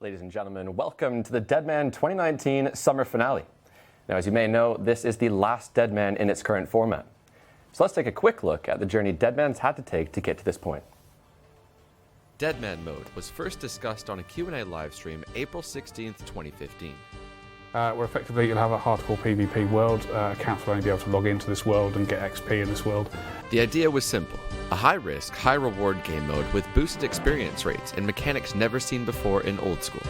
Ladies and gentlemen, welcome to the Deadman 2019 Summer Finale. Now, as you may know, this is the last Deadman in its current format. So let's take a quick look at the journey Deadman's had to take to get to this point. Deadman mode was first discussed on a Q&A livestream April 16th, 2015. Where effectively you'll have a hardcore PvP world. Accounts will only be able to log into this world and get XP in this world. The idea was simple. A high-risk, high-reward game mode with boosted experience rates and mechanics never seen before in old school.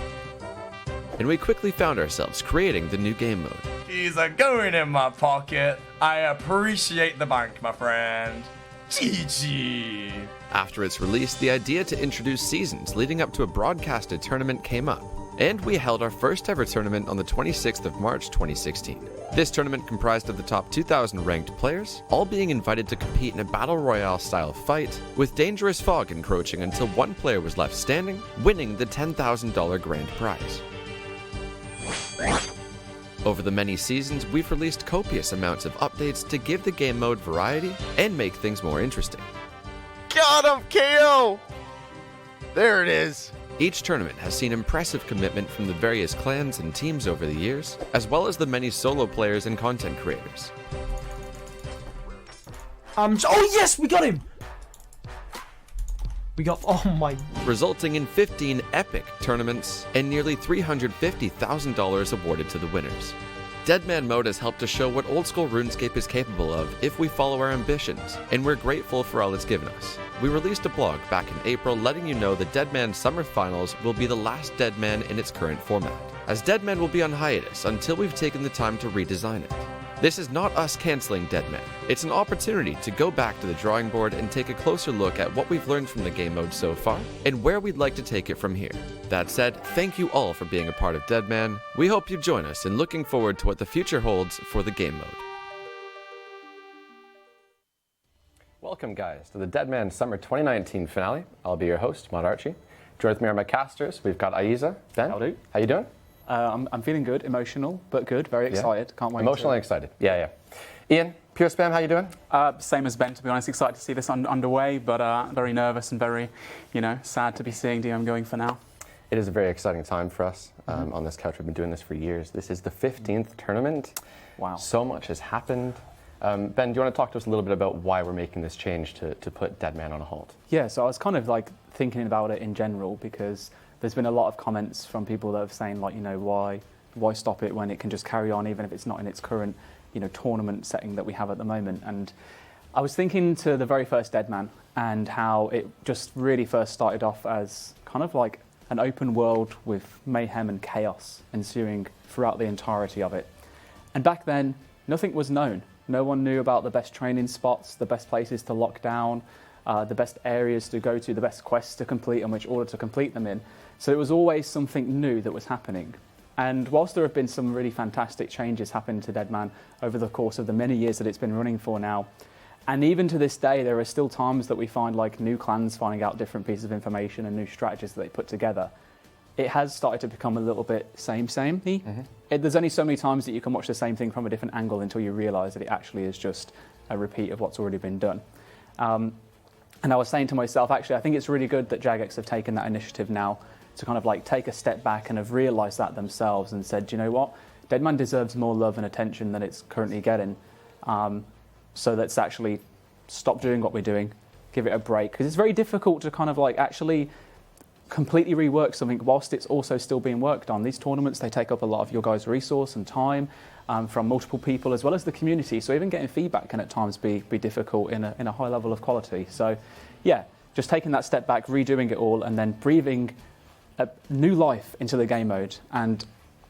And we quickly found ourselves creating the new game mode. Keys are going in my pocket. I appreciate the bank, my friend. GG. After its release, the idea to introduce seasons leading up to a broadcasted tournament came up. And we held our first ever tournament on the 26th of March 2016. This tournament comprised of the top 2,000 ranked players, all being invited to compete in a battle royale style fight, with dangerous fog encroaching until one player was left standing, winning the $10,000 grand prize. Over the many seasons, we've released copious amounts of updates to give the game mode variety and make things more interesting. Got him, KO! There it is. Each tournament has seen impressive commitment from the various clans and teams over the years, as well as the many solo players and content creators. Oh yes, we got him! Oh my... Resulting in 15 epic tournaments and nearly $350,000 awarded to the winners. Deadman mode has helped to show what old school RuneScape is capable of if we follow our ambitions, and we're grateful for all it's given us. We released a blog back in April letting you know the Deadman Summer Finals will be the last Deadman in its current format, as Deadman will be on hiatus until we've taken the time to redesign it. This is not us cancelling Deadman. It's an opportunity to go back to the drawing board and take a closer look at what we've learned from the game mode so far, and where we'd like to take it from here. That said, thank you all for being a part of Deadman. We hope you join us in looking forward to what the future holds for the game mode. Welcome, guys, to the Deadman Summer 2019 finale. I'll be your host, Matt Archie. Joined with me are my casters. We've got Aiza, Ben. Howdy. How you doing? I'm feeling good, emotional, but good, very excited. Can't wait. Emotionally excited. Yeah. Ian, Pure Spam, how you doing? Same as Ben, to be honest. Excited to see this underway, but very nervous and very, sad to be seeing DM going for now. It is a very exciting time for us on this couch. We've been doing this for years. This is the 15th tournament. Wow. So much has happened. Ben, do you want to talk to us a little bit about why we're making this change to put Deadman on a halt? Yeah, so I was kind of like thinking about it in general because there's been a lot of comments from people that have saying like, why stop it when it can just carry on even if it's not in its current, tournament setting that we have at the moment. And I was thinking to the very first Deadman and how it just really first started off as kind of like an open world with mayhem and chaos ensuing throughout the entirety of it. And back then, nothing was known. No one knew about the best training spots, the best places to lock down, the best areas to go to, the best quests to complete and which order to complete them in. So it was always something new that was happening. And whilst there have been some really fantastic changes happening to Deadman over the course of the many years that it's been running for now, and even to this day, there are still times that we find like new clans finding out different pieces of information and new strategies that they put together. It has started to become a little bit samey. There's only so many times that you can watch the same thing from a different angle until you realise that it actually is just a repeat of what's already been done. And I was saying to myself, actually, I think it's really good that Jagex have taken that initiative now to kind of like take a step back and have realised that themselves and said, you know what, Deadman deserves more love and attention than it's currently getting. So let's actually stop doing what we're doing, give it a break. Because it's very difficult to kind of like actually completely rework something whilst it's also still being worked on. These tournaments, they take up a lot of your guys' resource and time from multiple people as well as the community. So even getting feedback can at times be difficult in a high level of quality. So yeah, just taking that step back, redoing it all, and then breathing a new life into the game mode. And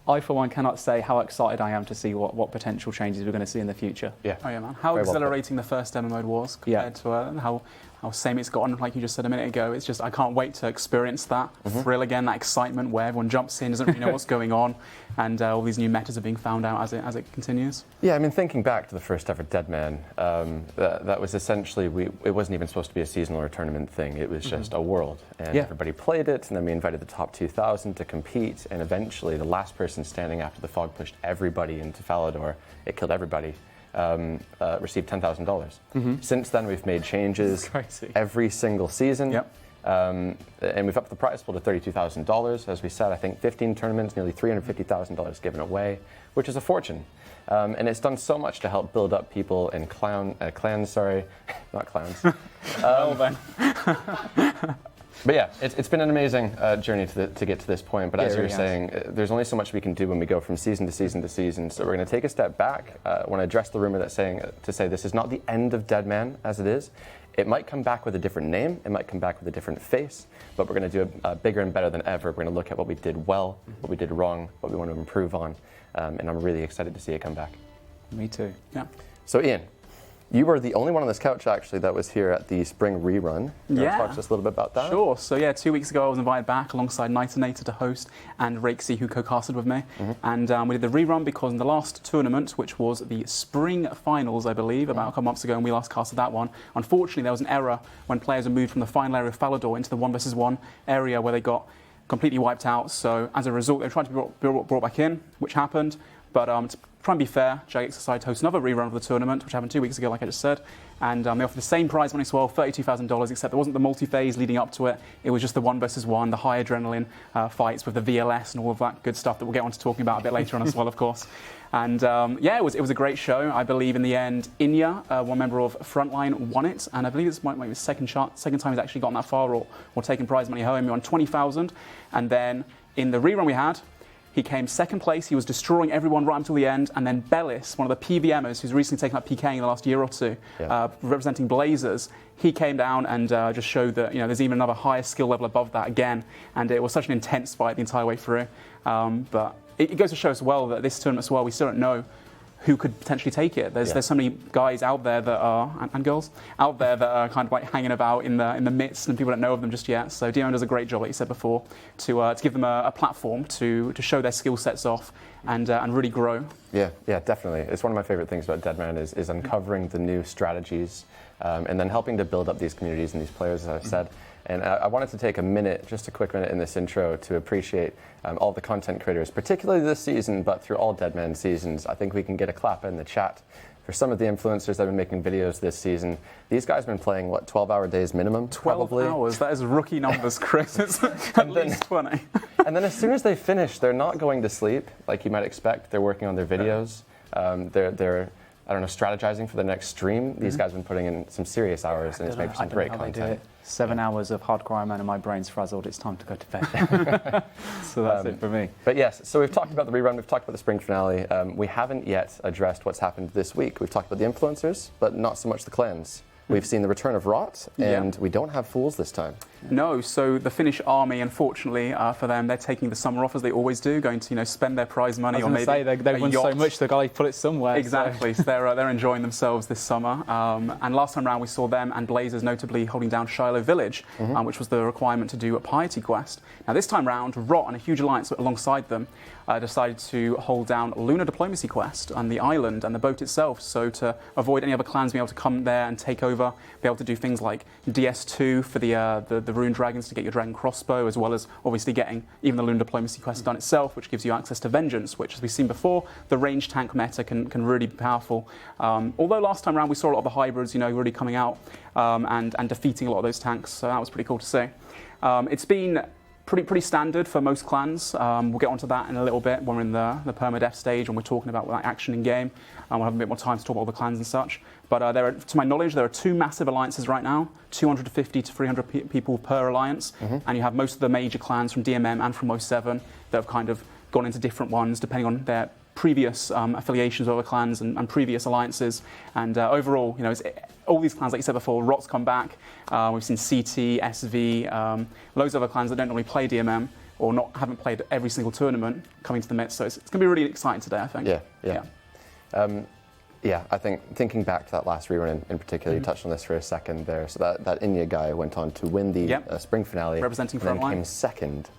I, for one, cannot say how excited I am to see what potential changes we're going to see in the future. Yeah. Oh yeah, man. How exhilarating the first demo mode was compared to how same it's gotten, like you just said a minute ago. It's just, I can't wait to experience that thrill again, that excitement where everyone jumps in, doesn't really know what's going on, and all these new metas are being found out as it continues. Yeah, I mean, thinking back to the first ever Deadman, that was essentially, it wasn't even supposed to be a seasonal or tournament thing. It was just a world, and everybody played it, and then we invited the top 2,000 to compete, and eventually the last person standing after the fog pushed everybody into Falador. It killed everybody. Received $10,000. Since then, we've made changes every single season. And we've upped the prize pool to $32,000. As we said, I think 15 tournaments, nearly $350,000 given away, which is a fortune. And it's done so much to help build up people in clans, sorry, not clowns. But yeah, it's been an amazing journey to get to this point. But as you were saying, there's only so much we can do when we go from season to season to season. So we're going to take a step back. I want to address the rumor that's to say this is not the end of Deadman as it is. It might come back with a different name. It might come back with a different face. But we're going to do it bigger and better than ever. We're going to look at what we did well, what we did wrong, what we want to improve on. And I'm really excited to see it come back. Me too. Yeah. So Ian, you were the only one on this couch, actually, that was here at the spring rerun. Yeah. Talk to us a little bit about that. Sure. So, yeah, 2 weeks ago I was invited back alongside Nitinator to host and Rakesy, who co-casted with me. And we did the rerun because in the last tournament, which was the spring finals, I believe, about a couple months ago, and we last casted that one, unfortunately there was an error when players were moved from the final area of Falador into the 1v1 area where they got completely wiped out. So, as a result, they tried to be brought back in, which happened. But to try and be fair, Jagex decided to host another rerun of the tournament, which happened 2 weeks ago, like I just said. And they offered the same prize money as well, $32,000, except there wasn't the multi-phase leading up to it. It was just the 1v1, the high adrenaline fights with the VLS and all of that good stuff that we'll get on to talking about a bit later on as well, of course. And yeah, it was a great show. I believe in the end, Inya, one member of Frontline, won it. And I believe this might be the second time he's actually gotten that far or taken prize money home. He won $20,000. And then in the rerun we had, he came second place. He was destroying everyone right until the end. And then Bellis, one of the PVMers who's recently taken up PKing in the last year or two, representing Blazers, he came down and just showed that there's even another higher skill level above that again. And it was such an intense fight the entire way through. But it goes to show as well that this tournament as well, we still don't know who could potentially take it. There's so many guys out there that are, and girls, out there that are kind of like hanging about in the midst, and people don't know of them just yet. So Deadman does a great job, like you said before, to give them a platform to show their skill sets off and really grow. Yeah, definitely. It's one of my favorite things about Deadman is uncovering the new strategies and then helping to build up these communities and these players, as I've said. And I wanted to take just a quick minute in this intro to appreciate all the content creators, particularly this season, but through all Deadman seasons. I think we can get a clap in the chat for some of the influencers that have been making videos this season. These guys have been playing, 12-hour days minimum? 12 hours? That is rookie numbers, Chris. It's at least 20. And then as soon as they finish, they're not going to sleep, like you might expect. They're working on their videos. They're I don't know, strategizing for the next stream. These guys have been putting in some serious hours, and it's made for some great content. 7 hours of hardcore Iron Man and my brain's frazzled. It's time to go to bed. So that's it for me. But yes, so we've talked about the rerun. We've talked about the spring finale. We haven't yet addressed what's happened this week. We've talked about the influencers, but not so much the clans. We've seen the return of Rot, and we don't have Fools this time. No, so the Finnish army, unfortunately, for them, they're taking the summer off as they always do, going to spend their prize money on maybe they've won so much they've got to put it somewhere. Exactly, so they're enjoying themselves this summer. And last time round we saw them and Blazers notably holding down Shiloh Village, which was the requirement to do a piety quest. Now this time round, Rot and a huge alliance alongside them decided to hold down Lunar Diplomacy quest on the island and the boat itself, so to avoid any other clans being able to come there and take over, be able to do things like DS2 for the Rune Dragons to get your Dragon Crossbow, as well as obviously getting even the Lunar Diplomacy quest done itself, which gives you access to Vengeance, which, as we've seen before, the range tank meta can really be powerful. Although last time around we saw a lot of the hybrids, really coming out and defeating a lot of those tanks, so that was pretty cool to see. It's been pretty standard for most clans. We'll get onto that in a little bit when we're in the permadeath stage, when we're talking about action in game. We'll have a bit more time to talk about all the clans and such. But to my knowledge, there are 2 massive alliances right now, 250 to 300 people per alliance, and you have most of the major clans from DMM and from 07 that have kind of gone into different ones depending on their previous affiliations with other clans and previous alliances. And overall, all these clans, like you said before, Rot's come back. We've seen CT, SV, loads of other clans that don't normally play DMM or haven't played every single tournament coming to the midst. So it's going to be really exciting today, I think. Yeah, I think thinking back to that last rerun in particular, you touched on this for a second there. So that Inya guy went on to win the spring finale, representing and then came second,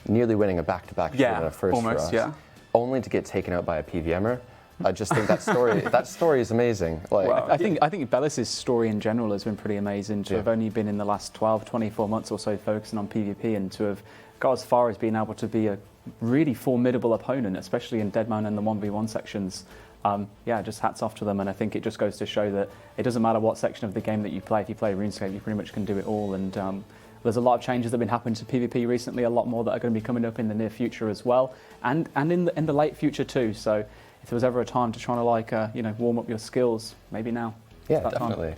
nearly winning a back-to-back and a first almost, for us, only to get taken out by a PVMer. I just think that story is amazing. I think Bellis's story in general has been pretty amazing. To have only been in the last 12, 24 months or so focusing on PvP, and to have got as far as being able to be a really formidable opponent, especially in Deadman and the 1v1 sections. Just hats off to them, and I think it just goes to show that it doesn't matter what section of the game that you play. If you play RuneScape, you pretty much can do it all, and There's a lot of changes that have been happening to PvP recently, a lot more that are going to be coming up in the near future as well, and in the late future too. So if there was ever a time to try to warm up your skills, maybe now. Yeah, It's that time. definitely.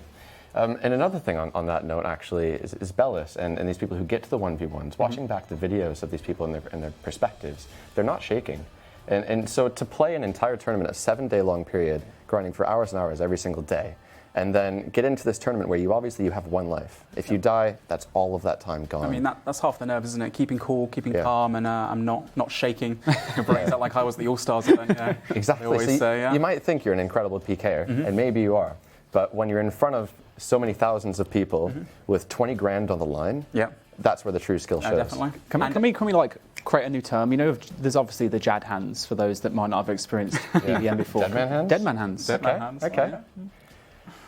And another thing on that note, actually, is Bellis and these people who get to the 1v1s, watching back the videos of these people and their perspectives, they're not shaking. And so to play an entire tournament, a 7-day-long period, grinding for hours and hours every single day, and then get into this tournament where you have one life. If you die, that's all of that time gone. I mean, that's half the nerves, isn't it? Keeping cool, keeping calm, and I'm not shaking. Your brain's out like I was the All-Stars event. Exactly. So you might think you're an incredible PKer, and maybe you are. But when you're in front of so many thousands of people with 20 grand on the line, that's where the true skill shows. Definitely. Can we like create a new term? You know, there's obviously the Jad hands for those that might not have experienced PVM before. Deadman hands? Deadman hands. Deadman hands. Okay.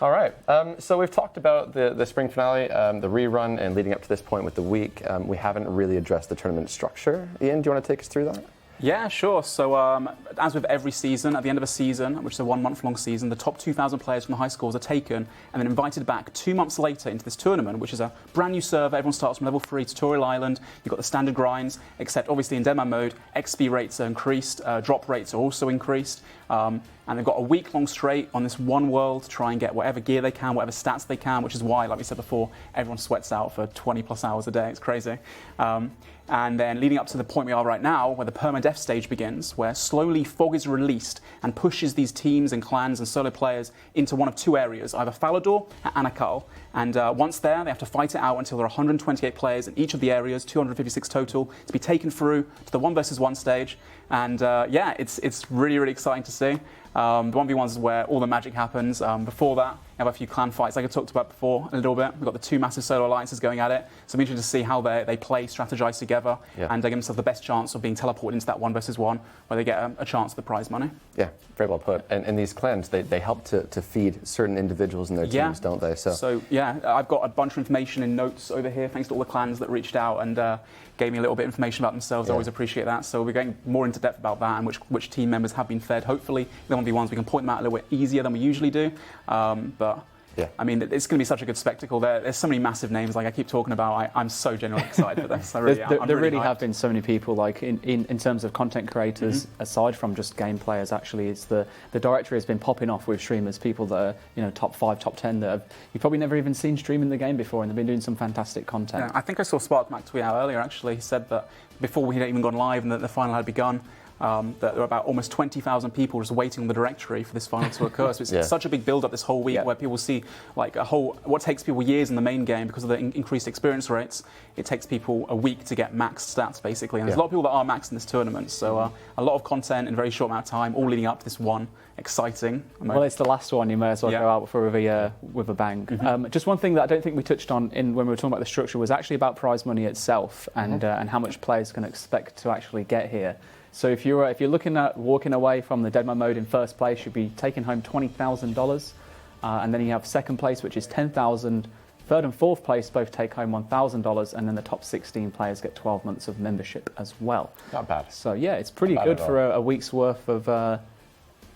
All right. So we've talked about the spring finale, the rerun, and leading up to this point with the week. We haven't really addressed the tournament structure. Ian, do you want to take us through that? Yeah, sure. So as with every season, at the end of a season, which is a 1-month-long season, the top 2,000 players from the high schools are taken and then invited back 2 months later into this tournament, which is a brand new server. Everyone starts from level 3 tutorial island. You've got the standard grinds, except obviously in Deadman mode, XP rates are increased, drop rates are also increased. And they've got a week-long straight on this one world to try and get whatever gear they can, whatever stats they can, which is why, like we said before, everyone sweats out for 20+ hours a day. It's crazy. And then leading up to the point we are right now, where the Permadeath stage begins, where slowly fog is released and pushes these teams and clans and solo players into one of two areas, either Falador or Anakal. And once there, they have to fight it out until there are 128 players in each of the areas, 256 total, to be taken through to the 1 versus 1 stage. And it's really, really exciting to see. The 1v1s is where all the magic happens. Before that, we have a few clan fights, like I talked about before a little bit. We've got the 2 massive solo alliances going at it. So I'm interested to see how they play, strategize together, and they give themselves the best chance of being teleported into that 1 versus 1, where they get a chance at the prize money. Yeah, very well put. And these clans, they help to feed certain individuals in their teams, don't they? So I've got a bunch of information in notes over here, thanks to all the clans that reached out and gave me a little bit of information about themselves. I always appreciate that. So we're going more into depth about that and which team members have been fed. Hopefully, the 1v1s, we can point them out a little bit easier than we usually do. I mean, it's going to be such a good spectacle. There's so many massive names, like I keep talking about. I'm so genuinely excited for this. There really have been so many people, like in terms of content creators, aside from just game players. Actually, it's the directory has been popping off with streamers, people that are top 5, top 10 that you've probably never even seen streaming the game before, and they've been doing some fantastic content. Yeah, I think I saw Sparkmac tweet out earlier. Actually, he said that before we had even gone live and that the final had begun. That there were about almost 20,000 people just waiting on the directory for this final to occur. So it's such a big build-up this whole week where people see like what takes people years in the main game because of the increased experience rates. It takes people a week to get max stats, basically. And there's a lot of people that are maxed in this tournament. So a lot of content in a very short amount of time, all leading up to this one exciting moment. Well, it's the last one. You may as well go out with a bang. Just one thing that I don't think we touched on when we were talking about the structure was actually about prize money itself and how much players can expect to actually get here. So if you're looking at walking away from the Deadman mode in first place, you'll be taking home $20,000, and then you have second place, which is $10,000. Third and fourth place both take home $1,000, and then the top 16 players get 12 months of membership as well. Not bad. So yeah, it's pretty good for a week's worth of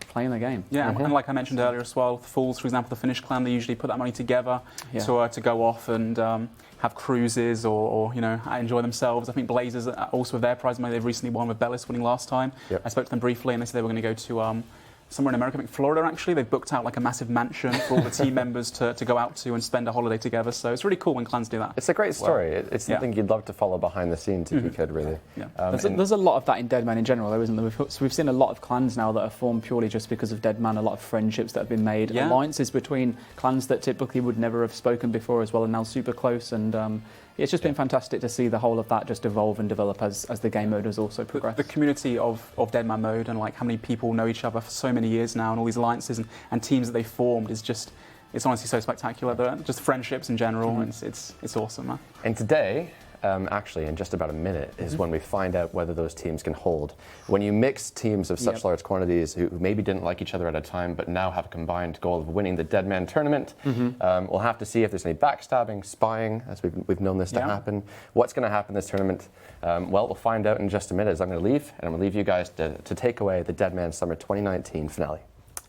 playing the game. Yeah, and like I mentioned earlier as well, the Fools, for example, the Finnish clan, they usually put that money together to go off and have cruises or enjoy themselves. I think Blazers also with their prize money, they've recently won with Bellis winning last time. I spoke to them briefly and they said they were going to go to somewhere in America, I think Florida actually. They've booked out like a massive mansion for all the team members to go out to and spend a holiday together. So it's really cool when clans do that. It's a great story. It's something you'd love to follow behind the scenes if you could, really. Yeah. There's a lot of that in Deadman in general, though, isn't there? So we've seen a lot of clans now that are formed purely just because of Deadman, a lot of friendships that have been made, alliances between clans that typically would never have spoken before as well, and now super close. And it's just been fantastic to see the whole of that just evolve and develop as the game mode has also progressed. The community of Deadman mode and like how many people know each other for so many years now and all these alliances and teams that they've formed is just, it's honestly so spectacular. Just friendships in general, it's awesome, man. And today, actually in just about a minute, is when we find out whether those teams can hold. When you mix teams of such large quantities who maybe didn't like each other at a time but now have a combined goal of winning the Deadman tournament, we'll have to see if there's any backstabbing, spying, as we've known this to happen. What's going to happen this tournament? Well, we'll find out in just a minute as I'm going to leave, and I'm going to leave you guys to take away the Deadman Summer 2019 finale.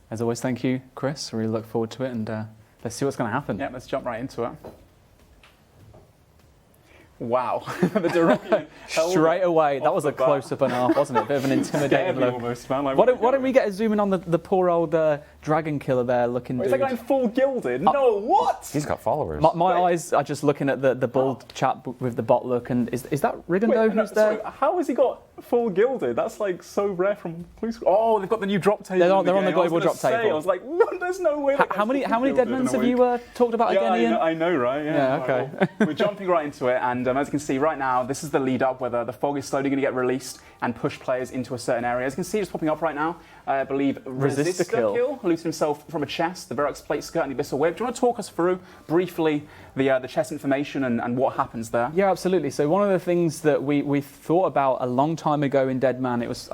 As always, thank you, Chris. I really look forward to it, and let's see what's going to happen. Yeah, let's jump right into it. Wow. The Deropian Straight away, that was a the bat. close-up and a half, wasn't it? Bit of an intimidating look. Almost, man. Like, Why don't we get a zoom in on the poor old dragon killer there looking Is dude? that guy in full gilded? No, what? He's got followers. My eyes are just looking at the bald chap with the bot look, and is that Rigondo who's there? Sorry, how has he got full gilded? That's like so rare from Blue Screen. Oh, they've got the new drop table. They're in on the game. global I was drop gonna say, table. I was like, what? There's no way. that How many guy's full gilded Deadmans in a have you week. talked about again, Ian? I know, right? Yeah, okay. Well, we're jumping right into it, and as you can see right now, this is the lead up where the fog is slowly going to get released and push players into a certain area. As you can see, just popping up right now, I believe Resistor Kill loosened himself from a chest, the Verox plate skirt and the Abyssal Whip. Do you want to talk us through briefly the chest information and what happens there? Yeah, absolutely. So one of the things that we thought about a long time ago in Deadman, it was,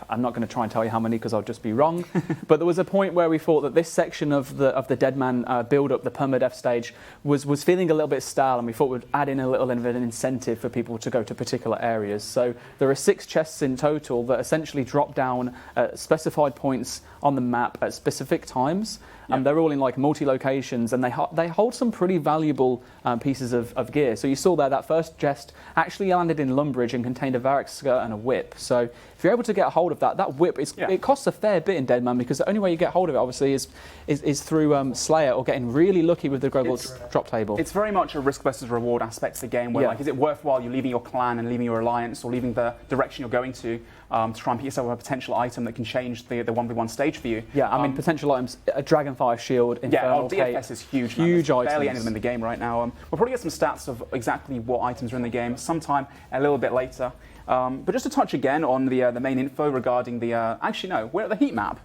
I'm not going to try and tell you how many because I'll just be wrong, but there was a point where we thought that this section of the Deadman build-up, the permadeath stage, was feeling a little bit stale, and we thought we'd add in a little bit of an incentive for people to go to particular areas. So there are 6 chests in total that essentially drop down at specified points on the map at specific times. They're all in like multi-locations, and they hold some pretty valuable pieces of gear. So you saw there that first chest actually landed in Lumbridge and contained a Varric skirt and a whip. So if you're able to get a hold of that whip, it costs a fair bit in Deadman, because the only way you get hold of it obviously is through Slayer or getting really lucky with the global drop table. It's very much a risk versus reward aspect of the game, where like, is it worthwhile you leaving your clan and leaving your alliance or leaving the direction you're going to try and pick yourself up a potential item that can change the 1v1 stage for you? Yeah, I mean, potential items, a Dragonfire shield, Infernal Cape. DFS is huge. Huge There's items. barely any of them in the game right now. We'll probably get some stats of exactly what items are in the game sometime a little bit later. But just to touch again on the main info regarding the... actually, no, we're at the heat map.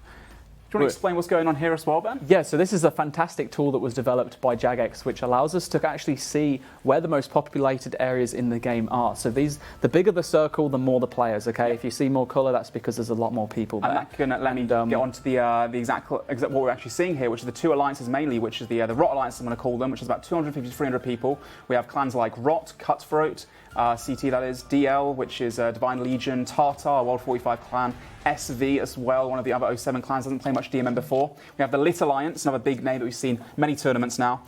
Do you want to explain what's going on here as well, Ben? Yeah, so this is a fantastic tool that was developed by Jagex, which allows us to actually see where the most populated areas in the game are. So the bigger the circle, the more the players, okay? If you see more colour, that's because there's a lot more people there. And that can let me get on to the exact what we're actually seeing here, which are the 2 alliances mainly, which is the Rot Alliance, I'm going to call them, which is about 250 to 300 people. We have clans like Rot, Cutthroat, CT that is, DL, which is Divine Legion, Tartar, World 45 clan, SV as well, one of the other 07 clans, doesn't play much DMM before. We have the Lit Alliance, another big name that we've seen many tournaments now.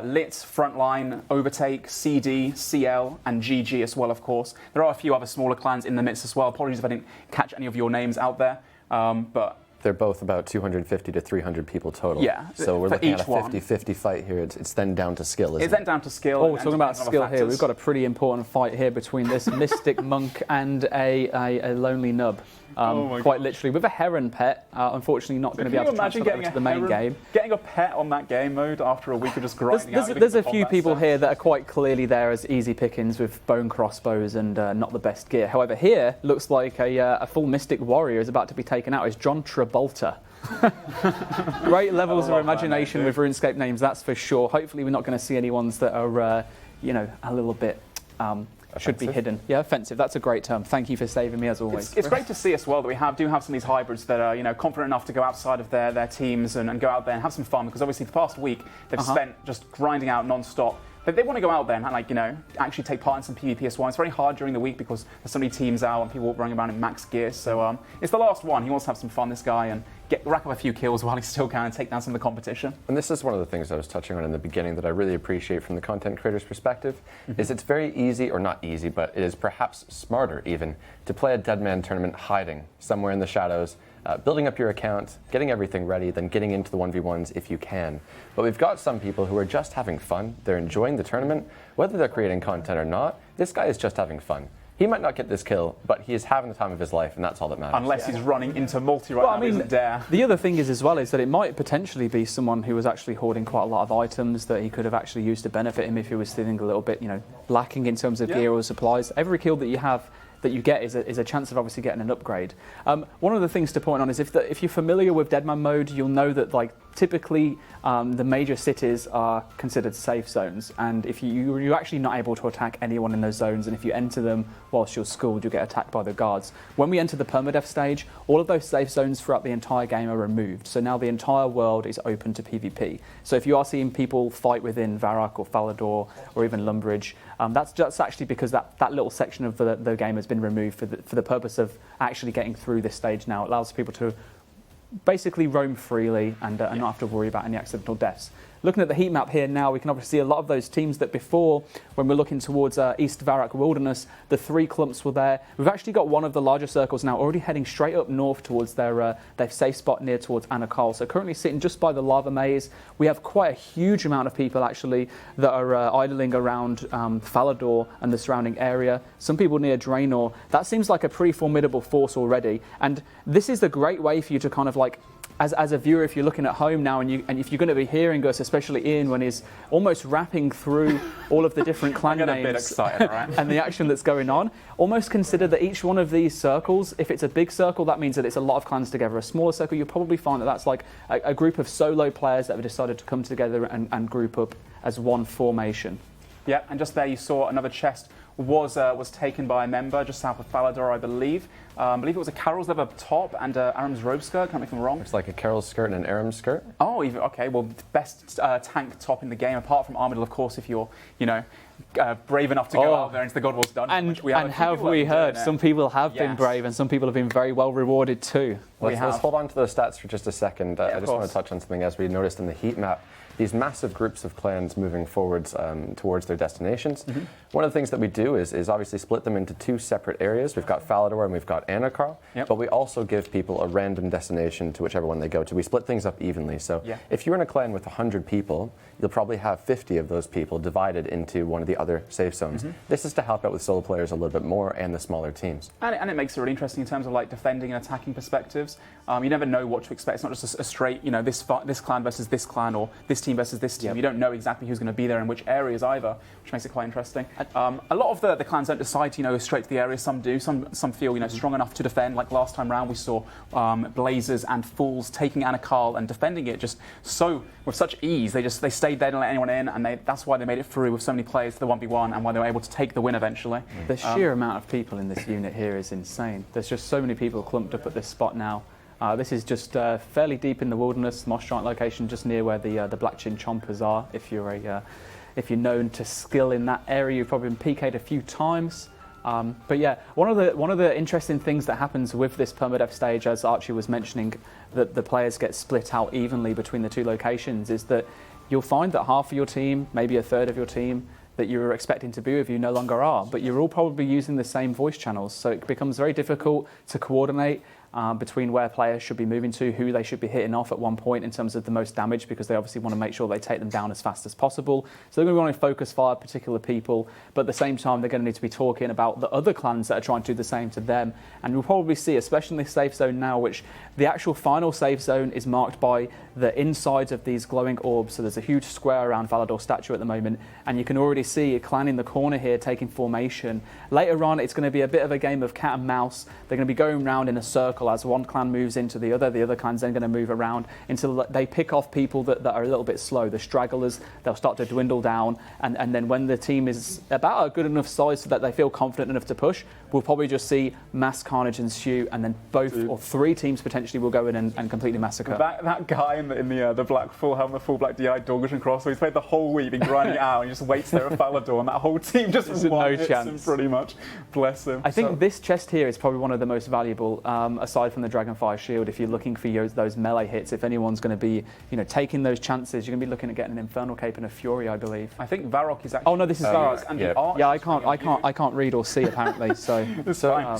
Lit, Frontline, Overtake, CD, CL, and GG as well, of course. There are a few other smaller clans in the midst as well. Apologies if I didn't catch any of your names out there, but... They're both about 250 to 300 people total. Yeah. So we're looking at a one. 50-50 fight here. It's then down to skill, isn't It's then down to skill. Oh, we're talking about skill here. We've got a pretty important fight here between this mystic monk and a lonely nub. Quite literally, with a heron pet. Unfortunately, not going to be able to transfer over to the main game. Getting a pet on that game mode after a week of just grinding out. There's a few people here that are quite clearly there as easy pickings with bone crossbows and not the best gear. However, here looks like a full mystic warrior is about to be taken out. It's John Travolta. Great levels of imagination with RuneScape names, that's for sure. Hopefully, we're not going to see any ones that are, a little bit. Should be hidden. Yeah, offensive. That's a great term. Thank you for saving me as always. It's great to see as well that we do have some of these hybrids that are confident enough to go outside of their teams and go out there and have some fun, because obviously the past week they've spent just grinding out non-stop. But they want to go out there and actually take part in some PvP as well. It's very hard during the week because there's so many teams out and people running around in max gear. So it's the last one. He wants to have some fun, this guy, and rack up a few kills while he still can and take down some of the competition. And this is one of the things I was touching on in the beginning that I really appreciate from the content creator's perspective, is it's very easy, or not easy, but it is perhaps smarter even, to play a Deadman tournament hiding somewhere in the shadows, building up your account, getting everything ready, then getting into the 1v1s if you can. But we've got some people who are just having fun. They're enjoying the tournament. Whether they're creating content or not, this guy is just having fun. He might not get this kill, but he is having the time of his life, and that's all that matters. Unless he's running into multi right now, isn't dare. The other thing is that it might potentially be someone who was actually hoarding quite a lot of items that he could have actually used to benefit him if he was feeling a little bit, lacking in terms of gear or supplies. Every kill that you have that you get is a chance of obviously getting an upgrade. One of the things to point on is if you're familiar with Deadman mode, you'll know that typically the major cities are considered safe zones, and if you're actually not able to attack anyone in those zones, and if you enter them whilst you're schooled, you'll get attacked by the guards. When we enter the permadeath stage, all of those safe zones throughout the entire game are removed, so now the entire world is open to PvP. So if you are seeing people fight within Varrock or Falador or even Lumbridge, that's actually because that little section of the game has been removed for the purpose of actually getting through this stage now. It allows people to basically roam freely and not have to worry about any accidental deaths. looking at the heat map here now, we can obviously see a lot of those teams that before, when we're looking towards East Varrock Wilderness, the 3 clumps were there. We've actually got one of the larger circles now already heading straight up north towards their safe spot near towards Anakal. So currently sitting just by the lava maze. We have quite a huge amount of people actually that are idling around Falador and the surrounding area. Some people near Draenor. That seems like a pretty formidable force already. And this is the great way for you to kind of like, as a viewer, if you're looking at home now and if you're going to be hearing us, especially Ian when he's almost rapping through all of the different clan names a bit excited, right? and the action that's going on, almost consider that each one of these circles, if it's a big circle, that means that it's a lot of clans together. A smaller circle, you'll probably find that that's like a group of solo players that have decided to come together and group up as one formation. Yeah, and just there you saw another chest was taken by a member just south of Falador, I believe. I believe it was a Carol's leather top and Aram's robe skirt, can't make me wrong. It's like a Carol's skirt and an Aram's skirt. Oh, even, okay, well, best tank top in the game, apart from Armadillo, of course, if you're, brave enough to go out there into the God Wars Dungeon. And have we heard, some people have been brave and some people have been very well rewarded too. Let's hold on to those stats for just a second. I just want to touch on something as we noticed in the heat map. These massive groups of clans moving forwards towards their destinations. Mm-hmm. One of the things that we do is obviously split them into 2 separate areas. We've got Falador and we've got Anakar, but we also give people a random destination to whichever one they go to. We split things up evenly. So if you're in a clan with 100 people, you'll probably have 50 of those people divided into one of the other safe zones. Mm-hmm. This is to help out with solo players a little bit more and the smaller teams. And it makes it really interesting in terms of like defending and attacking perspectives. You never know what to expect. It's not just a straight, this clan versus this clan or this team versus this team. You don't know exactly who's going to be there in which areas either, which makes it quite interesting. A lot of the clans don't decide to go straight to the area. Some do. Some feel strong enough to defend. Like last time round, we saw Blazers and Fools taking Anakal and defending it just with such ease. They stayed there, didn't let anyone in, and that's why they made it through with so many players to the 1v1 and why they were able to take the win eventually. The sheer amount of people in this unit here is insane. There's just so many people clumped up at this spot now. This is just fairly deep in the wilderness, Moss Giant location, just near where the Black Chin Chompers are. If you're known to skill in that area, you've probably been PK'd a few times. But yeah, one of the interesting things that happens with this permadeath stage, as Archie was mentioning, that the players get split out evenly between the 2 locations, is that you'll find that half of your team, maybe a third of your team, that you were expecting to be with you no longer are, but you're all probably using the same voice channels, so it becomes very difficult to coordinate between where players should be moving to, who they should be hitting off at one point in terms of the most damage, because they obviously want to make sure they take them down as fast as possible. So they're going to want to focus fire particular people, but at the same time they're going to need to be talking about the other clans that are trying to do the same to them. And we'll probably see, especially in this safe zone now, which the actual final safe zone is marked by the insides of these glowing orbs. So there's a huge square around Falador statue at the moment, and you can already see a clan in the corner here taking formation. Later on, it's going to be a bit of a game of cat and mouse. They're going to be going round in a circle as one clan moves into the other clan's then going to move around until they pick off people that are a little bit slow. The stragglers, they'll start to dwindle down, and then when the team is about a good enough size so that they feel confident enough to push, we'll probably just see mass carnage ensue, and then both or 3 teams potentially will go in and completely massacre. That guy in the black full helmet, full black DI Dorgish and cross, so he's played the whole week, been grinding out, and he just waits there at Falador, and that whole team just no chance. Him pretty much. Bless him. I think this chest here is probably one of the most valuable, aside from the Dragonfire Shield. If you're looking for those melee hits, if anyone's going to be taking those chances, you're going to be looking at getting an Infernal Cape and a Fury, I believe. I think Varrock is actually... Oh no, this is Varrock. And yeah, I can't read or see apparently. So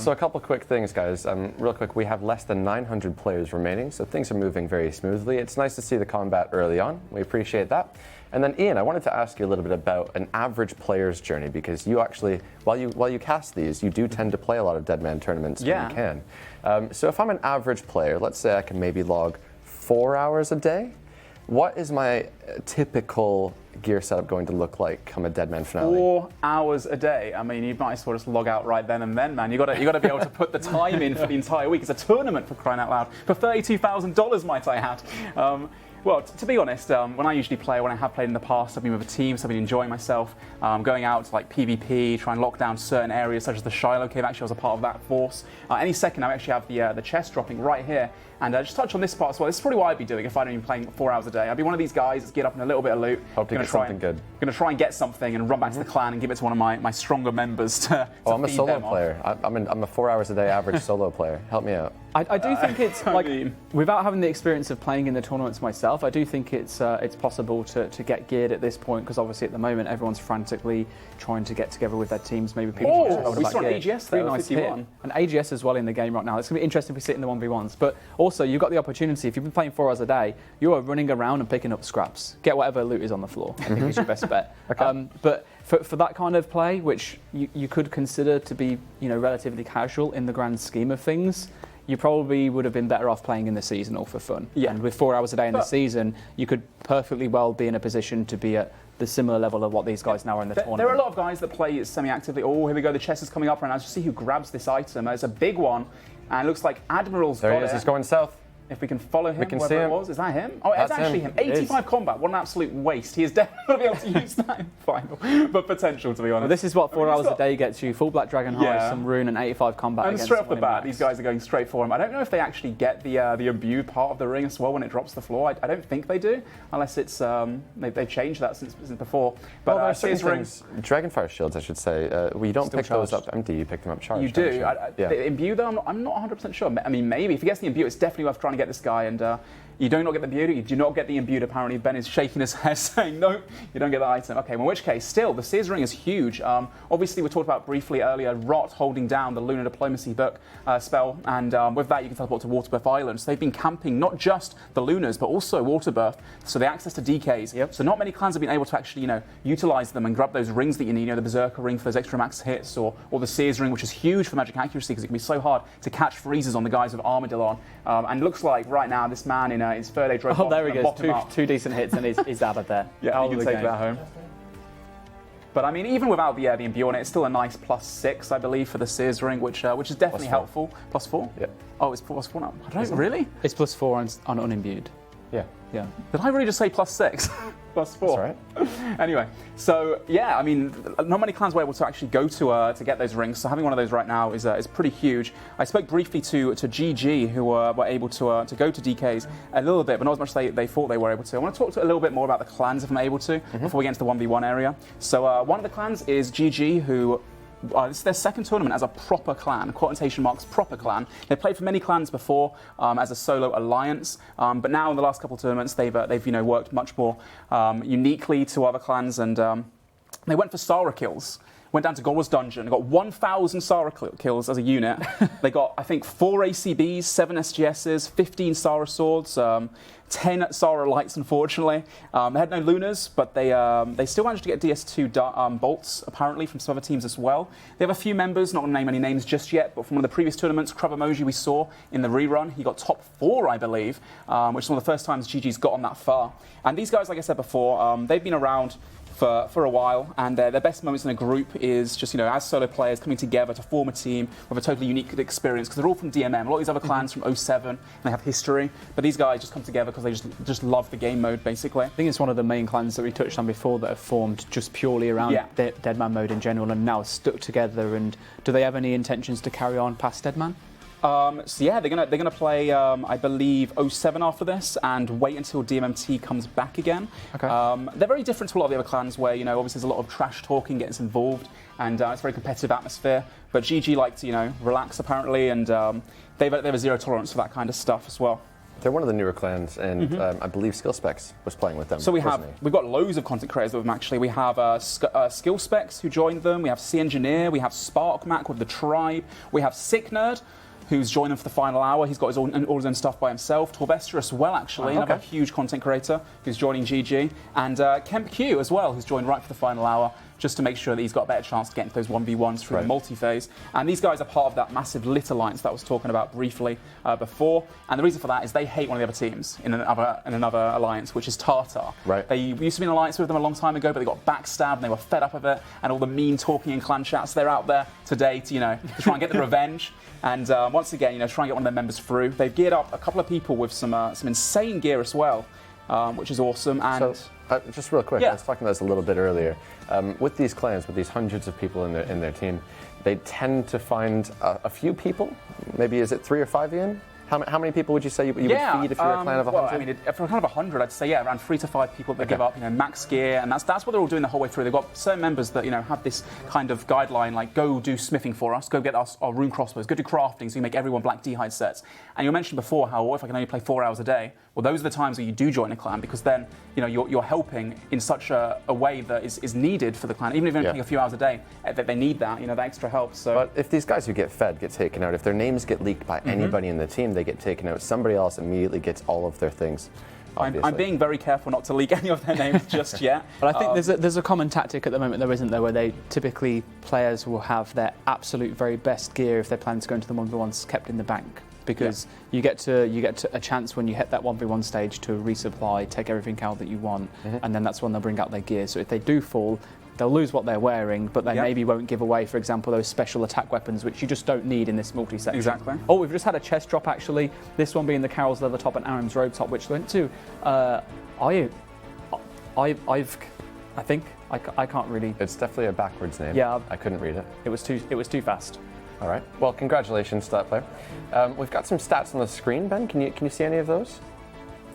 a couple of quick things, guys. Real quick, we have less than 900 players remaining, so things are moving very smoothly. It's nice to see the combat early on. We appreciate that. And then, Ian, I wanted to ask you a little bit about an average player's journey, because you actually, while you cast these, you do tend to play a lot of Deadman tournaments when you can. So if I'm an average player, let's say I can maybe log 4 hours a day, what is my typical gear setup going to look like come a Deadman finale? 4 hours a day. I mean, you might as well just log out right then and then, man. You got to be able to put the time in for the entire week. It's a tournament, for crying out loud, for $32,000, might I add. Well, to be honest, when I usually play, when I have played in the past, I've been with a team, so I've been enjoying myself, going out to like PvP, try and lock down certain areas such as the Shiloh Cave. Actually, I was a part of that force. Any second, I actually have the chest dropping right here. And just touch on this part as well. This is probably what I'd be doing if I'd been playing 4 hours a day. I'd be one of these guys that's get up in a little bit of loot. Hope to get something good. Going to try and get something and run back to the clan and give it to one of my stronger members to I'm a feed solo them player. I'm a 4 hours a day average solo player. Help me out. I do think it's without having the experience of playing in the tournaments myself, I do think it's possible to get geared at this point, because obviously at the moment everyone's frantically trying to get together with their teams. Maybe people we saw an AGS there, nice 51. hit. An AGS as well in the game right now. It's going to be interesting if we sit in the 1v1s. But also you've got the opportunity, if you've been playing 4 hours a day, you are running around and picking up scraps. Get whatever loot is on the floor. I think is your best bet. Okay. But for that kind of play, which you could consider to be relatively casual in the grand scheme of things, you probably would have been better off playing in the seasonal for fun. Yeah. And with 4 hours a day in the season, you could perfectly well be in a position to be at the similar level of what these guys now are in the tournament. There are a lot of guys that play semi-actively. Oh, here we go. The chest is coming up right now. Just see who grabs this item. It's a big one, and it looks like Admiral's got it. There he is. He's going south. If we can follow him, We can wherever see it him. was. Is that him? Oh, it's That's actually him. him. It 85 combat. What an absolute waste. He is definitely able to use that in final. But potential, to be honest. Well, this is what 4 hours a day gets you. Full Black Dragon High, some rune, and 85 combat And against straight off the someone in bat, max. these guys are going straight for him. I don't know if they actually get the imbue part of the ring as well when it drops to the floor. I don't think they do, unless it's they've changed that since Well, before. But there are certain Sears rings, things, Dragonfire shields, I should say. You don't Still pick those charged. up empty. You pick them up charged. you do. don't you? The imbue though, I'm not 100% sure. I mean, maybe if he gets the imbue, it's definitely worth trying to get this guy. And you do not get the imbue. You do not get the imbued. Apparently, Ben is shaking his head, saying no, you don't get the item. Okay, well, in which case, still the Sears ring is huge. Obviously, we talked about briefly earlier Rot holding down the Lunar Diplomacy book spell, and with that, you can teleport to Waterbirth Island. So they've been camping not just the Lunars, but also Waterbirth. So they access to DKs. Yep. So not many clans have been able to actually, utilize them and grab those rings that you need. The Berserker ring for those extra max hits, or the Sears ring, which is huge for magic accuracy because it can be so hard to catch freezes on the guys with Armadillo on. And looks like right now this man in his third age drove. Oh, there he goes. Two decent hits and he's out of there. Yeah, Out you of can the take game. that home. But I mean, even without the imbue on it, it's still a nice +6, I believe, for the Sears ring, which is definitely +4. helpful. +4? Yeah. Oh, it's +4 now. I don't really. It's +4 on unimbued. Yeah. Yeah. Did I really just say +6? +4. That's all right. Anyway, so yeah, I mean, not many clans were able to actually go to get those rings. So having one of those right now is pretty huge. I spoke briefly to GG, who were able to go to DKs a little bit, but not as much as they thought they were able to. I want to talk a little bit more about the clans if I'm able to before we get into the 1v1 area. So one of the clans is GG, who. This is their second tournament as a proper clan, quotation marks, proper clan. They've played for many clans before as a solo alliance, but now in the last couple of tournaments they've worked much more uniquely to other clans, and they went for Sara kills. Went down to Gorwa's dungeon, got 1,000 Sara kills as a unit. They got, I think, 4 ACBs, 7 SGSs, 15 Sara swords, 10 Sara lights, unfortunately. They had no Lunars, but they still managed to get DS2 bolts, apparently, from some other teams as well. They have a few members, not going to name any names just yet, but from one of the previous tournaments, Crab Emoji we saw in the rerun, he got top 4, I believe, which is one of the first times GG's gotten that far. And these guys, like I said before, they've been around for a while, and their best moments in a group is just, as solo players coming together to form a team with a totally unique experience, because they're all from DMM. A lot of these other clans from 07, and they have history, but these guys just come together because they just love the game mode, basically. I think it's one of the main clans that we touched on before that have formed just purely around Deadman mode in general and now stuck together. And do they have any intentions to carry on past Deadman? So yeah, they're gonna play, I believe, 07 after this, and wait until DMMT comes back again. Okay. They're very different to a lot of the other clans, where obviously there's a lot of trash talking gets involved, and it's a very competitive atmosphere. But GG like to relax apparently, and they have a zero tolerance for that kind of stuff as well. They're one of the newer clans, and I believe Skill Specs was playing with them. So we've got loads of content creators with them actually. We have Skill Specs who joined them. We have C Engineer. We have Sparkmac with the Tribe. We have Sick Nerd, who's joined them for the final hour. He's got all his own stuff by himself. Torvester as well, actually, another huge content creator who's joining GG. And Kemp Q as well, who's joined right for the final hour, just to make sure that he's got a better chance to get into those 1v1s through the multi-phase. And these guys are part of that massive Lit Alliance that I was talking about briefly before. And the reason for that is they hate one of the other teams in another alliance, which is Tartar. Right. They used to be in an alliance with them a long time ago, but they got backstabbed and they were fed up of it, and all the mean talking in clan chats. They're out there today to, to try and get the revenge. And once again, try and get one of their members through. They've geared up a couple of people with some insane gear as well, which is awesome. And so, just real quick, I was talking about this a little bit earlier. With these clans, with these hundreds of people in their team, they tend to find a few people. Maybe is it 3 or 5, Ian? How many people would you say you would feed if you were a clan of 100? Well, I mean, for a clan of 100, I'd say around 3 to 5 people that give up, max gear, and that's what they're all doing the whole way through. They've got certain members that have this kind of guideline, like go do smithing for us, go get us our rune crossbows, go do crafting, so you make everyone black d'hide sets. And you mentioned before how if I can only play 4 hours a day, well, those are the times where you do join a clan, because then you're helping in such a way that is needed for the clan. Even if you're only playing a few hours a day, they need that that extra help. So, but if these guys who get fed get taken out, if their names get leaked by anybody in the team, they get taken out. Somebody else immediately gets all of their things. I'm being very careful not to leak any of their names just yet. But I think there's a common tactic at the moment, there isn't there, where they typically players will have their absolute very best gear if they plan to go into the 1v1s kept in the bank. Because you get to a chance when you hit that 1v1 stage to resupply, take everything out that you want, and then that's when they'll bring out their gear. So if they do fall, they'll lose what they're wearing, but they maybe won't give away, for example, those special attack weapons, which you just don't need in this multi-section. Exactly. Oh, we've just had a chest drop, actually. This one being the Carol's leather top and Aram's robe top, which went to... I think I can't really... It's definitely a backwards name. Yeah. I couldn't read it. It was too fast. All right. Well, congratulations to that player. We've got some stats on the screen, Ben. Can you see any of those?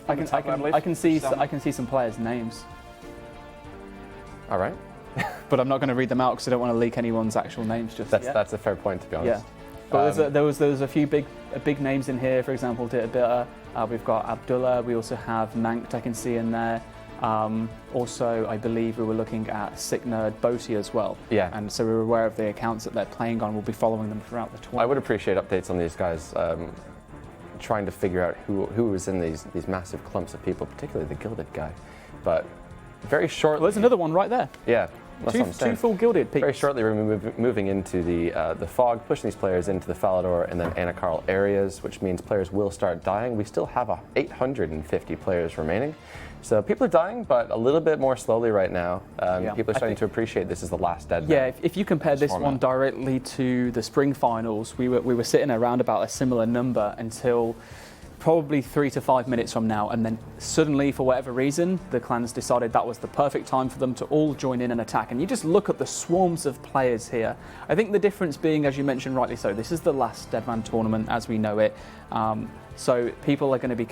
I can see some players' names. All right. But I'm not going to read them out because I don't want to leak anyone's actual names just yet. That's a fair point, to be honest. Yeah. But there was a few big names in here. For example, we've got Abdullah. We also have Nankt, I can see in there. Also, I believe we were looking at Sick Nerd Boaty as well. Yeah. And so we were aware of the accounts that they're playing on. We'll be following them throughout the tournament. I would appreciate updates on these guys, trying to figure out who was in these massive clumps of people, particularly the Gilded guy. But very shortly... Well, there's another one right there. Yeah. Two full Gilded peaks. Very shortly, we're moving into the fog, pushing these players into the Falador and then Anakarl areas, which means players will start dying. We still have 850 players remaining. So people are dying, but a little bit more slowly right now. People are starting to appreciate this is the last Deadman. Yeah, if you compare this one directly to the spring finals, we were sitting around about a similar number until probably 3 to 5 minutes from now, and then suddenly, for whatever reason, the clans decided that was the perfect time for them to all join in and attack. And you just look at the swarms of players here. I think the difference being, as you mentioned rightly so, this is the last Deadman tournament as we know it. So people are going to be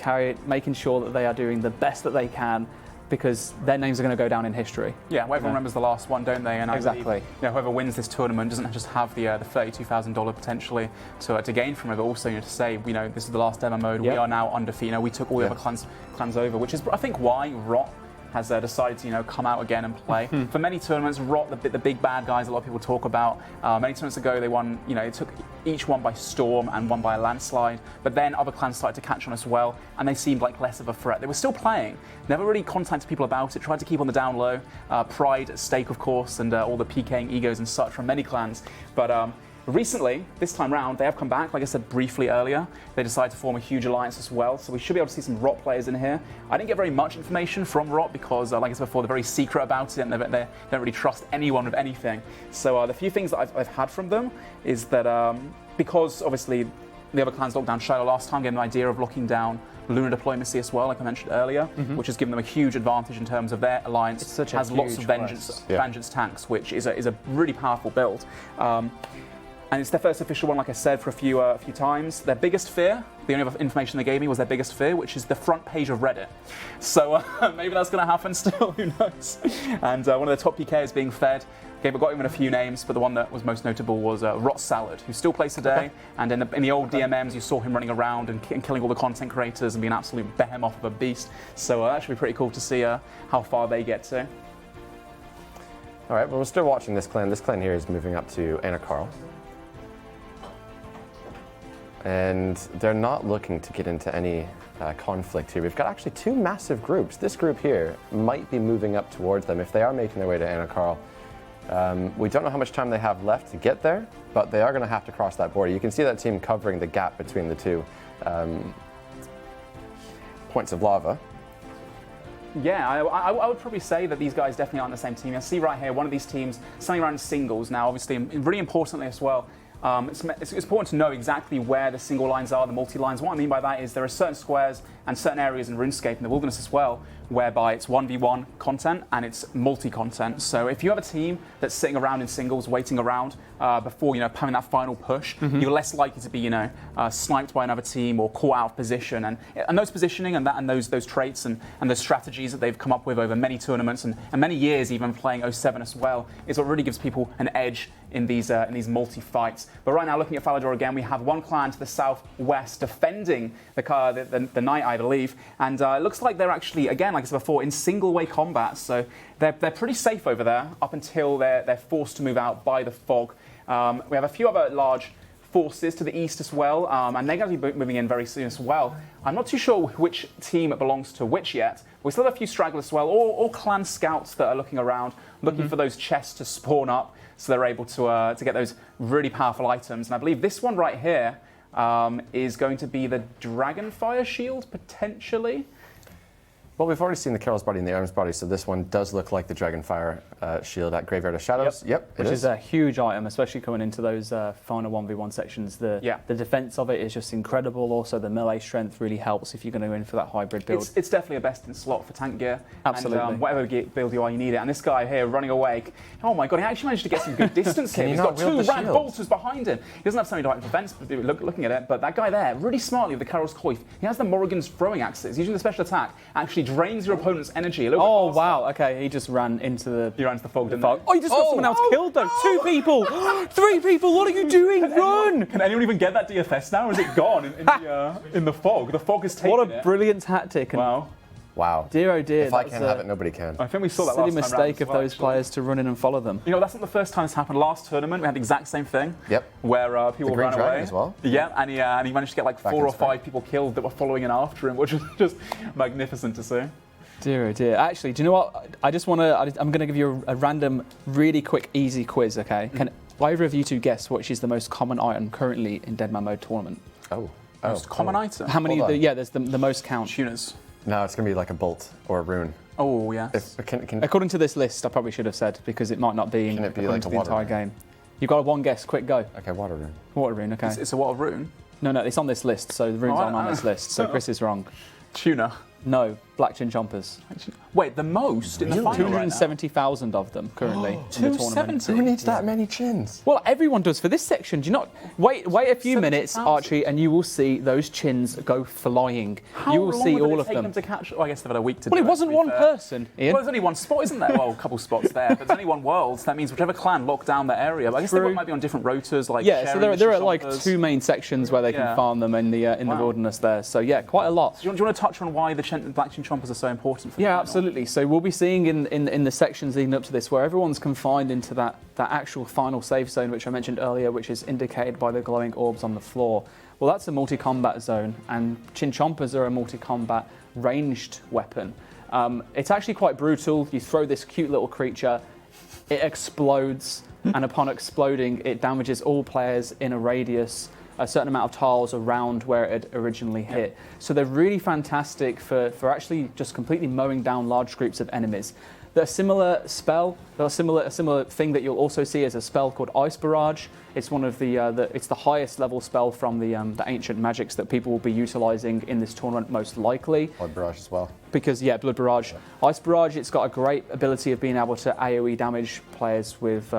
making sure that they are doing the best that they can, because their names are going to go down in history. Yeah, well, everyone remembers the last one, don't they? And exactly. I believe, whoever wins this tournament doesn't just have the $32,000 potentially to gain from it, but also to say, this is the last demo mode. Yep. We are now undefeated. We took all the other clans over, which is, I think, why Rot has decided to come out again and play. For many tournaments, Rot, the big bad guys a lot of people talk about, many tournaments ago they won, they took each one by storm and one by a landslide, but then other clans started to catch on as well, and they seemed like less of a threat. They were still playing, never really contacted people about it, tried to keep on the down low, pride at stake of course, and all the PKing egos and such from many clans, but recently, this time round, they have come back, like I said briefly earlier. They decided to form a huge alliance as well, so we should be able to see some Rot players in here. I didn't get very much information from Rot because, like I said before, they're very secret about it and they don't really trust anyone with anything. So the few things that I've had from them is that because, obviously, the other clans locked down Shiloh last time, gave them an idea of locking down Lunar Diplomacy as well, like I mentioned earlier, which has given them a huge advantage in terms of their alliance. Has lots of vengeance tanks, which is a really powerful build. And it's their first official one, like I said, for a few times. Their biggest fear, the only other information they gave me was their biggest fear, which is the front page of Reddit. So maybe that's going to happen still, who knows? And one of the top PKs being fed. I got even a few names, but the one that was most notable was Rot Salad, who still plays today. And in the old DMMs, you saw him running around and killing all the content creators and being an absolute behemoth of a beast. So that should be pretty cool to see how far they get to. All right, well, we're still watching this clan. This clan here is moving up to Anakarl. And they're not looking to get into any conflict here. We've got actually 2 massive groups. This group here might be moving up towards them if they are making their way to Anakarl. We don't know how much time they have left to get there, but they are going to have to cross that border. You can see that team covering the gap between the 2 points of lava. Yeah, I would probably say that these guys definitely aren't the same team. I see right here one of these teams, something around singles now, obviously, and really importantly as well, It's important to know exactly where the single lines are, the multi-lines. What I mean by that is there are certain squares and certain areas in RuneScape, in the Wilderness as well, whereby it's 1v1 content and it's multi-content. So if you have a team that's sitting around in singles, waiting around before having that final push, you're less likely to be sniped by another team or caught out of position. And those positioning and those traits and those strategies that they've come up with over many tournaments and many years, even playing 07 as well, is what really gives people an edge in these multi-fights. But right now, looking at Falador again, we have one clan to the southwest defending the night, I believe, and it looks like they're actually, again, like I said before, in single-way combat, so they're pretty safe over there up until they're forced to move out by the fog. We have a few other large forces to the east as well, and they're going to be moving in very soon as well. I'm not too sure which team belongs to which yet. We still have a few stragglers as well, all clan scouts that are looking around, looking for those chests to spawn up, so they're able to get those really powerful items. And I believe this one right here is going to be the Dragonfire Shield, potentially. Well, we've already seen the Carol's Body and the Arm's Body, so this one does look like the Dragonfire Shield at Graveyard of Shadows. Yep, which is a huge item, especially coming into those final 1v1 sections. The defense of it is just incredible. Also, the melee strength really helps if you're going to go in for that hybrid build. It's definitely a best in slot for tank gear. Absolutely. And whatever build you are, you need it. And this guy here running away, oh my god, he actually managed to get some good distance here. He's got two rat bolters behind him. He doesn't have something like defense, looking at it, but that guy there, really smartly with the Carol's Coif, he has the Morrigan's throwing axes. Using the special attack, actually drains your opponent's energy a little bit faster. Wow, okay, he just ran into the... He ran into the fog, didn't he? Oh, he just got someone else killed though. 2 people! 3 people, what are you doing? Run! Can anyone even get that DFS now, or is it gone in the fog? The fog has taken it. What a brilliant tactic. Wow. Dear oh dear. If I can't have it, nobody can. I think we saw that silly last mistake of those players to run in and follow them. That's not the first time it's happened. Last tournament, we had the exact same thing. Yep. Where people ran away. As well. Yeah, and he managed to get like 4 or 5 people killed that were following in after him, which was just magnificent to see. Dear oh dear. Actually, do you know what? I'm going to give you a random, really quick, easy quiz, okay? Can either of you two guess which is the most common item currently in Deadman Mode tournament? Most common item? How many? There's the most count. Tuners. No, it's going to be like a bolt or a rune. Oh, yes. According to this list, I probably should have said, because it might not be Can it be like to the entire game. You've got one guess, quick go. Okay, water rune. Water rune, okay. It's a water rune? No, it's on this list, so the runes aren't on this list, so Chris is wrong. Tuner. No, black chin chompers. Wait, the most in the final 270,000 of them currently in the tournament. Who needs that many chins? Well, everyone does for this section. Do you not? Wait a few minutes, Archie, and you will see those chins go flying. You will see all of them. How long would it take them to catch? I guess they've had a week to do it. Well, it wasn't one person, Ian. Well, there's only one spot, isn't there? Well, a couple spots there, but there's only one world. So that means whichever clan locked down the area. But I guess they might be on different rotors, like so there are like 2 main sections where they can farm them in the wilderness there. So yeah, quite a lot. Do you want to touch on why the black chin chompers are so important for the final? Absolutely. So we'll be seeing in the sections leading up to this where everyone's confined into that actual final safe zone, which I mentioned earlier, which is indicated by the glowing orbs on the floor. Well, that's a multi-combat zone, and chin chompers are a multi-combat ranged weapon. It's actually quite brutal. You throw this cute little creature, it explodes, and upon exploding, it damages all players in a radius a certain amount of tiles around where it had originally hit. So they're really fantastic for actually just completely mowing down large groups of enemies. A similar spell, a similar thing that you'll also see is a spell called Ice Barrage. It's one of it's the highest level spell from the ancient magics that people will be utilizing in this tournament most likely. Blood Barrage as well. Because Blood Barrage, Ice Barrage, it's got a great ability of being able to AOE damage players with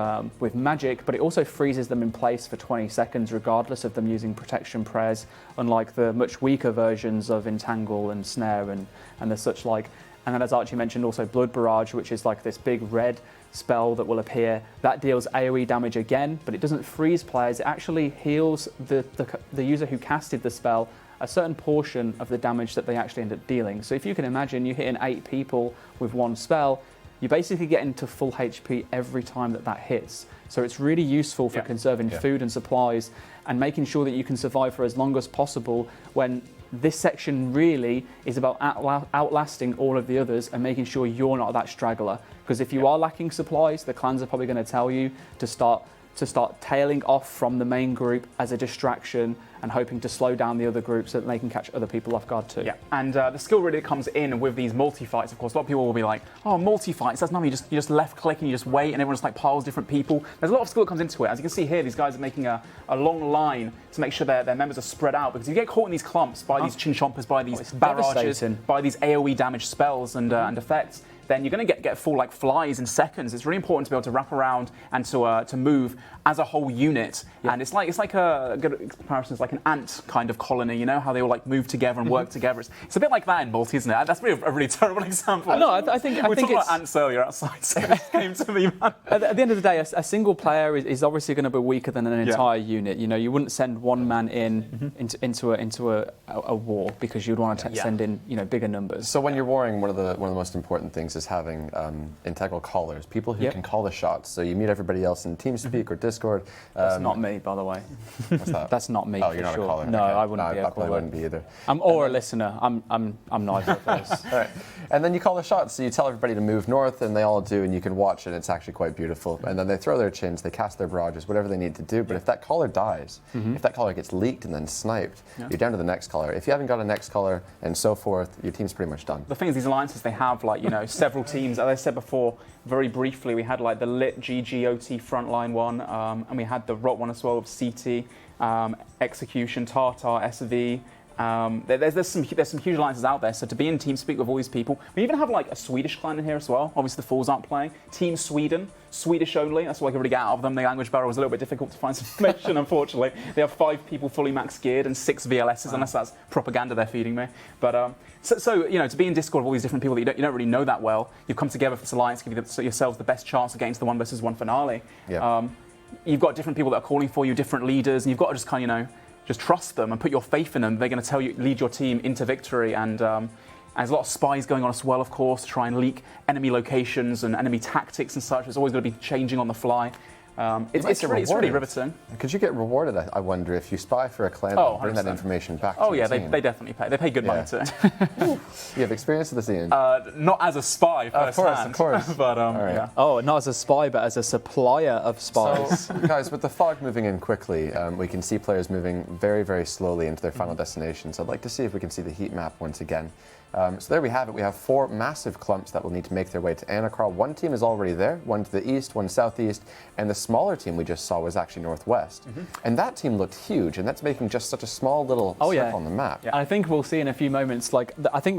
magic, but it also freezes them in place for 20 seconds, regardless of them using protection prayers. Unlike the much weaker versions of Entangle and Snare and the such like. And then, as Archie mentioned, also Blood Barrage, which is like this big red spell that will appear. That deals AoE damage again, but it doesn't freeze players. It actually heals the user who casted the spell a certain portion of the damage that they actually end up dealing. So if you can imagine you hitting 8 people with one spell, you basically get into full HP every time that hits. So it's really useful for conserving food and supplies and making sure that you can survive for as long as possible when this section really is about outlasting all of the others and making sure you're not that straggler. Because if you are lacking supplies, the clans are probably going to tell you to start to start tailing off from the main group as a distraction and hoping to slow down the other groups so that they can catch other people off guard too. Yeah, and the skill really comes in with these multi-fights. Of course, a lot of people will be like, oh, multi-fights, that's nothing, you just left-click and you just wait and everyone just like piles different people. There's a lot of skill that comes into it. As you can see here, these guys are making a long line to make sure their members are spread out, because if you get caught in these clumps by these chin-chompers, by these barrages, devastating. by these AoE damage spells and effects, then you're going to get full like flies in seconds. It's really important to be able to wrap around and to move as a whole unit. Yeah. And it's like a good comparison is like an ant kind of colony. You know how they all like move together and work together. It's a bit like that in multi, isn't it? That's really a really terrible example. No, I think we talked it's about ants earlier outside. So it came to me, man. At the end of the day, a single player is obviously going to be weaker than an entire unit. You know, you wouldn't send one man into a war because you'd want to send in bigger numbers. So when you're warring, one of the most important things is having integral callers, people who can call the shots. So you meet everybody else in TeamSpeak or Discord. That's not me, by the way. What's that? That's not me. Oh, you're not sure. a caller. No, Okay. I wouldn't be a I probably caller. wouldn't be either. Or a listener. I'm neither of those. All right. And then you call the shots. So you tell everybody to move north, and they all do, and you can watch it. It's actually quite beautiful. And then they throw their chins, they cast their barrages, whatever they need to do. But if that caller dies, if that caller gets leaked and then sniped, you're down to the next caller. If you haven't got a next caller and so forth, your team's pretty much done. The thing is, these alliances, they have like, several teams. As I said before, very briefly, we had like the Lit GGOT frontline one, and we had the ROT one as well with CT, Execution, Tartar, SV. There's some huge alliances out there. So to be in TeamSpeak with all these people, we even have like a Swedish clan in here as well. Obviously the Fools aren't playing. Team Sweden, Swedish only. That's all I can really get out of them. The language barrier was a little bit difficult to find some information, unfortunately. They have 5 people fully max geared and 6 VLSs, unless that's propaganda they're feeding me. But so to be in Discord with all these different people that you don't really know that well, you've come together for this alliance, give yourselves the best chance of getting to the 1-versus-1 finale. Yeah. You've got different people that are calling for you, different leaders, and you've got to just kind of just trust them and put your faith in them. They're going to lead your team into victory. And there's a lot of spies going on as well, of course, to try and leak enemy locations and enemy tactics and such. It's always going to be changing on the fly. It's really riveting. Could you get rewarded, I wonder, if you spy for a clan and bring that information back to your team? They definitely pay. They pay good money to it. You have experience with this, Ian? Not as a spy, of course. But, right. Oh, not as a spy, but as a supplier of spies. So, guys, with the fog moving in quickly, we can see players moving very, very slowly into their final destinations. I'd like to see if we can see the heat map once again. So there we have it. We have 4 massive clumps that will need to make their way to Anakral. One team is already there, one to the east, one southeast, and the smaller team we just saw was actually northwest. And that team looked huge, and that's making just such a small little circle on the map. Yeah. I think we'll see in a few moments, I think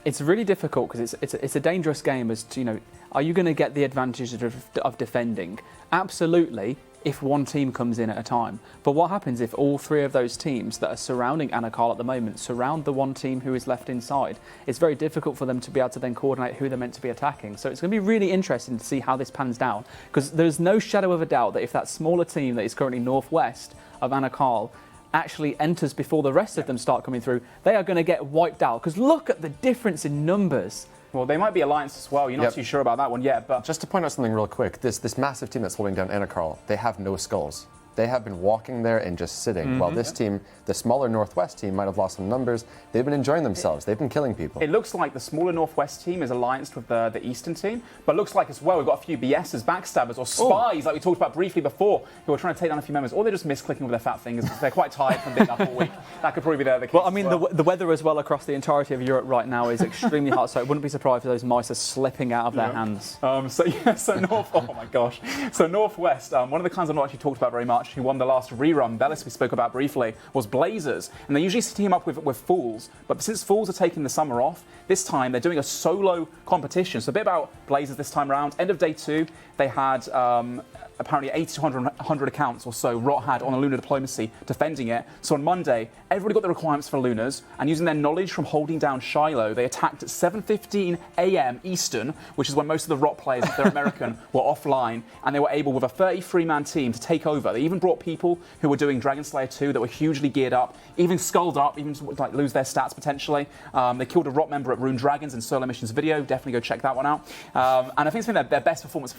it's really difficult because it's a dangerous game as to, are you going to get the advantage of defending? Absolutely, if one team comes in at a time. But what happens if all 3 of those teams that are surrounding Anakal at the moment surround the one team who is left inside? It's very difficult for them to be able to then coordinate who they're meant to be attacking. So it's going to be really interesting to see how this pans down, because there's no shadow of a doubt that if that smaller team that is currently northwest of Anakal actually enters before the rest of them start coming through, they are going to get wiped out. Because look at the difference in numbers. Well, they might be alliance as well. You're not too sure about that one yet, but just to point out something real quick, this massive team that's holding down Anakral, they have no skulls. They have been walking there and just sitting, while this team, the smaller Northwest team, might have lost some numbers. They've been enjoying themselves. They've been killing people. It looks like the smaller Northwest team is allianced with the Eastern team, but it looks like as well we've got a few BSs, backstabbers, or spies, like we talked about briefly before, who are trying to take down a few members, or they're just misclicking with their fat fingers because they're quite tired from being up all week. That could probably be the case. Well, I mean, the weather as well across the entirety of Europe right now is extremely hot, so I wouldn't be surprised if those mice are slipping out of their hands. So Northwest, one of the clans I've not actually talked about very much, who won the last rerun, Bellis we spoke about briefly, was Blazers. And they usually team up with Fools, but since Fools are taking the summer off, this time they're doing a solo competition. So a bit about Blazers this time around. End of day 2, they had apparently 80 to 100 accounts or so Rot had on a Lunar Diplomacy defending it. So on Monday, everybody got the requirements for Lunars, and using their knowledge from holding down Shiloh, they attacked at 7:15 a.m. Eastern, which is when most of the Rot players, if they're American, were offline, and they were able, with a 33-man team, to take over. They even brought people who were doing Dragon Slayer 2 that were hugely geared up, even skulled up, even like lose their stats potentially. They killed a Rot member at Rune Dragons in Solo Missions video. Definitely go check that one out. And I think it's been their best performance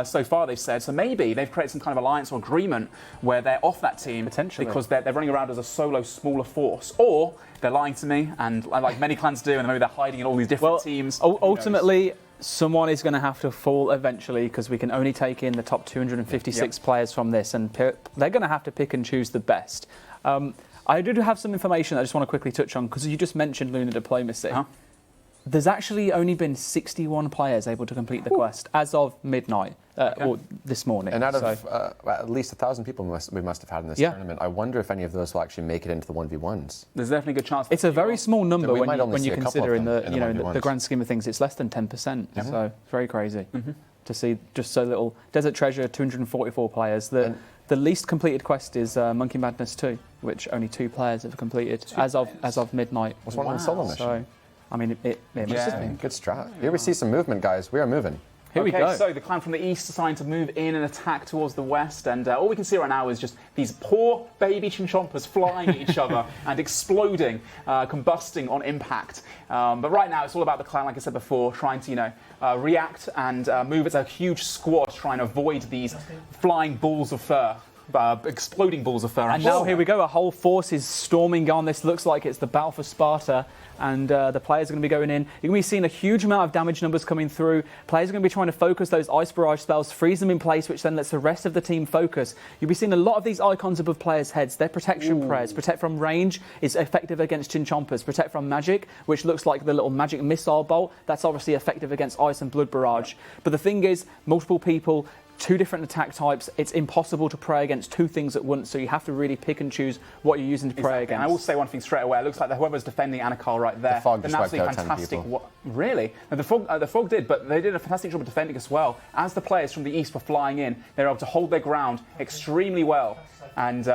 so far, they've said. So maybe they've created some kind of alliance or agreement where they're off that team potentially because they're running around as a solo smaller force, or they're lying to me, and like many clans do, and maybe they're hiding in all these different teams. Ultimately, someone is going to have to fall eventually because we can only take in the top 256 players from this, and they're going to have to pick and choose the best. I do have some information I just want to quickly touch on because you just mentioned Lunar Diplomacy. There's actually only been 61 players able to complete the quest as of midnight or this morning. And out of at least 1,000 people we must have had in this tournament, I wonder if any of those will actually make it into the 1-v-1s. There's definitely a good chance. It's a very small number when you consider in the grand scheme of things, it's less than 10%. So it's very crazy to see just so little. Desert Treasure, 244 players. The least completed quest is Monkey Madness 2, which only 2 players have completed as of midnight. Was one of them solo mission? So, I mean, it must have been. Good strat. Here we see some movement, guys. We are moving. Here we go. So the clan from the east are starting to move in and attack towards the west, and all we can see right now is just these poor baby chinchompas flying at each other and exploding, combusting on impact. But right now it's all about the clan, like I said before, trying to react and move as a huge squad, trying to avoid these flying balls of fur. Exploding balls of fur. And now here we go, a whole force is storming on. This looks like it's the battle for Sparta, and the players are going to be going in. You're going to be seeing a huge amount of damage numbers coming through. Players are going to be trying to focus those Ice Barrage spells, freeze them in place, which then lets the rest of the team focus. You'll be seeing a lot of these icons above players' heads. They're protection prayers. Protect from range is effective against Chinchompas. Protect from magic, which looks like the little magic missile bolt. That's obviously effective against Ice and Blood Barrage. But the thing is, multiple people, 2 different attack types. It's impossible to pray against 2 things at once, so you have to really pick and choose what you're using to pray against. And I will say one thing straight away. It looks like whoever's defending Anakal right there. The fog just wiped out 10 fantastic. people. Really? No, the fog did, but they did a fantastic job of defending as well. As the players from the east were flying in, they were able to hold their ground extremely well. And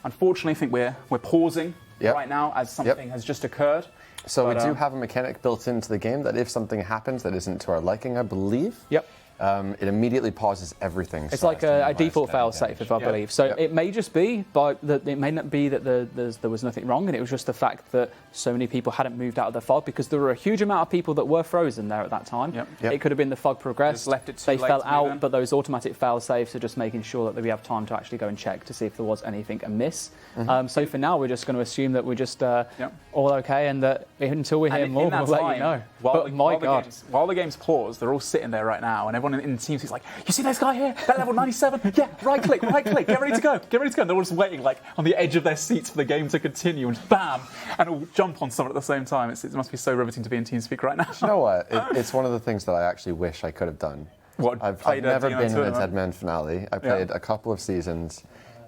unfortunately, I think we're pausing right now as something has just occurred. So we do have a mechanic built into the game that if something happens that isn't to our liking, I believe. It immediately pauses everything. It's like a default fail-safe, if I believe. So it may just be, but it may not be that there was nothing wrong, and it was just the fact that so many people hadn't moved out of the fog, because there were a huge amount of people that were frozen there at that time. It could have been the fog progressed, they fell out, but those automatic fail-safes are just making sure that we have time to actually go and check to see if there was anything amiss. So for now, we're just going to assume that we're just all okay, and that until we hear more, we'll let you know. While the game's paused, they're all sitting there right now, and everyone in the team is like, you see this guy here? That level 97? Yeah, right click, get ready to go. And they're all just waiting like on the edge of their seats for the game to continue, and bam, and all jump on someone at the same time. It must be so riveting to be in TeamSpeak right now. You know what? It's one of the things that I actually wish I could have done. I've never been in a Deadman finale. I played a couple of seasons,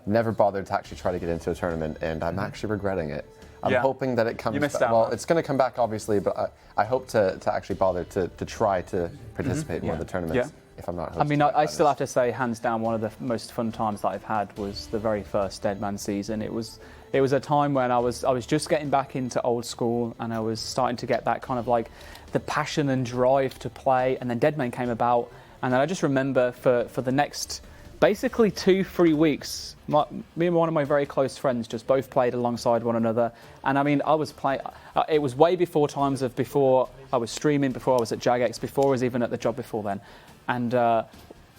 never bothered to actually try to get into a tournament, and I'm actually regretting it. I'm hoping that it comes back. Well, it's going to come back, obviously, but I hope to actually bother to try to participate in one of the tournaments. If I'm not hosting. I mean, I still have to say, hands down, one of the most fun times that I've had was the very first Deadman season. It was a time when I was just getting back into old school, and I was starting to get that kind of like the passion and drive to play. And then Deadman came about, and then I just remember for the next basically 2-3 weeks, me and one of my very close friends just both played alongside one another. And I mean, I was playing. It was way before times of before I was streaming, before I was at Jagex, before I was even at the job before then. And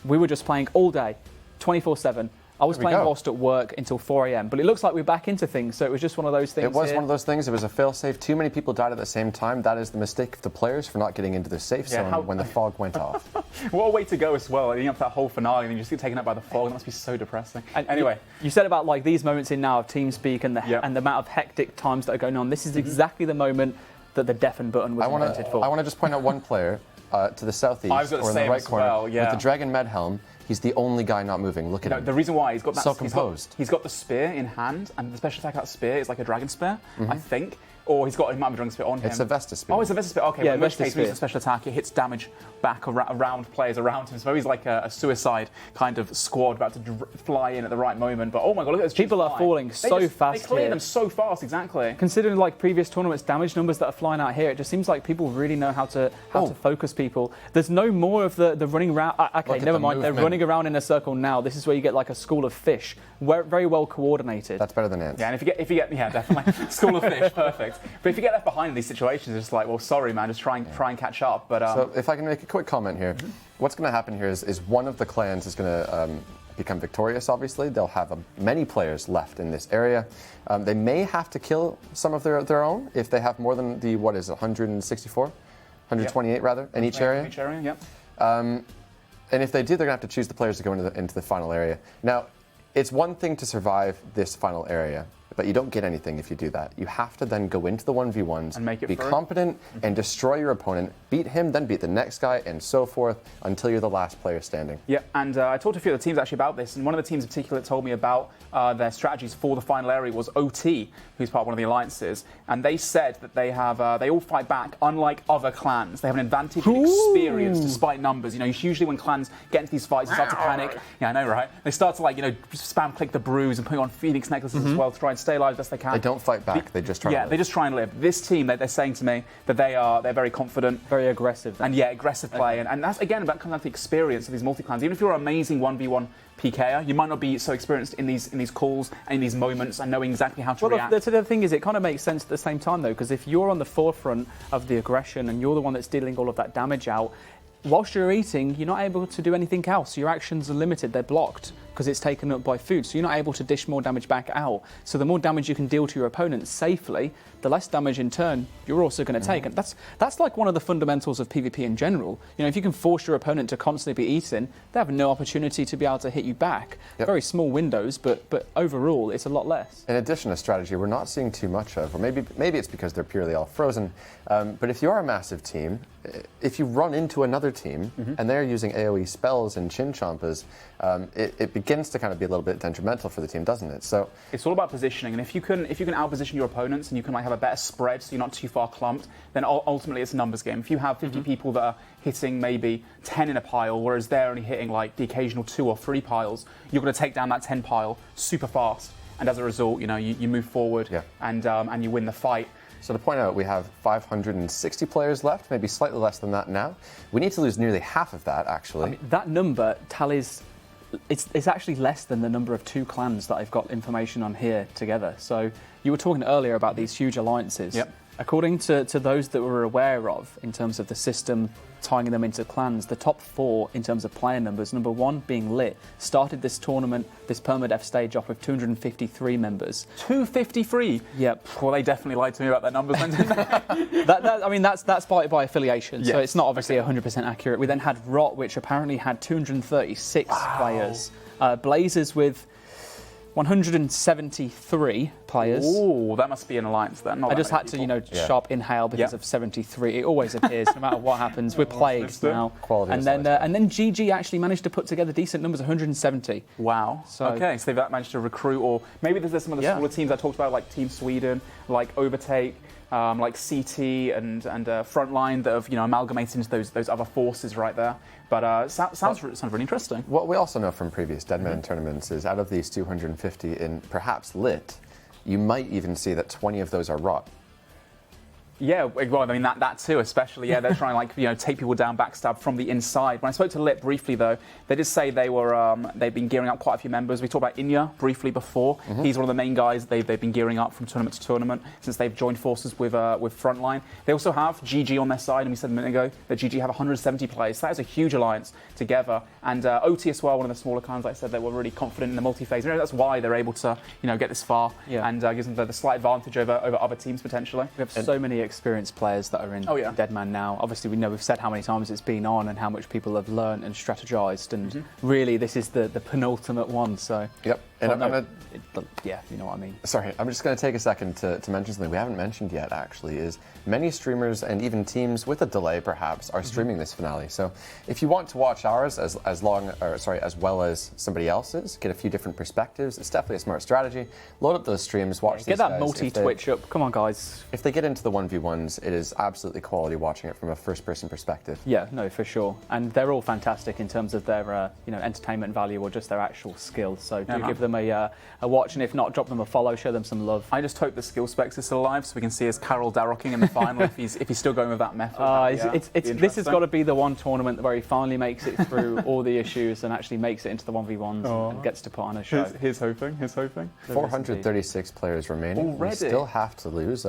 we were just playing all day, 24/7. I was playing whilst at work until 4 a.m. But it looks like we're back into things, so it was just one of those things. It was one of those things. It was a fail-safe. Too many people died at the same time. That is the mistake of the players for not getting into their safe zone when the fog went off. What a way to go as well. Leading up to that whole finale, and you just get taken up by the fog. That must be so depressing. And anyway, you said about like these moments in now of TeamSpeak and the amount of hectic times that are going on. This is exactly the moment that the deafen button was invented for. I want to just point out one player to the southeast or in the right corner with the Dragon Med helm. He's the only guy not moving. Look at him. The reason why he's got that, so composed. He's got the spear in hand, and the special attack of that spear is like a dragon spear, I think. Or he might have a dragon spear on him. It's a Vestus spear. Oh, it's a Vestus spear. Okay, well, in which case, it's a special attack. It hits damage back around players around him. So he's like a suicide kind of squad about to fly in at the right moment. But oh my god, look at this. People are falling so fast. They clear them so fast, exactly. Considering like previous tournaments, damage numbers that are flying out here, it just seems like people really know how to focus people. There's no more of the running around. Okay, never mind. They're running around in a circle now. This is where you get like a school of fish, very well coordinated. That's better than ants. Yeah, and if you get definitely school of fish, perfect. But if you get left behind in these situations, it's like, well, sorry, man, just try and catch up. But so if I can make a quick comment here, what's going to happen here is one of the clans is going to become victorious. Obviously, they'll have many players left in this area. They may have to kill some of their own if they have more than 164. 128 rather, in each area. Each area, yep. And if they do, they're going to have to choose the players to go into the final area. Now, it's one thing to survive this final area, but you don't get anything if you do that. You have to then go into the 1v1s, and make it be through. competent, and destroy your opponent, beat him, then beat the next guy, and so forth, until you're the last player standing. Yeah, and I talked to a few of the teams actually about this, and one of the teams in particular that told me about their strategies for the final area was OT, who's part of one of the alliances, and they said that they have they all fight back, unlike other clans. They have an advantage in experience despite numbers. You know, usually when clans get into these fights, they start to panic. Yeah, I know, right? They start to spam click the brews and put on Phoenix necklaces as well to try and stay alive as best they can. They don't fight back. They just try. Yeah, to live. they just try and live. This team, they're saying to me that they're very confident, Very aggressive. and aggressive play, and that's again about comes down to the experience of these multi-clans. Even if you're an amazing 1v1 PKer, you might not be so experienced in these calls and in these moments and knowing exactly how to react. The thing is, it kind of makes sense at the same time, though, because if you're on the forefront of the aggression and you're the one that's dealing all of that damage out, whilst you're eating, you're not able to do anything else. Your actions are limited, they're blocked because it's taken up by food, so you're not able to dish more damage back out. So the more damage you can deal to your opponent safely, the less damage in turn you're also going to take. And that's like one of the fundamentals of PvP in general. You know, if you can force your opponent to constantly be eaten, they have no opportunity to be able to hit you back. Yep. Very small windows, but overall it's a lot less. In addition, a strategy we're not seeing too much of, or maybe it's because they're purely all frozen, but if you're a massive team, if you run into another team and they're using AoE spells and chin chompas, it begins to kind of be a little bit detrimental for the team, doesn't it? So it's all about positioning, and if you can outposition your opponents and you can have a better spread, so you're not too far clumped, then ultimately it's a numbers game. If you have 50 people that are hitting maybe 10 in a pile, whereas they're only hitting like the occasional 2 or 3 piles, you're going to take down that 10 pile super fast, and as a result, you move forward and you win the fight. So to point out, we have 560 players left, maybe slightly less than that now. We need to lose nearly half of that, actually. I mean, that number tallies. It's actually less than the number of 2 clans that I've got information on here together. So you were talking earlier about these huge alliances. Yep. According to those that we're aware of in terms of the system tying them into clans, the top 4 in terms of player numbers, number 1 being Lit, started this tournament, this Permadeath stage off with 253 members. 253? Yep. Well, they definitely lied to me about their numbers then, didn't they? That's by affiliation, so Yes. it's not obviously 100% accurate. We then had Rot, which apparently had 236 players. Blazers with 173 players. Ooh, that must be an alliance then. Not I that just many had to, people. sharp inhale because of 73. It always appears, no matter what happens. We're plagued now. Quality and then GG actually managed to put together decent numbers, 170. Wow. Okay, so they've managed to recruit, or maybe there's some of the smaller teams I talked about, like Team Sweden, like Overtake, like CT and Frontline that have amalgamated into those other forces right there. But sounds really interesting. What we also know from previous Deadman tournaments is out of these 250 in perhaps Lit, you might even see that 20 of those are Rot. Yeah, well, I mean that too, especially. Yeah, they're trying to take people down, backstab from the inside. When I spoke to Lit briefly, though, they did say they've been gearing up quite a few members. We talked about Inya briefly before. He's one of the main guys. They've been gearing up from tournament to tournament since they've joined forces with Frontline. They also have GG on their side, and we said a minute ago that GG have 170 players. So that is a huge alliance together. And OT as well, one of the smaller clans. Like I said, they were really confident in the multi-phase. Maybe that's why they're able to get this far and gives them the slight advantage over other teams potentially. We have so many experienced players that are in Deadman now. Obviously, we've said how many times it's been on and how much people have learned and strategized, and really this is the penultimate one. So Yep. And you know what I mean. Sorry, I'm just going to take a second to mention something we haven't mentioned yet, actually, is many streamers and even teams with a delay, perhaps, are streaming this finale. So if you want to watch ours as well as somebody else's, get a few different perspectives, it's definitely a smart strategy. Load up those streams, watch these Get that guys. multi-Twitch up. Come on, guys. If they get into the 1v1s, it is absolutely quality watching it from a first-person perspective. Yeah, no, for sure. And they're all fantastic in terms of their entertainment value or just their actual skills. So do give them a watch, and if not, drop them a follow, show them some love. I just hope the skill specs are still alive, so we can see as Carol Darrocking in the final if he's still going with that method. This has got to be the one tournament where he finally makes it through all the issues and actually makes it into the 1v1s and gets to put on a show. Here's hoping. 436 players remaining. Already? We still have to lose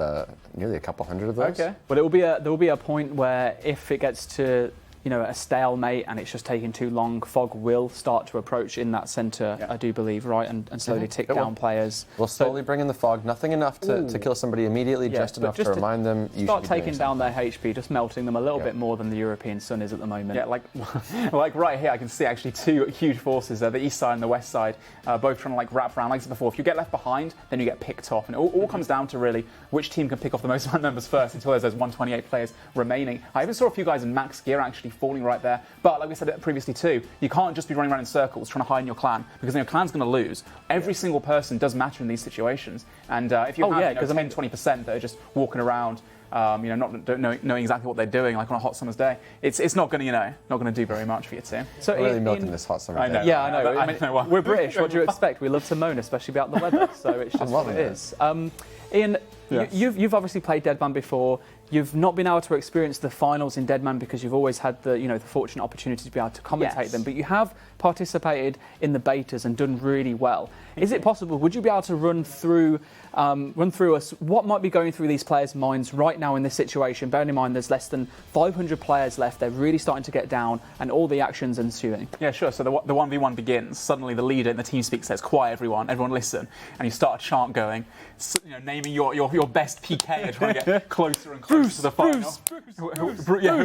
nearly a couple hundred of those. Okay. But there will be a point where if it gets to a stalemate and it's just taking too long, Fog will start to approach in that centre, I do believe, right, and slowly tick down players. We'll slowly bring in the Fog. Nothing enough to kill somebody immediately, just enough to remind them you start should be taking down their HP, just melting them a little bit more than the European sun is at the moment. Yeah, like right here, I can see actually two huge forces there, the east side and the west side, both trying to wrap around. Like I said before, if you get left behind, then you get picked off, and it all comes down to really which team can pick off the most members first until there's those 128 players remaining. I even saw a few guys in max gear actually falling right there. But like we said previously too, you can't just be running around in circles trying to hide in your clan, because then your clan's going to lose. Every single person does matter in these situations. And if you have 10, 20% that are just walking around, not knowing exactly what they're doing, like on a hot summer's day, it's not going to do very much for your team. So really milking this hot summer day. Yeah, I know. We're British. What do you expect? We love to moan, especially about the weather. So it's just what it is. Ian, yes. You've obviously played Deadman before. You've not been able to experience the finals in Deadman because you've always had the fortunate opportunity to be able to commentate them, but you have participated in the betas and done really well. Is it possible? Would you be able to run through us what might be going through these players' minds right now in this situation? Bearing in mind there's less than 500 players left. They're really starting to get down, and all the actions ensuing. Yeah, sure. So the 1v1 begins. Suddenly the leader in the team speak says, "Quiet, everyone listen," and you start a chant going, naming your best PK, trying to get closer and closer to the final.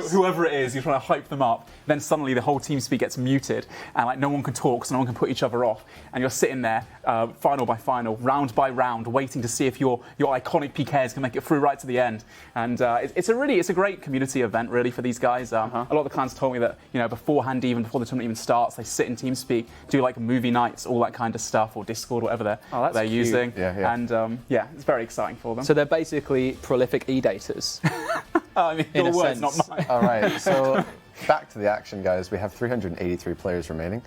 Whoever it is, you're trying to hype them up. Then suddenly the whole team speak gets muted, and no one can talk, so no one can put each other off. And you're sitting there, final by final, round by round, waiting to see if your iconic PKs can make it through right to the end. And it's a great community event really for these guys. A lot of the clans told me that beforehand, even before the tournament even starts, they sit in TeamSpeak, do movie nights, all that kind of stuff, or Discord, whatever they're using. Yeah. And it's very exciting for them. So they're basically prolific e-daters. I mean, your words, not mine. All right, so back to the action, guys. We have 383 players remaining.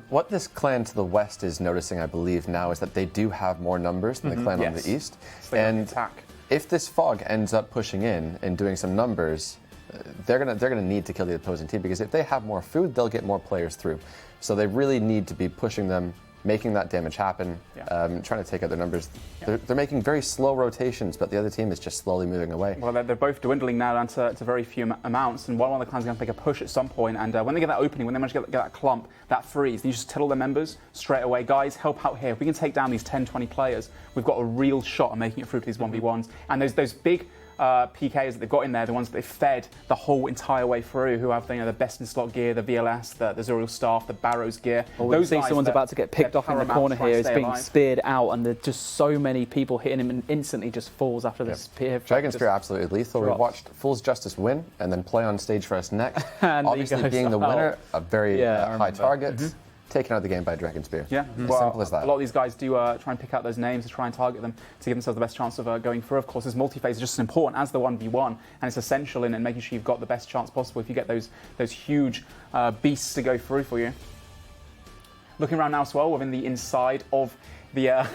What this clan to the west is noticing, I believe, now is that they do have more numbers than the clan on the east. And attack. If this Fog ends up pushing in and doing some numbers, they're gonna need to kill the opposing team, because if they have more food, they'll get more players through. So they really need to be pushing them, making that damage happen, trying to take out their numbers. They're making very slow rotations, but the other team is just slowly moving away. Well, they're both dwindling now down to very few amounts, and one of the clans is going to make a push at some point, and when they get that opening, when they manage to get that clump, that freeze, you just tell all their members straight away, guys, help out here. If we can take down these 10, 20 players, we've got a real shot at making it through to these 1v1s. And those big PKs that they've got in there, the ones that they've fed the whole entire way through, who have the best in slot gear, the VLS, the Zuriel staff, the Barrows gear. Those guys, someone's about to get picked off in the corner here. It's being speared out, and there's just so many people hitting him, and instantly just falls after the spear. Dragon Spear absolutely lethal. We watched Fool's Justice win and then play on stage for us next. And obviously being the winner, a very high target. Taken out of the game by Dragon Spear. Yeah, simple as that. A lot of these guys do try and pick out those names to try and target them to give themselves the best chance of going through. Of course, this multi-phase is just as important as the 1v1, and it's essential in making sure you've got the best chance possible if you get those huge beasts to go through for you. Looking around now as well, within the inside of the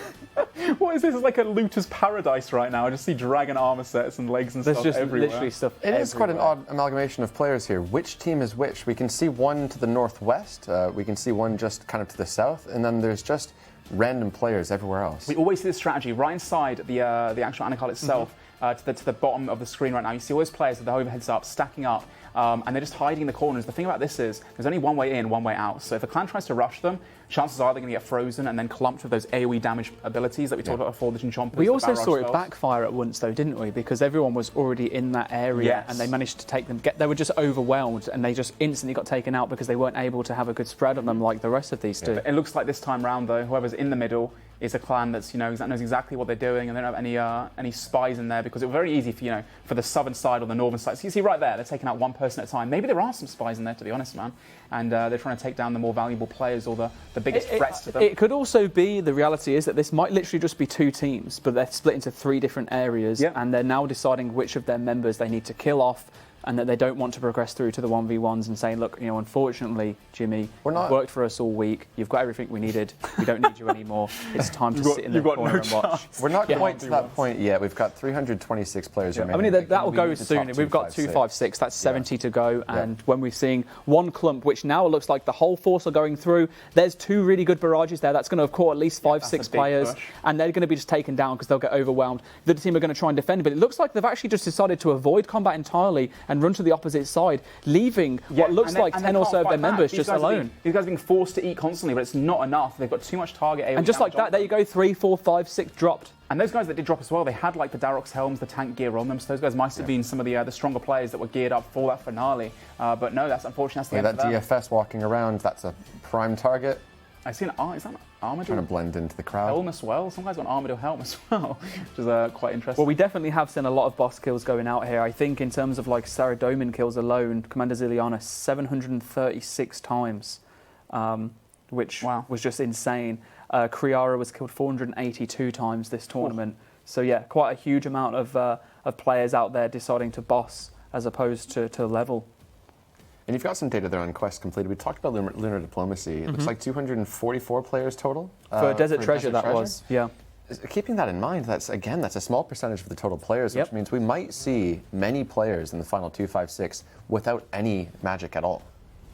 what is this? It's like a looter's paradise right now. I just see dragon armor sets and legs and There's stuff just everywhere. literally stuff It is quite an odd amalgamation of players here. Which team is which? We can see one to the northwest, we can see one just kind of to the south, and then there's just random players everywhere else. We always see this strategy right inside the actual Anacard itself, to the bottom of the screen right now. You see all those players with their overheads up, stacking up, and they're just hiding in the corners. The thing about this is there's only one way in, one way out. So if a clan tries to rush them, chances are they're going to get frozen and then clumped with those AoE damage abilities that we talked about before, the Chinchompers. We also saw it backfire at once, though, didn't we? Because everyone was already in that area, and they managed to take them. They were just overwhelmed, and they just instantly got taken out because they weren't able to have a good spread on them like the rest of these two. It looks like this time round, though, whoever's in the middle is a clan that's that knows exactly what they're doing, and they don't have any spies in there, because it was very easy for the southern side or the northern side. So you see right there, they're taking out one person at a time. Maybe there are some spies in there, to be honest, man, and they're trying to take down the more valuable players or the biggest threats to them. It could also be, the reality is that this might literally just be two teams, but they're split into three different areas, and they're now deciding which of their members they need to kill off, and that they don't want to progress through to the 1v1s and saying, look, unfortunately, Jimmy, you've worked for us all week. You've got everything we needed. We don't need you anymore. It's time to sit in the corner and watch. We're not quite to that point yet. We've got 326 players remaining. I mean, that will go soon. We've got 256. That's 70 to go. And when we're seeing one clump, which now looks like the whole force are going through, there's two really good barrages there. That's going to have caught at least 5-6 players. And they're going to be just taken down because they'll get overwhelmed. The other team are going to try and defend, but it looks like they've actually just decided to avoid combat entirely and and run to the opposite side, leaving what looks like 10 or so of their members just alone. These guys are being forced to eat constantly, but it's not enough. They've got too much target AoE. And just like that, there you go, 3, 4, 5, 6 dropped. And those guys that did drop as well, they had like the Darox helms, the tank gear on them, so those guys might have been some of the stronger players that were geared up for that finale. But no, that's unfortunate. That's the end that for them. DFS walking around, that's a prime target. I see is that an Armadillo? Trying to blend into the crowd. Helm as well. Some guys got an Armadillo helm as well, which is quite interesting. Well, we definitely have seen a lot of boss kills going out here. I think in terms of like Saradomin kills alone, Commander Ziliana 736 times, which was just insane. Kriara was killed 482 times this tournament. So yeah, quite a huge amount of players out there deciding to boss as opposed to level. And you've got some data there on quests completed. We talked about lunar diplomacy. It looks like 244 players total. For Desert Treasure, that was, yeah. Keeping that in mind, that's a small percentage of the total players, which means we might see many players in the final 256 without any magic at all.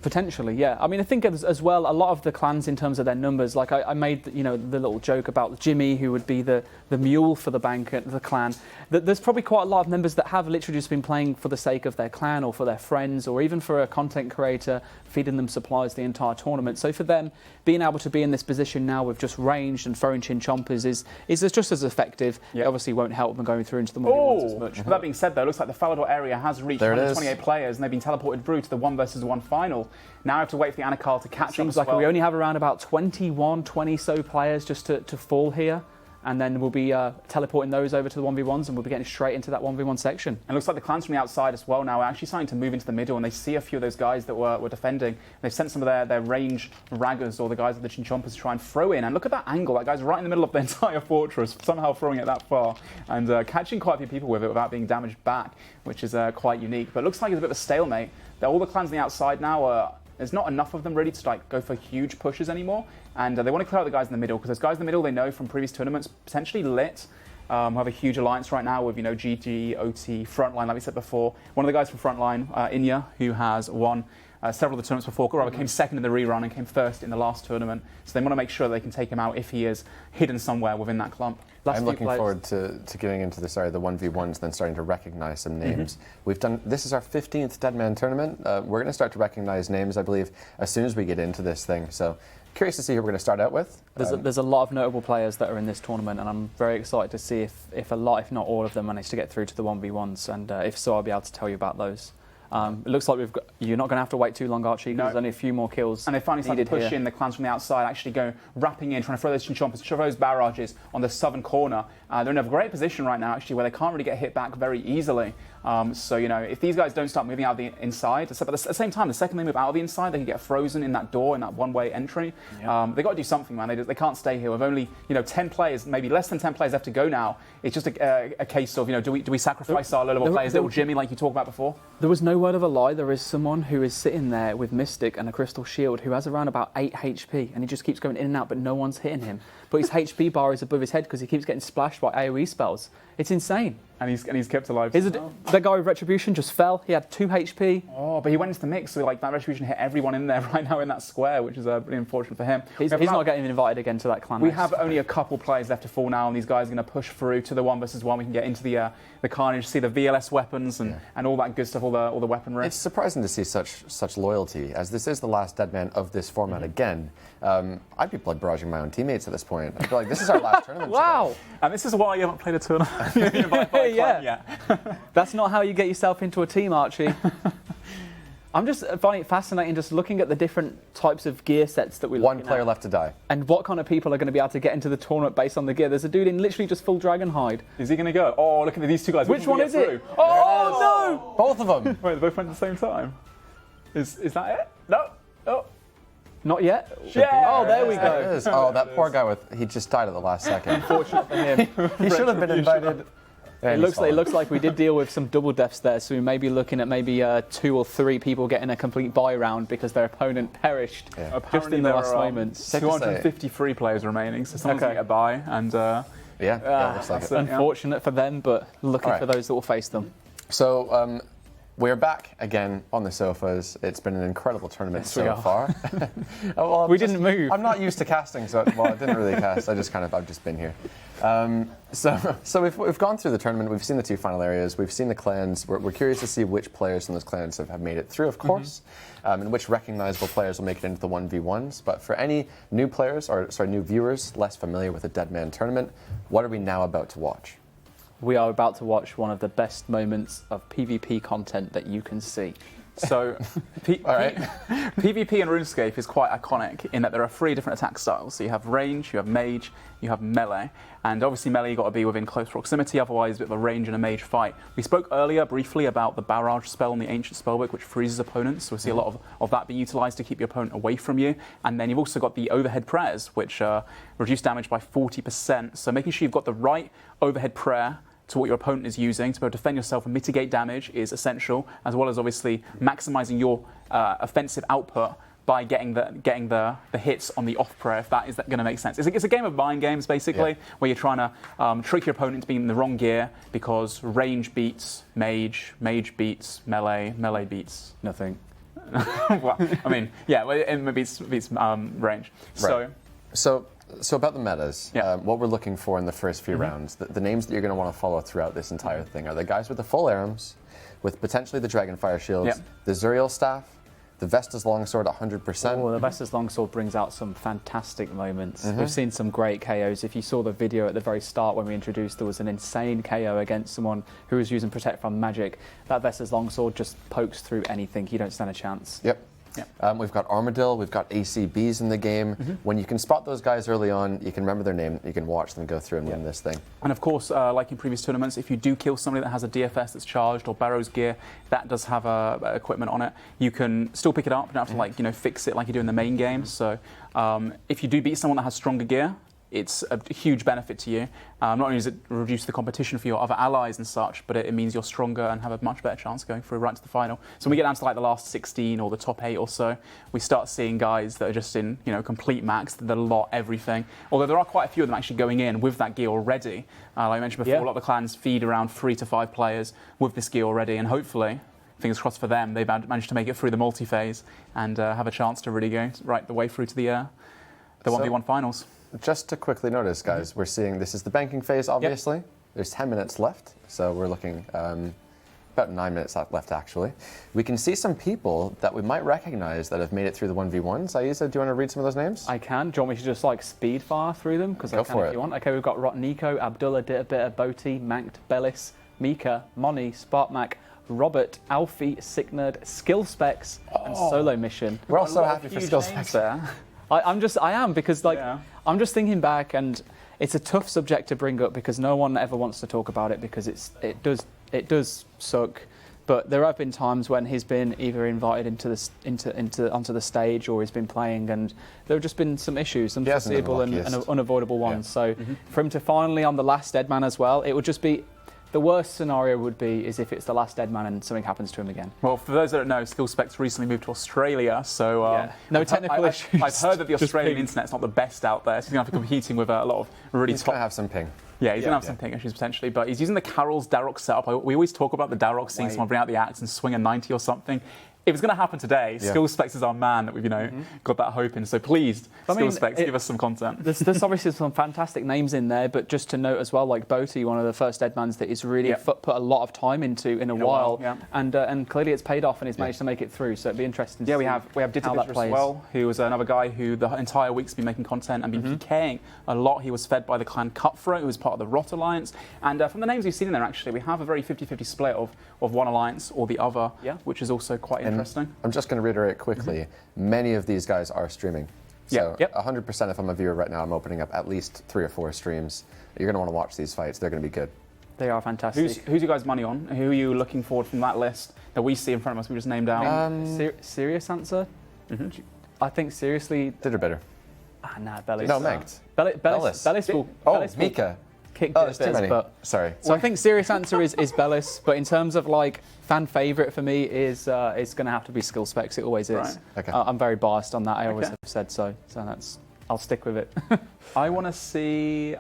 Potentially, yeah. I mean, I think as well, a lot of the clans in terms of their numbers, like I made, the little joke about Jimmy, who would be the mule for the bank at the clan. There's probably quite a lot of members that have literally just been playing for the sake of their clan or for their friends or even for a content creator, feeding them supplies the entire tournament. So for them, being able to be in this position now with just ranged and throwing chin chompers is just as effective. It obviously won't help them going through into the multi-ones as much. But that being said, though, it looks like the Falador area has reached 128 players and they've been teleported through to the 1 versus 1 final. Now I have to wait for the Anakal to catch up. Seems like we only have around about 20 so players just to fall here. And then we'll be teleporting those over to the 1v1s and we'll be getting straight into that 1v1 section. And it looks like the clans from the outside as well now are actually starting to move into the middle and they see a few of those guys that were defending. They've sent some of their range raggers or the guys with the chinchompers to try and throw in. And look at that angle. That guy's right in the middle of the entire fortress, somehow throwing it that far and catching quite a few people with it without being damaged back, which is quite unique. But it looks like it's a bit of a stalemate. All the clans on the outside now are... There's not enough of them really to go for huge pushes anymore, and they want to clear out the guys in the middle because those guys in the middle they know from previous tournaments, potentially Lit, who have a huge alliance right now with GG, OT, Frontline, like we said before. One of the guys from Frontline, Inya, who has won several of the tournaments before, or rather came second in the rerun and came first in the last tournament. So they want to make sure they can take him out if he is hidden somewhere within that clump. I'm looking forward to getting into the 1v1s, then starting to recognize some names. This is our 15th Deadman tournament. We're going to start to recognize names, I believe, as soon as we get into this thing. So curious to see who we're going to start out with. There's a lot of notable players that are in this tournament, and I'm very excited to see if a lot, if not all of them, manage to get through to the 1v1s. And if so, I'll be able to tell you about those. It looks like you're not going to have to wait too long, Archie, because there's only a few more kills. And they finally started to push in the clans from the outside, actually go wrapping in, trying to throw those chinchompers, throw those barrages on the southern corner. They're in a great position right now, actually, where they can't really get hit back very easily. So, if these guys don't start moving out of the inside, but at the same time, the second they move out of the inside, they can get frozen in that door, in that one-way entry. They've got to do something, man. They can't stay here with only, 10 players, maybe less than 10 players left to go now. It's just a case of, do we sacrifice our low-level players, little Jimmy, like you talked about before? There was no word of a lie. There is someone who is sitting there with Mystic and a Crystal Shield who has around about 8 HP, and he just keeps going in and out, but no one's hitting him. But his HP bar is above his head because he keeps getting splashed by AoE spells. It's insane. And he's kept alive. That guy with Retribution just fell. He had 2 HP. Oh, but he went into the mix, so that Retribution hit everyone in there right now in that square, which is really unfortunate for him. He's not getting invited again to that clan. We have only a couple players left to fall now, and these guys are going to push through to the 1 versus 1. We can get into the carnage, see the VLS weapons and all that good stuff, all the weaponry. It's surprising to see such loyalty, as this is the last Deadman of this format again. I'd be blood barraging my own teammates at this point. I feel like this is our last tournament. Wow! And this is why you haven't played a tournament. That's not how you get yourself into a team, Archie. I'm just finding it fascinating just looking at the different types of gear sets that we're looking at. 1 player left to die. And what kind of people are going to be able to get into the tournament based on the gear. There's a dude in literally just full dragon hide. Is he going to go? Oh, look at these 2 guys. Which one is it? Oh, no! Both of them. Wait, they both went at the same time. Is that it? No. Oh. Not yet? Yeah. Oh, there we go. Oh, that poor guy he just died at the last second. Unfortunate for him. He should have been invited. It looks like we did deal with some double deaths there, so we may be looking at maybe 2 or 3 people getting a complete buy round because their opponent perished just in the last moments. 253 players remaining, so someone's going to get a buy. And looks like it. Unfortunate for them, but lucky for those that will face them. So We're back again on the sofas. It's been an incredible tournament Yes, we so are. far. Well, We didn't move. I'm not used to casting, so well, I didn't really cast. I've just been here. So we've gone through the tournament. We've seen the 2 final areas. We've seen the clans. We're curious to see which players in those clans have made it through, of course, and which recognizable players will make it into the 1v1s. But for any new players, new viewers less familiar with the Deadman tournament, what are we now about to watch? We are about to watch one of the best moments of PvP content that you can see. So, All right. PvP in RuneScape is quite iconic in that there are 3 different attack styles. So you have range, you have mage, you have melee. And obviously melee you've got to be within close proximity, otherwise it's a bit of a range and a mage fight. We spoke earlier briefly about the barrage spell in the ancient spellbook, which freezes opponents. So we see a lot of that be utilised to keep your opponent away from you. And then you've also got the overhead prayers, which reduce damage by 40%. So making sure you've got the right overhead prayer to what your opponent is using to be able to defend yourself and mitigate damage is essential, as well as obviously maximising your offensive output by getting the hits on the off prayer, if that is going to make sense. It's a game of mind games, basically, where you're trying to trick your opponent into being in the wrong gear because range beats mage, mage beats melee, melee beats Nothing. well, I mean, yeah, well, it beats range. Right. So about the metas, Yeah. what we're looking for in the first few rounds, the names that you're going to want to follow throughout this entire thing are the guys with the full arms, with potentially the Dragonfire shields, Yeah. the Zuriel staff, the Vesta's longsword 100%. Oh, the Vestas Longsword brings out some fantastic moments. We've seen some great KOs. If you saw the video at the very start when we introduced, there was an insane KO against someone who was using Protect from Magic. That Vestas Longsword just pokes through anything. You don't stand a chance. Yep. Yeah. We've got Armadillo, we've got ACBs in the game. When you can spot those guys early on, you can remember their name, you can watch them go through and win this thing. And of course, like in previous tournaments, if you do kill somebody that has a DFS that's charged or Barrow's gear that does have equipment on it, you can still pick it up. You don't have to fix it like you do in the main game. So if you do beat someone that has stronger gear, it's a huge benefit to you. Not only does it reduce the competition for your other allies and such, but it means you're stronger and have a much better chance going through right to the final. So when we get down to like the last 16 or the top 8 or so, we start seeing guys that are just in complete max, that lot everything. Although there are quite a few of them actually going in with that gear already. Like I mentioned before, a lot of the clans feed around 3 to 5 players with this gear already, and hopefully, fingers crossed for them, they've managed to make it through the multi-phase and have a chance to really go right the way through to the 1v1 finals. Just to quickly notice, guys, we're seeing this is the banking phase, obviously. There's 10 minutes left, so we're looking about 9 minutes left, actually. We can see some people that we might recognize that have made it through the 1v1s. Aisa, do you want to read some of those names? I can. Do you want me to just speed fire through them? Because I Go can for if it. you want. Okay, we've got Nico, Abdullah, Ditabita, Boti, Mankt, Bellis, Mika, Moni, Sparkmac, Robert, Alfie, Sicknerd, Skillspecs, and Solo Mission. We're all so happy for Huge skills names there. I am because I'm just thinking back, and it's a tough subject to bring up because no one ever wants to talk about it because it does suck. But there have been times when he's been either invited onto the stage or he's been playing, and there have just been some issues, unforeseeable and unavoidable ones. So for him to finally on the last Deadman as well, it would just be. The worst scenario would be is if it's the last Deadman and something happens to him again. Well, for those that don't know, SkillSpecs recently moved to Australia, so no technical issues. I've heard that the Just Australian ping. internet's not the best out there, so he's going to have to be competing with a lot of really He's top. going to have some ping. Yeah, he's going to have some ping issues potentially, but he's using the Carol's Darrock setup. We always talk about the Darrock seeing someone bring out the axe and swing a 90 or something. If it's going to happen today, SkillSpecs is our man that we've got that hope in. So please, SkillSpecs, give us some content. There's obviously some fantastic names in there, but just to note as well, like Boti, one of the first Deadmans that he's really put a lot of time into in a while, and clearly it's paid off, and he's managed to make it through. So it'd be interesting. To we see have how Ditabita that as plays. well, who was another guy who the entire week's been making content and been PKing a lot. He was fed by the clan Cutthroat, who was part of the Rot Alliance. And from the names we've seen in there, actually, we have a very 50-50 split of one alliance or the other, which is also quite interesting. I'm just going to reiterate quickly, many of these guys are streaming. So 100% if I'm a viewer right now, I'm opening up at least 3 or 4 streams. You're going to want to watch these fights. They're going to be good. They are fantastic. Who's your guys' money on? Who are you looking forward from that list that we see in front of us? We just named out. Serious answer? I think seriously. Did or better? Nah, Bellis. No, Mankt. Bellis will. Oh, Mika. Kick there's too Ditabita, many. but Sorry. so I think serious answer is Bellis, but in terms of fan favourite for me is it's going to have to be SkillSpecs. It always is. Right. Okay. I'm very biased on that. I always have said so. So I'll stick with it. I want to see.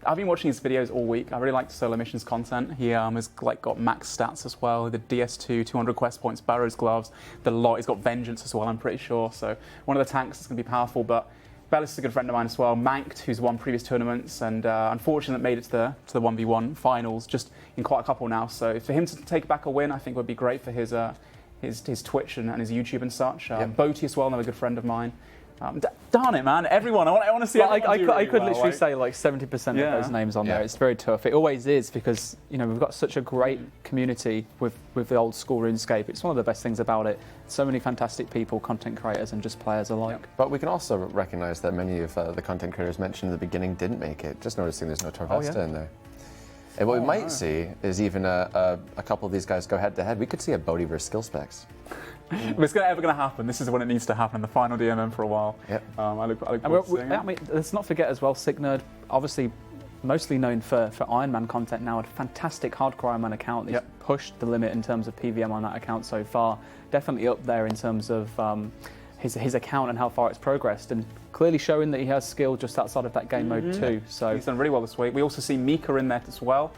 I've been watching his videos all week. I really like the solo missions content. He has like got max stats as well. The DS2, 200 quest points, Barrow's gloves, the lot. He's got vengeance as well, I'm pretty sure. So one of the tanks is going to be powerful. But Bellis is a good friend of mine as well. Manked, who's won previous tournaments, and unfortunately made it to the 1v1 finals, just in quite a couple now. So for him to take back a win, I think would be great for his Twitch and his YouTube and such. Boaty as well, another good friend of mine. Darn it, man! Everyone, I want to see. Well, I could literally say like 70% of those names on there. It's very tough. It always is because we've got such a great community with the old school RuneScape. It's one of the best things about it. So many fantastic people, content creators, and just players alike. But we can also recognise that many of the content creators mentioned in the beginning didn't make it. Just noticing there's no Torvesta in there. And what we might see is even a couple of these guys go head to head. We could see a Bodhi versus skill specs. If it's ever going to happen, this is when it needs to happen. The final DMM for a while. Yep. I look forward to seeing it. Let's not forget as well, Sick Nerd, obviously mostly known for Iron Man content now, a fantastic hardcore Iron Man account. He's pushed the limit in terms of PVM on that account so far. Definitely up there in terms of his account and how far it's progressed, and clearly showing that he has skill just outside of that game mode too. So he's done really well this week. We also see Mika in there as well.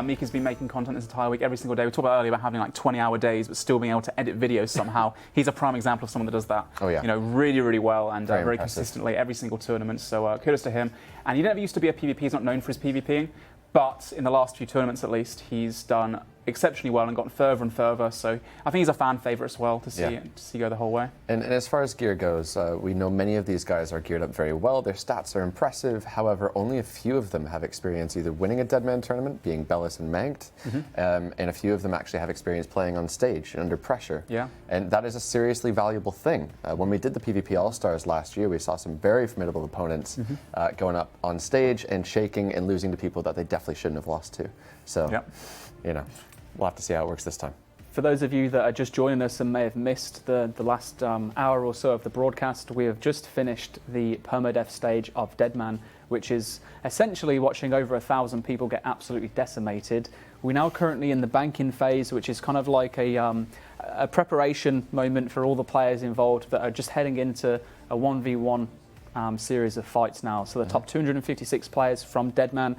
Mika's been making content this entire week, every single day. We talked about earlier about having like 20-hour days, but still being able to edit videos somehow. He's a prime example of someone that does that. Oh yeah. Really, really well and very impressive. Consistently every single tournament. So kudos to him. And he never used to be a PvP. He's not known for his PvPing, but in the last few tournaments at least, he's done exceptionally well and gotten further and further. So I think he's a fan favorite as well to see go the whole way. And as far as gear goes, we know many of these guys are geared up very well. Their stats are impressive. However, only a few of them have experience either winning a Deadman tournament, being Bellis and Manked, and a few of them actually have experience playing on stage and under pressure. Yeah. And that is a seriously valuable thing. When we did the PvP All-Stars last year, we saw some very formidable opponents going up on stage and shaking and losing to people that they definitely shouldn't have lost to. So, we'll have to see how it works this time. For those of you that are just joining us and may have missed the last hour or so of the broadcast, we have just finished the permadeath stage of Deadman, which is essentially watching over 1,000 people get absolutely decimated. We're now currently in the banking phase, which is kind of like a preparation moment for all the players involved that are just heading into a 1v1 series of fights now. So the top 256 players from Deadman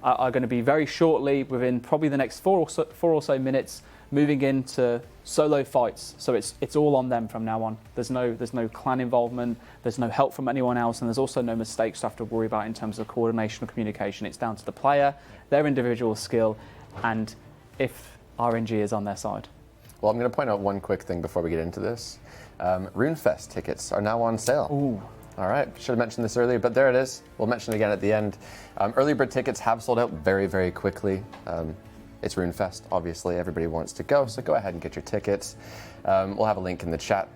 are going to be very shortly, within probably the next four or so minutes, moving into solo fights. So it's all on them from now on. There's no clan involvement, there's no help from anyone else, and there's also no mistakes to have to worry about in terms of coordination or communication. It's down to the player, their individual skill, and if RNG is on their side. Well, I'm going to point out one quick thing before we get into this. RuneFest tickets are now on sale. Ooh. All right, should have mentioned this earlier, but there it is. We'll mention it again at the end. Early bird tickets have sold out very, very quickly. It's RuneFest, obviously. Everybody wants to go, so go ahead and get your tickets. We'll have a link in the chat.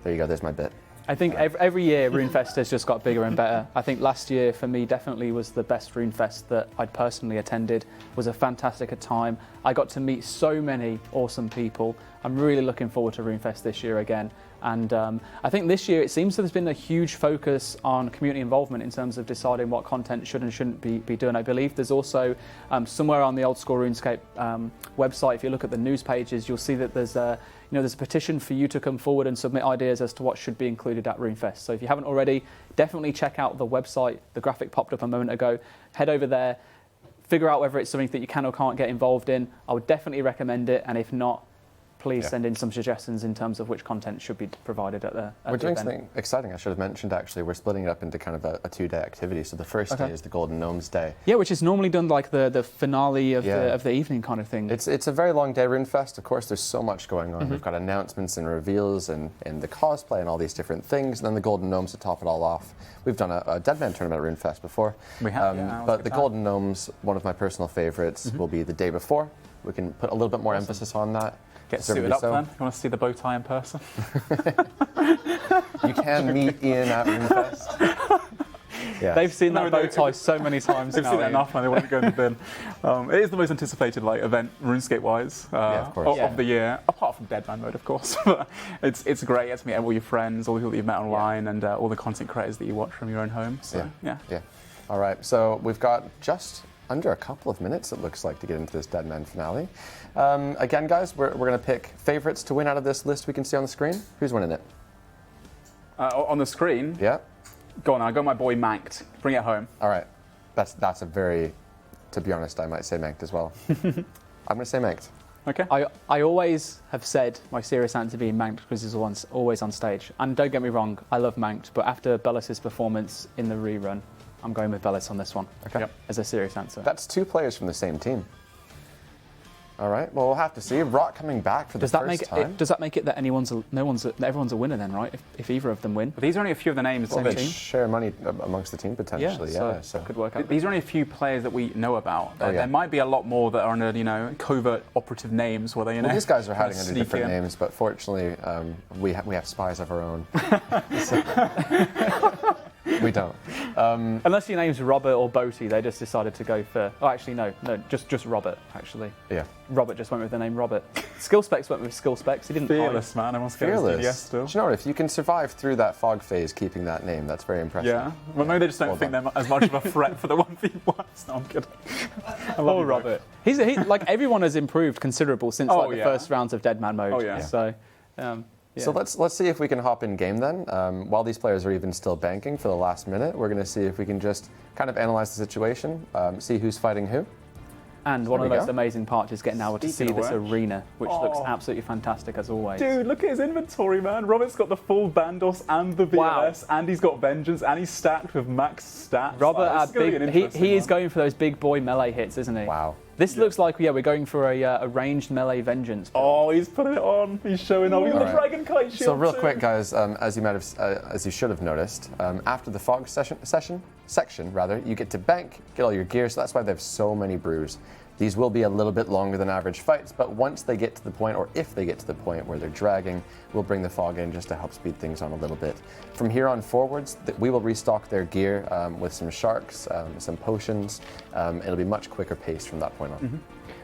There you go, there's my bit. I think every year RuneFest has just got bigger and better. I think last year for me definitely was the best RuneFest that I'd personally attended. It was a fantastic time. I got to meet so many awesome people. I'm really looking forward to RuneFest this year again. And I think this year it seems to have been a huge focus on community involvement in terms of deciding what content should and shouldn't be done. I believe there's also somewhere on the Old School RuneScape website, if you look at the news pages, you'll see that there's a petition for you to come forward and submit ideas as to what should be included at RuneFest. So if you haven't already, definitely check out the website. The graphic popped up a moment ago. Head over there, figure out whether it's something that you can or can't get involved in. I would definitely recommend it, and if not, please send in some suggestions in terms of which content should be provided at the We're doing event. something exciting, I should have mentioned actually. We're splitting it up into kind of a two-day activity. So the first day is the Golden Gnomes Day. Yeah, which is normally done like the finale of the evening kind of thing. It's a very long day, RuneFest. Of course, there's so much going on. We've got announcements and reveals and the cosplay and all these different things. And then the Golden Gnomes to top it all off. We've done a Deadman tournament at RuneFest before. We have, but the Golden Gnomes, one of my personal favorites, will be the day before. We can put a little bit more emphasis on that. Get suited up then. You want to see the bow tie in person? You can meet Ian at RuneFest. Yeah. They've seen that bow tie so many times. They've seen it enough, and they want to go in the bin. It is the most anticipated event RuneScape-wise of the year, apart from Deadman mode, of course. But it's great. It's meet all your friends, all the people that you've met online, and all the content creators that you watch from your own home. So yeah. All right. So we've got just under a couple of minutes, it looks like, to get into this Deadman finale. Again, guys, we're going to pick favorites to win out of this list we can see on the screen. Who's winning it? On the screen? Yeah. Go on, I'll go my boy Manked. Bring it home. All right. That's a very, to be honest, I might say Manked as well. I'm going to say Manked. Okay. I always have said my serious answer being Manked because he's always on stage. And don't get me wrong, I love Manked, but after Bellis's performance in the rerun, I'm going with Bellis on this one. Okay. Yep. As a serious answer. That's 2 players from the same team. All right. Well, we'll have to see. Rock coming back for the first time. Does that make it that everyone's a winner then, right? If either of them win. But these are only a few of the names. Well, Same they team. share money amongst the team potentially. Yeah. So could work out. These are only a few players that we know about. Oh, yeah. There might be a lot more that are under, covert operative names where they, Well, these guys are hiding under sneak different in. names, but fortunately, we have spies of our own. We don't. Unless your name's Robert or Boaty, they just decided to go for. Oh, actually, no, just Robert. Actually, Yeah. Robert just went with the name Robert. Skill Specs went with Skill Specs. He didn't. Fearless, man. Everyone's Fearless. Yes, still. Do you know what? If you can survive through that fog phase, keeping that name, that's very impressive. Yeah. Well, maybe they just don't Well think done. they're as much of a threat for the 1v1s. No, I'm kidding. I love Oh, you, bro. Robert. He's like everyone has improved considerable since Oh, like the yeah. first rounds of Deadman mode. Oh, yeah. So, yeah. So let's see if we can hop in game then. While these players are even still banking for the last minute, we're going to see if we can just kind of analyze the situation, see who's fighting who. And one of There the we most go. amazing parts is getting now to see Speaking this of which. arena, which looks absolutely fantastic as always. Dude, look at his inventory, man. Robert's got the full Bandos and the VLS, and he's got Vengeance, and he's stacked with max stats. Robert, This is gonna be an interesting he is one. going for those big boy melee hits, isn't he? Wow. This looks like, we're going for a ranged melee Vengeance. Oh, he's putting it on. He's showing off. He's got the Alright. Dragon Kite shield. So real too. quick, guys, as you should have noticed, after the fog section, you get to bank, get all your gear. So that's why they have so many brews. These will be a little bit longer than average fights, but once they get to the point, or if they get to the point where they're dragging, we'll bring the fog in just to help speed things on a little bit. From here on forwards, we will restock their gear with some sharks, some potions. It'll be much quicker paced from that point on. Mm-hmm.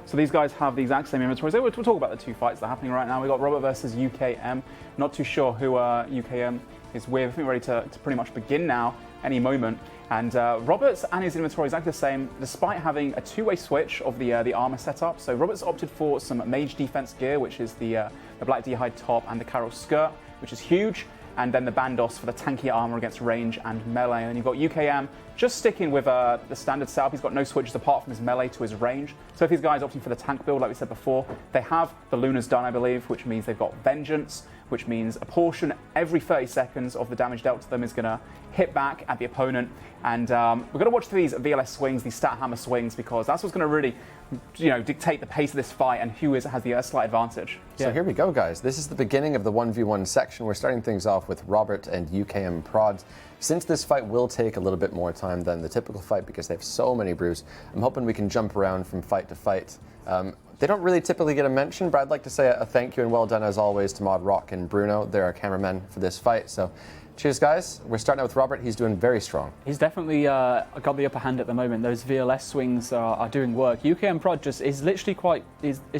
So these guys have the exact same inventories. We'll talk about the 2 fights that are happening right now. We've got Robert versus UKM. Not too sure who UKM is with. I think we're ready to pretty much begin now, any moment. And Robert's and his inventory is exactly the same, despite having a 2-way switch of the armor setup. So Robert's opted for some mage defense gear, which is the black d'hide top and the Carol skirt, which is huge. And then the Bandos for the tanky armor against range and melee. And then you've got UKM just sticking with the standard setup. He's got no switches apart from his melee to his range. So if these guys opting for the tank build, like we said before, they have the Luna's done, I believe, which means they've got Vengeance, which means a portion every 30 seconds of the damage dealt to them is going to hit back at the opponent. And we're going to watch these VLS swings, these stat hammer swings, because that's what's going to really, dictate the pace of this fight and who has the slight advantage. So here we go, guys. This is the beginning of the 1v1 section. We're starting things off with Robert and UKM Prod. Since this fight will take a little bit more time than the typical fight because they have so many brews, I'm hoping we can jump around from fight to fight. They don't really typically get a mention, but I'd like to say a thank you and well done as always to Mod Rock and Bruno. They're our cameramen for this fight. So cheers, guys. We're starting out with Robert. He's doing very strong. He's definitely got the upper hand at the moment. Those VLS swings are doing work. UKM Prod is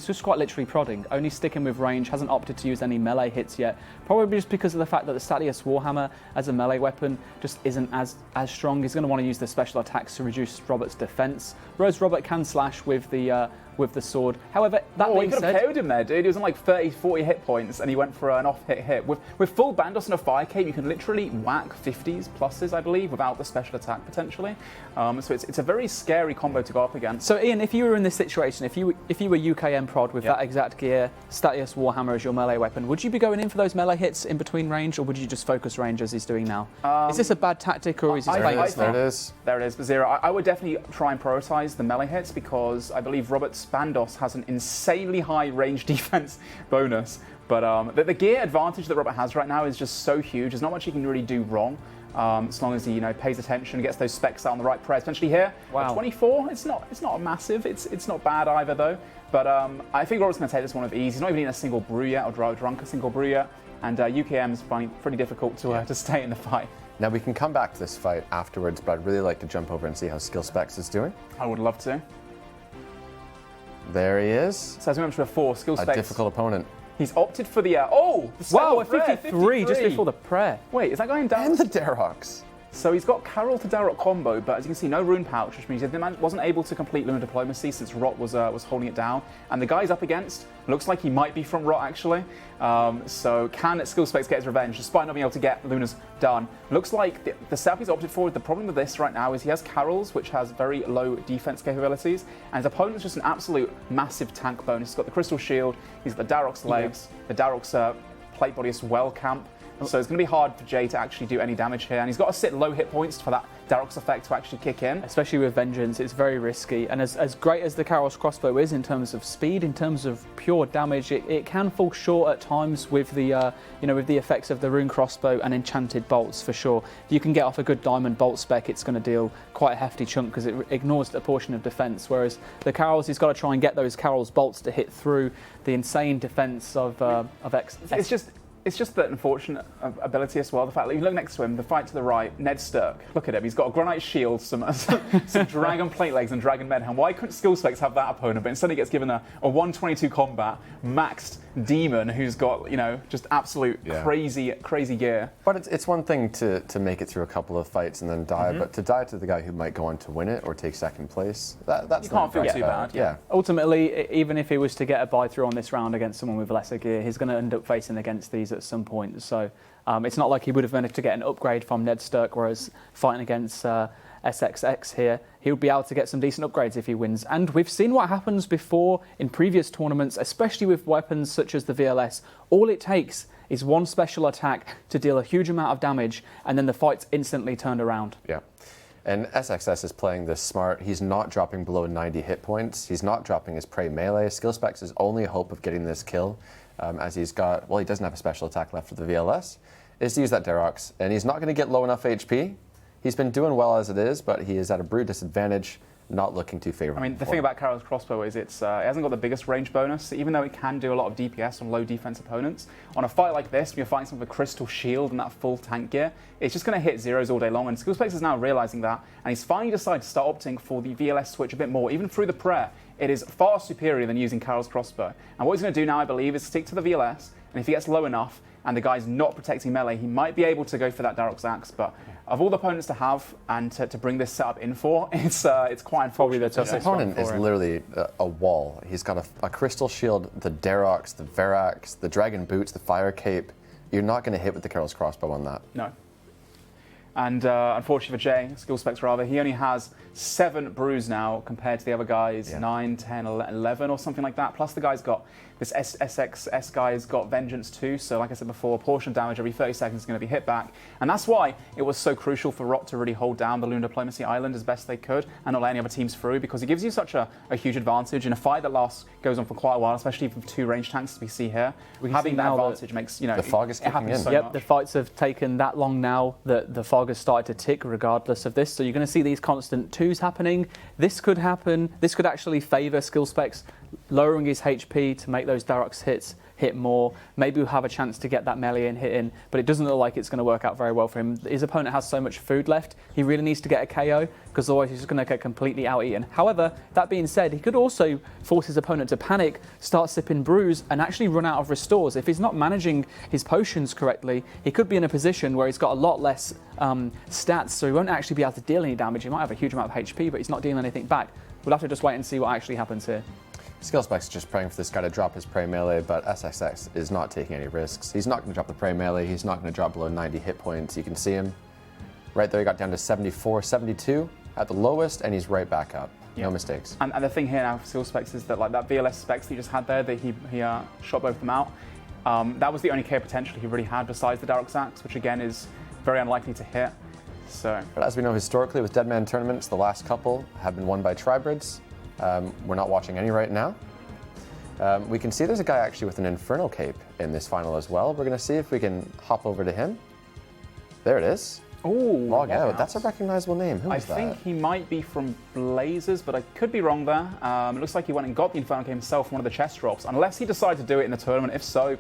just quite literally prodding, only sticking with range, hasn't opted to use any melee hits yet. Probably just because of the fact that the Statius Warhammer as a melee weapon just isn't as strong. He's going to want to use the special attacks to reduce Robert's defense. Whereas Robert can slash with the sword. However, that Oh, being he could have said, KO'd him there, dude. He was on like 30, 40 hit points, and he went for an off-hit. With full Bandos and a Fire Cape, you can literally whack 50s, pluses, I believe, without the special attack, potentially. So it's a very scary combo to go up against. so Ian, if you were in this situation, if you were UKM Prod with that exact gear, Statius Warhammer as your melee weapon, would you be going in for those melee hits in between range, or would you just focus range as he's doing now? Is this a bad tactic, or is he playing it There smart? it is. There it is, but Zero. I would definitely try and prioritize the melee hits because I believe Robert's Bandos has an insanely high range defense bonus. But the gear advantage that Robert has right now is just so huge. There's not much he can really do wrong as long as he pays attention and gets those specs out on the right press. Potentially here, Wow. 24. It's not a massive. It's not bad either though. But I think Robert's going to take this one with ease. He's not even eaten a single brew yet or drunk a single brew yet. And UKM's finding it pretty difficult to stay in the fight. Now we can come back to this fight afterwards, but I'd really like to jump over and see how Skill Specs is doing. I would love to. There he is. So as we went to a 4, skill A specs. difficult opponent. He's opted for the the Wow, second prayer, 53 just before the prayer. Wait, is that going down? And the Darox. So he's got Carol to Darok combo, but as you can see, no rune pouch, which means he wasn't able to complete Lunar Diplomacy since Rot was holding it down. And the guy he's up against looks like he might be from Rot, actually. So can Skill Specs get his revenge, despite not being able to get Luna's done? Looks like the setup he's opted for, the problem with this right now is he has Carol's, which has very low defense capabilities, and his opponent's just an absolute massive tank bonus. He's got the Crystal Shield, he's got the Darok's legs, the Darok's plate body as well camp. So it's going to be hard for Jay to actually do any damage here, and he's got to sit low hit points for that Darok's effect to actually kick in. Especially with Vengeance, it's very risky, and as great as the Carol's crossbow is in terms of speed, in terms of pure damage, it can fall short at times with the with the effects of the rune crossbow and enchanted bolts for sure. If you can get off a good diamond bolt spec, it's going to deal quite a hefty chunk because it ignores a portion of defense. Whereas the Carol's, he's got to try and get those Carol's bolts to hit through the insane defense of X. It's just that unfortunate ability as well. The fact that you look next to him, the fight to the right, Ned Sturk. Look at him. He's got a Granite Shield, some Dragon Plate Legs and Dragon Medhand. Why couldn't Skill Specs have that opponent? But instead he gets given a 122 combat, maxed Demon who's got, just absolute crazy gear. But it's one thing to make it through a couple of fights and then die, but to die to the guy who might go on to win it or take second place, that's you can't feel too bad. Yeah. Ultimately, even if he was to get a buy through on this round against someone with lesser gear, he's going to end up facing against these at some point. So it's not like he would have managed to get an upgrade from Ned Sturk, whereas fighting against SXX here, he would be able to get some decent upgrades if he wins. And we've seen what happens before in previous tournaments, especially with weapons such as the VLS. All it takes is one special attack to deal a huge amount of damage, and then the fight's instantly turned around. Yeah. And SXS is playing this smart. He's not dropping below 90 hit points. He's not dropping his prey melee. Skill Specs' only hope of getting this kill, as he doesn't have a special attack left for the VLS, is to use that Darok's. And he's not going to get low enough HP. He's been doing well as it is, but he is at a brute disadvantage, not looking too favorable. I mean, the thing about Carol's crossbow is it hasn't got the biggest range bonus, even though it can do a lot of DPS on low defense opponents. On a fight like this, when you're fighting someone with a Crystal Shield and that full tank gear, it's just going to hit zeros all day long, and Skill Specs is now realizing that, and he's finally decided to start opting for the VLS switch a bit more, even through the prayer. It is far superior than using Carol's crossbow. And what he's going to do now, I believe, is stick to the VLS, and if he gets low enough, and the guy's not protecting melee, he might be able to go for that Darok's Axe, but of all the opponents to have and to bring this setup in for, it's quite unfortunate. His opponent is literally a wall. He's got a Crystal Shield, the Darok's, the Verax, the Dragon Boots, the Fire Cape. You're not going to hit with the Carol's crossbow on that. No. And unfortunately for Jay, Skill Specs rather, he only has 7 brews now compared to the other guys, 9, 10, 11 or something like that. Plus the guy's got, this SXS guy's got Vengeance too, so like I said before, a portion of damage every 30 seconds is going to be hit back. And that's why it was so crucial for Rot to really hold down the Lunar Diplomacy Island as best they could and not let any other teams through, because it gives you such a huge advantage in a fight that goes on for quite a while, especially with 2 range tanks we see here. Having that advantage makes, the fog is kicking in. Yep, the fights have taken that long now that the fog has started to tick regardless of this, so you're going to see these constant 2s happening. This could happen. This could actually favour Skill Specs, lowering his HP to make those Darok's hits hit more. Maybe we'll have a chance to get that melee hit in, but it doesn't look like it's going to work out very well for him. His opponent has so much food left, he really needs to get a KO, because otherwise he's just going to get completely out-eaten. However, that being said, he could also force his opponent to panic, start sipping brews, and actually run out of restores. If he's not managing his potions correctly, he could be in a position where he's got a lot less stats, so he won't actually be able to deal any damage. He might have a huge amount of HP, but he's not dealing anything back. We'll have to just wait and see what actually happens here. Skill Specs is just praying for this guy to drop his prey melee, but SXX is not taking any risks. He's not going to drop the prey melee. He's not going to drop below 90 hit points. You can see him right there. He got down to 74, 72 at the lowest, and he's right back up. No mistakes. And the thing here now for Skill Specs is that that VLS specs that he just had there, that he shot both of them out. That was the only KO potential he really had besides the Darok's Axe, which again is very unlikely to hit. So, but as we know historically with Deadman tournaments, the last couple have been won by Tribrids. We're not watching any right now. We can see there's a guy actually with an Infernal Cape in this final as well. We're going to see if we can hop over to him. There it is. Oh, Log out. That's a recognizable name. Who is that? I think he might be from Blazers, but I could be wrong there. It looks like he went and got the Infernal Cape himself from one of the chest drops, unless he decided to do it in the tournament. If so,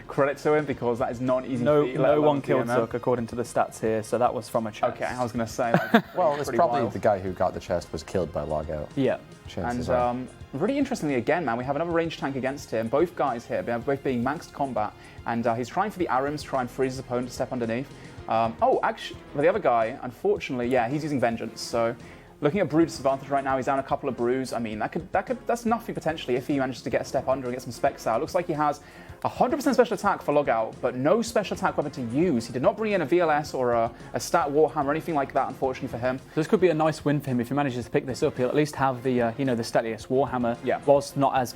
credit to him, because that is not an easy feat. No one killed Zook according to the stats here, so that was from a chest. Okay, I was going to say, well, it's probably the guy who got the chest was killed by Logout. Yeah. And really interestingly, again, man, we have another range tank against him. Both guys here, both being maxed combat, and he's trying for the Arims, try and freeze his opponent to step underneath. Actually, the other guy, unfortunately, yeah, he's using Vengeance. So, looking at brew disadvantage right now, he's down a couple of brews. I mean, that's nothing potentially if he manages to get a step under and get some specs out. It looks like he has 100% special attack for logout, but no special attack weapon to use. He did not bring in a VLS or a stat Warhammer or anything like that, unfortunately for him. This could be a nice win for him if he manages to pick this up. He'll at least have the the Stelius Warhammer. Yeah. Whilst not as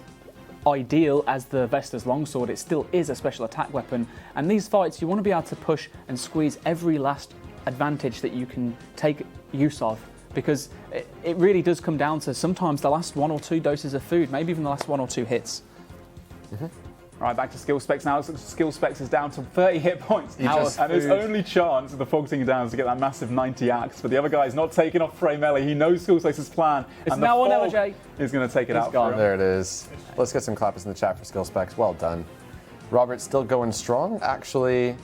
ideal as the Vestas Longsword, it still is a special attack weapon. And these fights, you want to be able to push and squeeze every last advantage that you can take use of, because it really does come down to sometimes the last 1 or 2 doses of food, maybe even the last 1 or 2 hits. Right, back to skill specs now. Skill specs is down to 30 hit points. And his only chance of the focusing down is to get that massive 90 axe, but the other guy's not taking off Frey Melee. He knows skill specs' plan. It's now on LJ. He's going to take it out gone. for him. There it is. Let's get some clappers in the chat for skill specs. Well done. Robert's still going strong. Actually,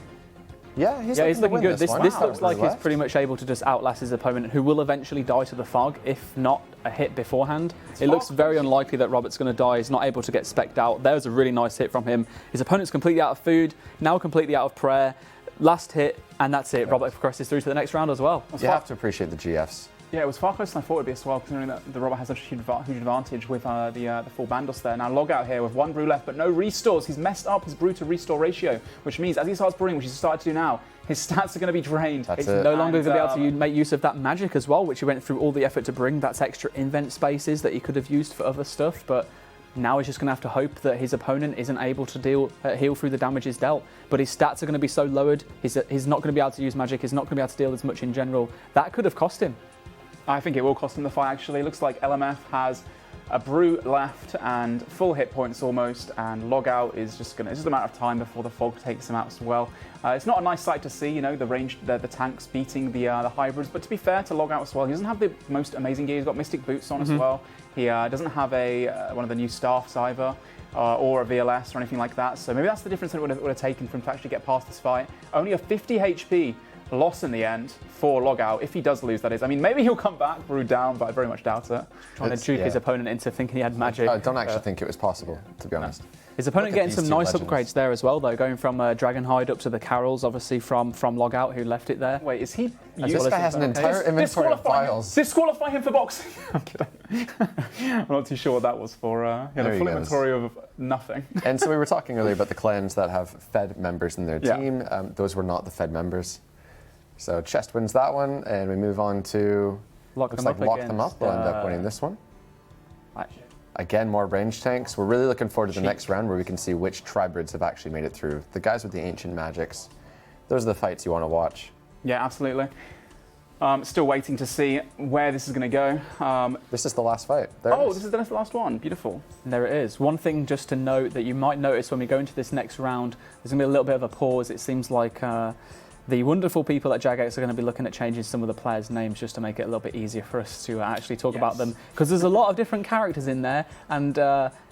yeah, he's looking good. This one. looks like he's pretty much able to just outlast his opponent, who will eventually die to the fog, if not a hit beforehand. It looks very unlikely that Robert's going to die. He's not able to get specced out. There's a really nice hit from him. His opponent's completely out of food, now completely out of prayer. Last hit, and that's it. Robert progresses through to the next round as well. You have to appreciate the GFs. Yeah, it was far closer than I thought it would be as well, considering that the Robert has such a huge advantage with the full Bandos there. Now, Logout here with 1 brew left, but no restores. He's messed up his brew to restore ratio, which means as he starts brewing, which he's started to do now, his stats are going to be drained. That's It's it. no longer going to be able to make use of that magic as well, which he went through all the effort to bring. That's extra invent spaces that he could have used for other stuff, but now he's just going to have to hope that his opponent isn't able to heal through the damages dealt. But his stats are going to be so lowered, he's not going to be able to use magic, he's not going to be able to deal as much in general. That could have cost him. I think it will cost him the fight, actually. It looks like LMF has a brew left and full hit points almost, and Logout is it's just a matter of time before the fog takes him out as well. It's not a nice sight to see, the tanks beating the hybrids, but to be fair to Logout as well, he doesn't have the most amazing gear. He's got Mystic Boots on as well. He doesn't have one of the new staffs either, or a VLS or anything like that, so maybe that's the difference that it would have taken for him to actually get past this fight. Only a 50 HP loss in the end for Logout, if he does lose, that is. I mean, maybe he'll come back, brew down, but I very much doubt it. Trying to juke his opponent into thinking he had magic. I don't actually think it was possible, to be honest. His opponent getting some nice legends. upgrades there as well, though, going from Dragonhide up to the Carols, obviously from Logout, who left it there. Wait, is he... This guy has an entire inventory of files. Disqualify him for boxing! I'm kidding. I'm not too sure what that was for. He had a full inventory of nothing. And so we were talking earlier about the clans that have Fed members in their Yeah. team. Those were not the Fed members. So Chest wins that one, and we move on to Lock them up. We'll end up winning this one. Again, more range tanks. We're really looking forward to the next round where we can see which tribrids have actually made it through. The guys with the ancient magics, those are the fights you want to watch. Yeah, absolutely. Still waiting to see where this is going to go. This is the last fight. This is the last one. Beautiful. There it is. One thing just to note that you might notice when we go into this next round, there's going to be a little bit of a pause. It seems like the wonderful people at Jagex are going to be looking at changing some of the players' names just to make it a little bit easier for us to actually talk about them, because there's a lot of different characters in there, and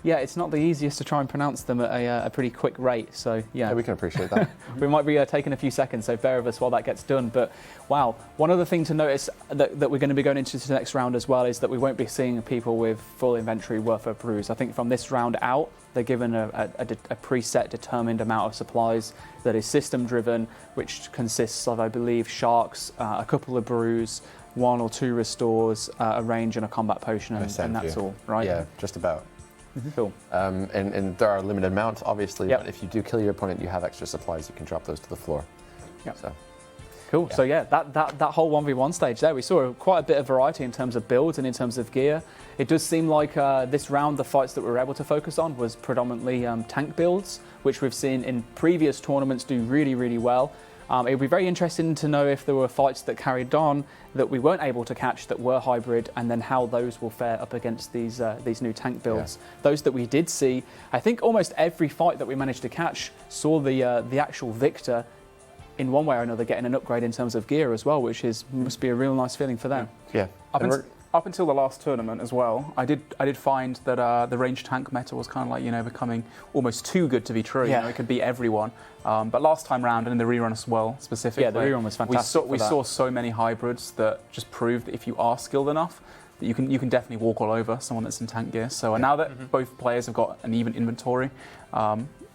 it's not the easiest to try and pronounce them at a pretty quick rate. So yeah, we can appreciate that. We might be taking a few seconds, so bear with us while that gets done. But wow, one other thing to notice that we're going to be going into the next round as well is that we won't be seeing people with full inventory worth of brews. I think from this round out, they're given a preset determined amount of supplies that is system driven, which consists of, I believe, sharks, a couple of brews, 1 or 2 restores, a range and a combat potion, and that's all, right? Yeah, just about. Cool. And there are a limited amount, obviously, Yep. but if you do kill your opponent, you have extra supplies, you can drop those to the floor. Yep. So. Cool. Yeah. So yeah, that whole 1v1 stage there, we saw quite a bit of variety in terms of builds and in terms of gear. It does seem like this round, the fights that we were able to focus on was predominantly tank builds, which we've seen in previous tournaments do really, really well. It would be very interesting to know if there were fights that carried on that we weren't able to catch that were hybrid, and then how those will fare up against these new tank builds. Yeah. Those that we did see, I think almost every fight that we managed to catch saw the actual victor in one way or another getting an upgrade in terms of gear as well, which must be a real nice feeling for them. Yeah. Up until the last tournament as well, I did find that the range tank meta was kind of like, becoming almost too good to be true. Yeah. It could beat everyone. But last time round, and in the rerun as well, specifically, yeah, the rerun was fantastic. We saw so many hybrids that just proved that if you are skilled enough, that you can definitely walk all over someone that's in tank gear. So now that both players have got an even inventory,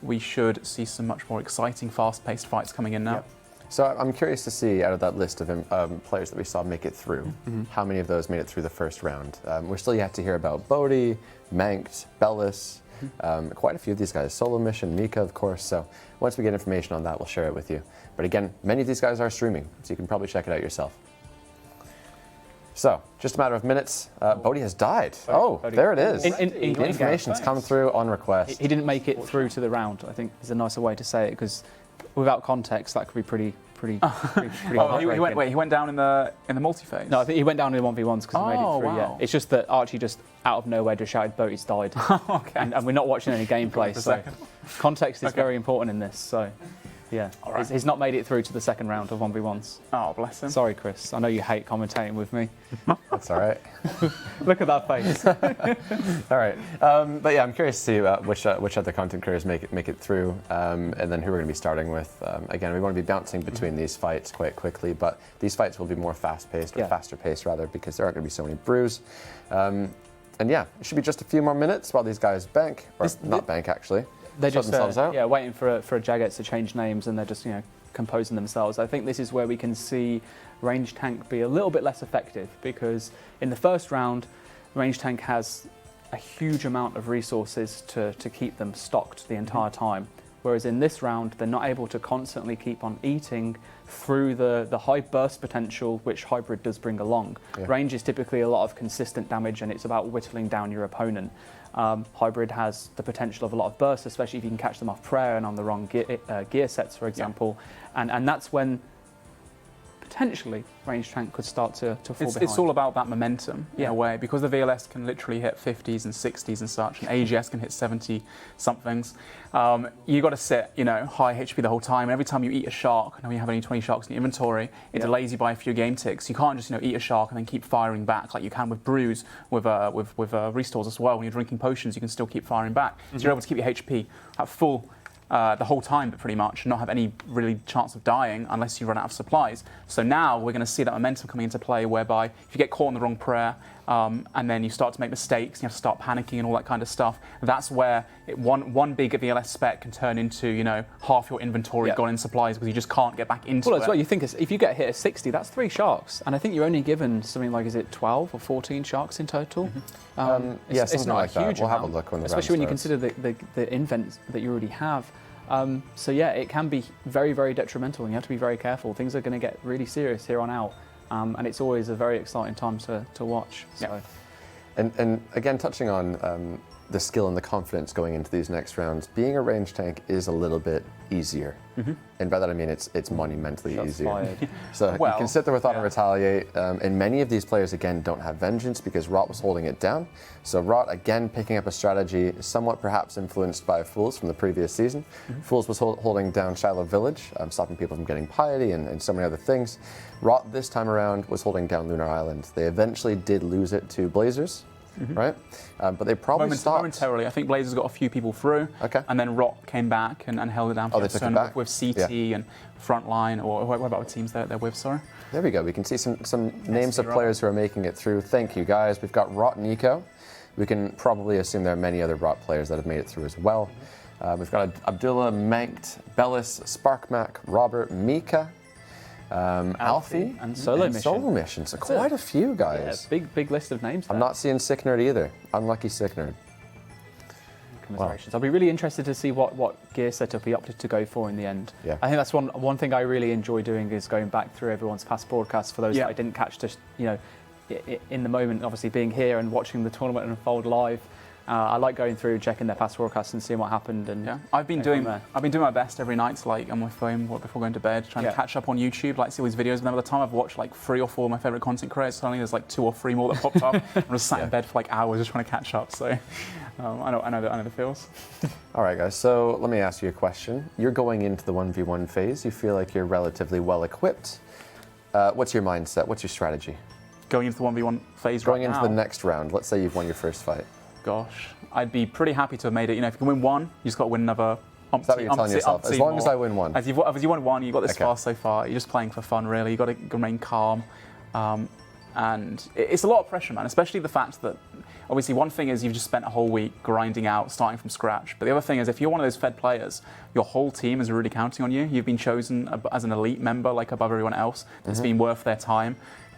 we should see some much more exciting, fast-paced fights coming in now. Yep. So I'm curious to see out of that list of players that we saw make it through, how many of those made it through the first round. We're still yet to hear about Bodhi, Mankt, Bellis, quite a few of these guys. Solo Mission, Mika, of course. So once we get information on that, we'll share it with you. But again, many of these guys are streaming, so you can probably check it out yourself. So, just a matter of minutes, Bodhi has died. Bodhi. There it is. In The information's come through on request. He didn't make it through to the round, I think is a nicer way to say it, because without context, that could be pretty He went down in the multi-phase? No, I think he went down in the 1v1s because he made it through, wow. yeah. It's just that Archie just out of nowhere just shouted, Bodhi's died. Okay. And we're not watching any gameplay, so context is very important in this, so yeah. Right. He's not made it through to the second round of 1v1s. Oh, bless him. Sorry, Chris. I know you hate commentating with me. That's all right. Look at that face. All right. But yeah, I'm curious to see which other content creators make it through, and then who we're going to be starting with. Again, we want to be bouncing between these fights quite quickly, but these fights will be more fast-paced, or faster paced rather, because there aren't going to be so many brews. And yeah, it should be just a few more minutes while these guys bank, or not bank actually. They're sort just themselves out. waiting for a Jagex to change names, and they're just composing themselves. I think this is where we can see range tank be a little bit less effective, because in the first round, range tank has a huge amount of resources to keep them stocked the entire time. Whereas in this round, they're not able to constantly keep on eating through the high burst potential which Hybrid does bring along. Yeah. Range is typically a lot of consistent damage, and it's about whittling down your opponent. Hybrid has the potential of a lot of bursts, especially if you can catch them off prayer and on the wrong gear sets, for example. And that's when potentially range tank could start to fall behind. It's all about that momentum in a way, because the VLS can literally hit 50s and 60s and such, and AGS can hit 70 somethings. You got to sit, high HP the whole time, and every time you eat a shark, and we have only 20 sharks in your inventory, it delays you by a few game ticks. You can't just eat a shark and then keep firing back like you can with brews, with restores as well. When you're drinking potions, you can still keep firing back. So you're able to keep your HP at full the whole time, but pretty much, and not have any really chance of dying unless you run out of supplies. So now we're going to see that momentum coming into play, whereby if you get caught in the wrong prayer, and then you start to make mistakes, and you have to start panicking and all that kind of stuff, that's where one big VLS spec can turn into, half your inventory gone in supplies, because you just can't get back into it. Well, as well, you think if you get hit at 60, that's 3 sharks, and I think you're only given something like, is it 12 or 14 sharks in total? It's not a like that. huge We'll have a amount, look when the especially when you round consider the invent that you already have. So yeah, it can be very, very detrimental, and you have to be very careful. Things are going to get really serious here on out, and it's always a very exciting time to watch. So. And again, touching on the skill and the confidence going into these next rounds, being a range tank is a little bit easier. And by that I mean it's monumentally easier. So you can sit there with Auto Retaliate, and many of these players again don't have Vengeance because Rot was holding it down. So Rot again picking up a strategy somewhat perhaps influenced by Fools from the previous season. Fools was holding down Shiloh Village, stopping people from getting Piety and so many other things. Rot this time around was holding down Lunar Island. They eventually did lose it to Blazers. Right? But they probably stopped. Momentarily. I think Blazers got a few people through, and then Rot came back and held it down for they took it back? with CT and Frontline, or what about the teams they're with, sorry? There we go. We can see some names of players who are making it through. Thank you, guys. We've got Rot and Eco. We can probably assume there are many other Rot players that have made it through as well. We've got Abdullah, Mankt, Bellis, Sparkmac, Robert, Mika, Alfie, and Solo Mission. Solo Mission. So quite a few guys. Yeah, big list of names there. I'm not seeing Sick Nerd either. Unlucky Sick Nerd. Commiserations. I'll be really interested to see what gear setup he opted to go for in the end. Yeah. I think that's one thing I really enjoy doing, is going back through everyone's past broadcasts for those that I didn't catch in the moment, obviously being here and watching the tournament unfold live. I like going through, checking their past broadcasts and seeing what happened. And I've been doing my best every night, on my phone before going to bed, trying to catch up on YouTube, see all these videos. And then by the time I've watched 3 or 4 of my favorite content creators, suddenly there's 2 or 3 more that popped up. I'm just sat in bed for hours just trying to catch up. So I know the feels. All right, guys. So let me ask you a question. You're going into the 1v1 phase. You feel like you're relatively well equipped. What's your mindset? What's your strategy? Going into the 1v1 phase Going into the next round. Let's say you've won your first fight. Gosh, I'd be pretty happy to have made it. If you can win one, you just got to win another. Is that what you're telling yourself? As long as I win one. As you won one, you got this far so far. You're just playing for fun, really. You got to remain calm. And it's a lot of pressure, man, especially the fact that obviously one thing is you've just spent a whole week grinding out, starting from scratch. But the other thing is if you're one of those Fed players, your whole team is really counting on you. You've been chosen as an elite member, like above everyone else. It's been worth their time.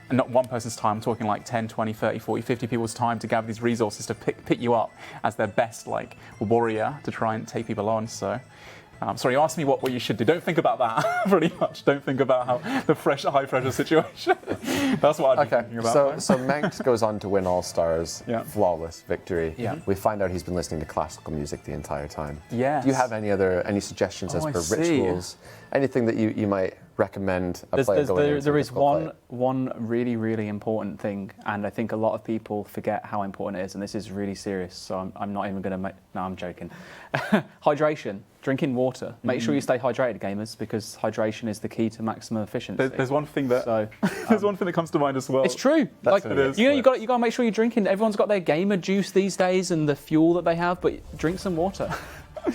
And not one person's time, I'm talking like 10, 20, 30, 40, 50 people's time to gather these resources to pick you up as their best like warrior to try and take people on. So, sorry, you asked me what you should do. Don't think about that, pretty much. Don't think about how the high pressure situation. That's what I'd be thinking about. So Manx goes on to win All-Stars, flawless victory. Yeah. We find out he's been listening to classical music the entire time. Yes. Do you have any suggestions as per rituals? Anything that you might recommend a player going into? There is one really, really important thing, and I think a lot of people forget how important it is, and this is really serious, so I'm not even going to make... No, I'm joking. Hydration. Drinking water. Make sure you stay hydrated, gamers, because hydration is the key to maximum efficiency. There's one thing that there's one thing that comes to mind as well. It's true. You got to make sure you're drinking. Everyone's got their gamer juice these days and the fuel that they have, but drink some water.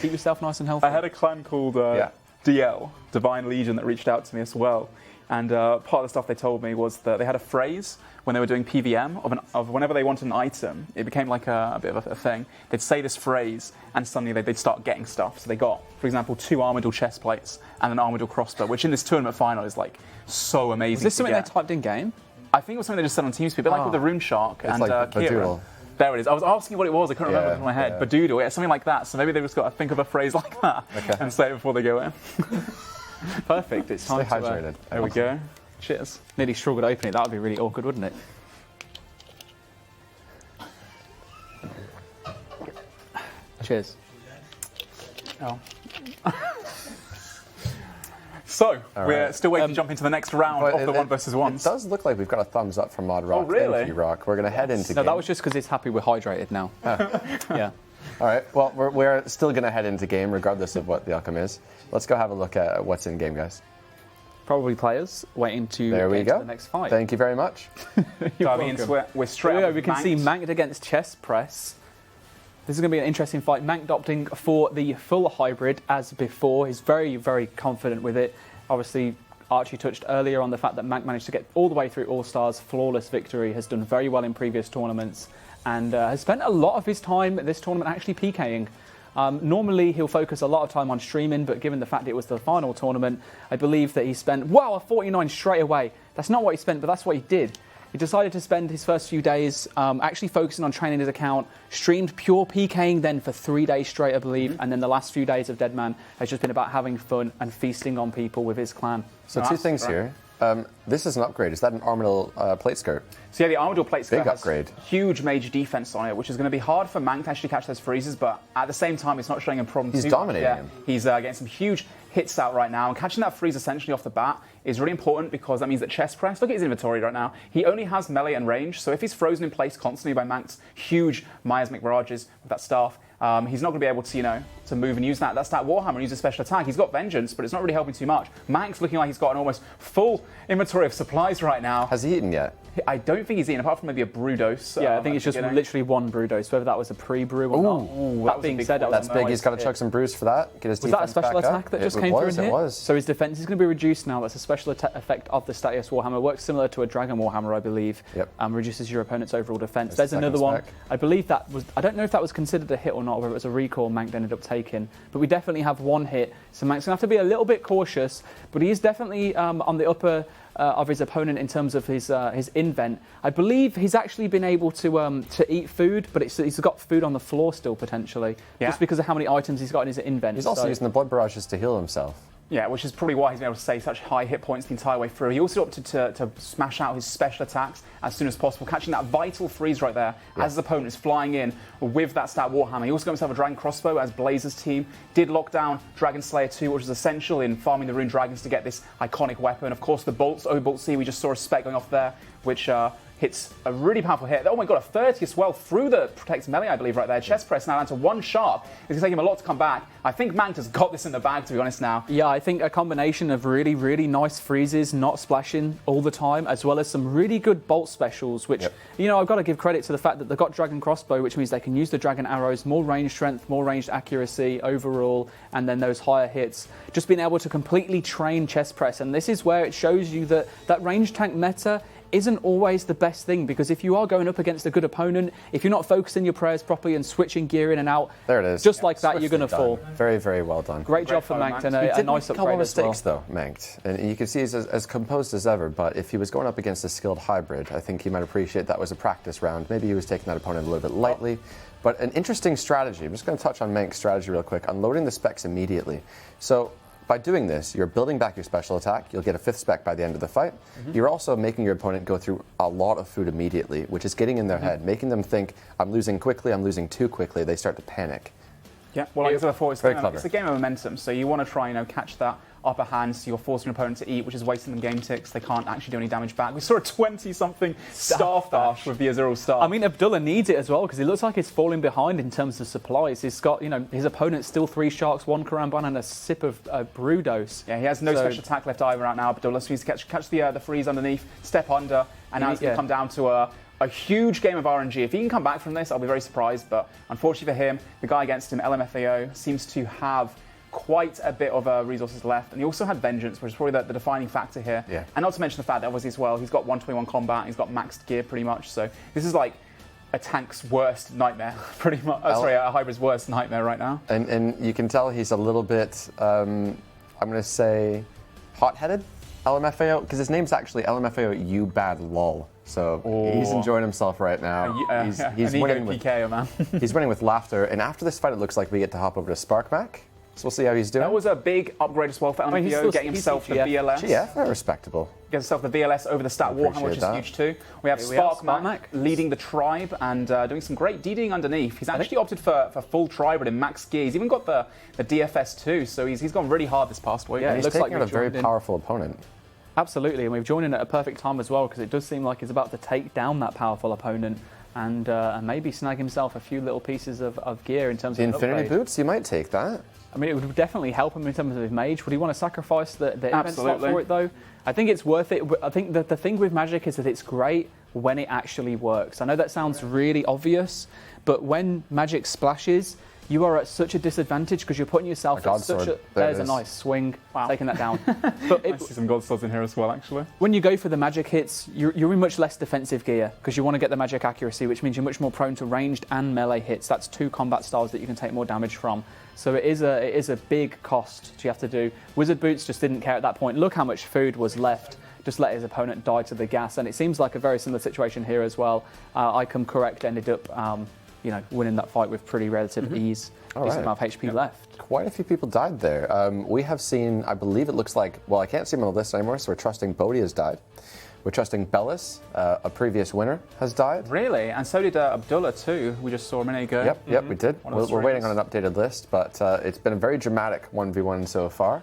Keep yourself nice and healthy. I had a clan called DL, Divine Legion, that reached out to me as well. And part of the stuff they told me was that they had a phrase when they were doing PVM of whenever they wanted an item, it became like a bit of a thing. They'd say this phrase and suddenly they'd start getting stuff. So they got, for example, 2 Armadyl chest plates and an Armadyl crossbow, which in this tournament final is like so amazing. Is this something they typed in game? I think it was something they just said on TeamSpeak, a bit like with the Rune Shark and like Kira. There it is. I was asking what it was. I couldn't remember it in my head. But Badoodle, something like that. So maybe they've just got to think of a phrase like that and say it before they go in. Perfect. It's time Stay hydrated. There we go. Cheers. Nearly struggled to open it. That would be really awkward, wouldn't it? Cheers. Oh. So, we're still waiting to jump into the next round of the 1 versus 1s. It does look like we've got a thumbs up from Mod Rock. Oh, really? Thank you, Rock. We're going to head into game. That was just because it's happy we're hydrated now. Yeah. All right. Well, we're still going to head into game regardless of what the outcome is. Let's go have a look at what's in game, guys. Probably players waiting to there we get go. to the next fight. Thank you very much. We're straight up. We can see Manked against chest press. This is going to be an interesting fight. Manked opting for the full hybrid as before. He's very, very confident with it. Obviously, Archie touched earlier on the fact that Mank managed to get all the way through All-Stars, flawless victory, has done very well in previous tournaments, and has spent a lot of his time at this tournament actually PKing. Normally, he'll focus a lot of time on streaming, but given the fact it was the final tournament, I believe that he spent, a 49 straight away. That's not what he spent, but that's what he did. He decided to spend his first few days actually focusing on training his account, streamed pure PKing then for 3 days straight, I believe, and then the last few days of Deadman has just been about having fun and feasting on people with his clan. So two things here. This is an upgrade. Is that an Armadyl plate skirt? So yeah, the Armadyl plate skirt has upgrade. Huge mage defense on it, which is going to be hard for Mank to actually catch those freezes, but at the same time, it's not showing a problem. He's dominating him. He's getting some huge hits out right now, and catching that freeze essentially off the bat is really important because that means that chest press, look at his inventory right now, he only has melee and range, so if he's frozen in place constantly by Mank's huge miasmic mirages with that staff, he's not going to be able to, to move and use that Warhammer and use a special attack. He's got Vengeance, but it's not really helping too much. Mank's looking like he's got an almost full inventory of supplies right now. Has he eaten yet? I don't think he's eaten, apart from maybe a brew dose. Yeah, I think it's just literally one brew dose, whether that was a pre-brew or not. That being said, that's big. He's got to chug some brews for that. Get his was that a special attack that just came through in here? It was. So his defense is going to be reduced now. That's a special effect of the Statius Warhammer. Works similar to a Dragon Warhammer, I believe. Yep. Reduces your opponent's overall defense. There's another one. I believe that was. I don't know if that was considered a hit or not, or whether it was a recall Mank ended up taking. But we definitely have one hit. So Mank's going to have to be a little bit cautious. But he is definitely on the upper of his opponent in terms of his invent. I believe he's actually been able to eat food, but he's got food on the floor still potentially, just because of how many items he's got in his invent. He's also using the blood barrages to heal himself. Yeah, which is probably why he's been able to stay such high hit points the entire way through. He also opted to smash out his special attacks as soon as possible, catching that vital freeze right there as his opponent is flying in with that stout Warhammer. He also got himself a Dragon Crossbow as Blazer's team did lock down Dragon Slayer 2, which is essential in farming the Rune Dragons to get this iconic weapon. Of course, the bolts, Bolt C, we just saw a spec going off there, which hits a really powerful hit. Oh my god, a 30 as well through the Protect Melee, I believe, right there. Chest press now down to 1 sharp. It's going to take him a lot to come back. I think Mank has got this in the bag, to be honest now. Yeah, I think a combination of really, really nice freezes, not splashing all the time, as well as some really good bolt specials, which, I've got to give credit to the fact that they've got Dragon Crossbow, which means they can use the Dragon Arrows, more range strength, more ranged accuracy overall, and then those higher hits. Just being able to completely train chest press, and this is where it shows you that range tank meta isn't always the best thing, because if you are going up against a good opponent, if you're not focusing your prayers properly and switching gear in and out, there it is. Just like that, you're going to fall. Very, very well done. Great job for Mankt, and a nice upgrade as well. A couple of mistakes though, Mankt, and you can see he's as composed as ever. But if he was going up against a skilled hybrid, I think he might appreciate that was a practice round. Maybe he was taking that opponent a little bit lightly. But an interesting strategy. I'm just going to touch on Mankt's strategy real quick. Unloading the specs immediately. So by doing this, you're building back your special attack. You'll get a 5th spec by the end of the fight. You're also making your opponent go through a lot of food immediately, which is getting in their head, making them think, I'm losing quickly, I'm losing too quickly. They start to panic. Yeah, well, like I said before, it's very clever. It's a game of momentum, so you want to try, catch that upper hand, so you're forcing your opponent to eat, which is wasting them game ticks. They can't actually do any damage back. We saw a 20-something staff dash with the Azurill staff. I mean, Abdullah needs it as well, because it looks like he's falling behind in terms of supplies. He's got, his opponent's still 3 Sharks, 1 Karamban, and a sip of brew dose. Yeah, he has no special attack left either right now, Abdullah, so he needs to catch the freeze underneath, step under, and now it's going to come down to a huge game of RNG. If he can come back from this, I'll be very surprised, but unfortunately for him, the guy against him, LMFAO, seems to have quite a bit of resources left, and he also had Vengeance, which is probably the defining factor here. Yeah. And not to mention the fact that obviously as well, he's got 121 combat, he's got maxed gear pretty much, so this is like a tank's worst nightmare, pretty much. A hybrid's worst nightmare right now. And you can tell he's a little bit, I'm going to say, hot-headed, LMFAO, because his name's actually LMFAO You Bad Lol. So he's enjoying himself right now. He's winning with PKO, man. He's winning with laughter. And after this fight, it looks like we get to hop over to Sparkmac. So we'll see how he's doing. That was a big upgrade as well for LMFAO, getting himself the VLS. Yeah, very respectable. Gets himself the VLS over the stat Warhammer, which is huge too. We have Sparkmac leading the tribe and doing some great DDing underneath. He's actually opted for full tribe in max gear. He's even got the DFS too, so he's gone really hard this past week. Yeah, he's taking out a very powerful opponent. Absolutely, and we've joined in at a perfect time as well, because it does seem like he's about to take down that powerful opponent and maybe snag himself a few little pieces of gear in terms of the Infinity Boots. You might take that. I mean, it would definitely help him in terms of his mage. Would he want to sacrifice the event slot for it, though? I think it's worth it. I think that the thing with Magic is that it's great when it actually works. I know that sounds really obvious, but when Magic splashes, you are at such a disadvantage because you're putting yourself at such a... There's a nice swing, taking that down. But I see some God Swords in here as well, actually. When you go for the magic hits, you're in much less defensive gear because you want to get the magic accuracy, which means you're much more prone to ranged and melee hits. That's 2 combat styles that you can take more damage from. So it is a big cost you have to do. Wizard Boots just didn't care at that point. Look how much food was left. Just let his opponent die to the gas. And it seems like a very similar situation here as well. Icom Correct ended up winning that fight with pretty relative ease. Decent amount of HP left. Quite a few people died there. We have seen, I believe it looks like, well, I can't see him on the list anymore, so we're trusting Bodhi has died. We're trusting Bellis, a previous winner, has died. Really? And so did Abdullah too, we just saw a minute ago. Yep, we did. We're waiting on an updated list, but it's been a very dramatic 1v1 so far.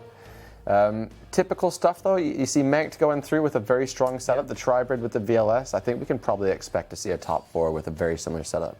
Typical stuff though, you see Mankt going through with a very strong setup, the Tribrid with the VLS. I think we can probably expect to see a top 4 with a very similar setup.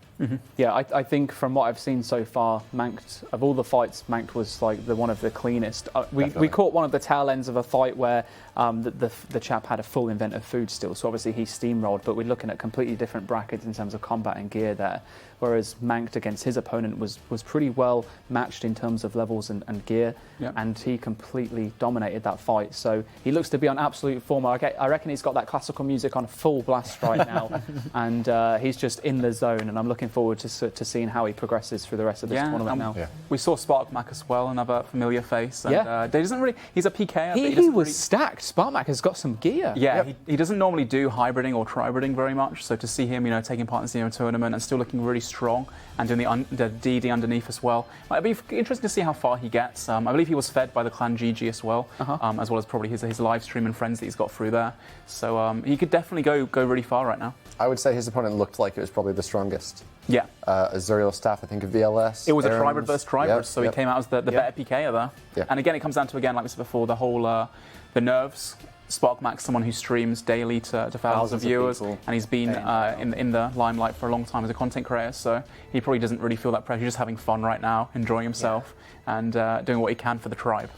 Yeah, I think from what I've seen so far, Mankt, of all the fights, Mankt was like one of the cleanest. We caught one of the tail ends of a fight where the chap had a full invent of food still, so obviously he steamrolled, but we're looking at completely different brackets in terms of combat and gear there. Whereas Mankt against his opponent was pretty well matched in terms of levels and gear, and he completely dominated that fight. So he looks to be on absolute form. I reckon he's got that classical music on full blast right now, and he's just in the zone. And I'm looking forward to seeing how he progresses through the rest of this tournament now. Yeah. We saw Sparkmac as well, another familiar face. And, he doesn't really. He's a PK. He was stacked. Sparkmac has got some gear. Yeah, he doesn't normally do hybriding or tribriding very much. So to see him, taking part in the tournament and still looking really strong and doing the DD underneath as well. Might be interesting to see how far he gets. I believe he was fed by the clan GG as well, as well as probably his live stream and friends that he's got through there. So he could definitely go really far right now. I would say his opponent looked like it was probably the strongest. Yeah. Azuriel staff, I think, of VLS. It was a Tribrid versus Tribrid, so he came out as the better PKer there. Yeah. And again, it comes down to, like we said before, the whole the nerves. Sparkmac's someone who streams daily to thousands of viewers, and he's been in the limelight for a long time as a content creator, so he probably doesn't really feel that pressure. He's just having fun right now, enjoying himself, and doing what he can for the tribe.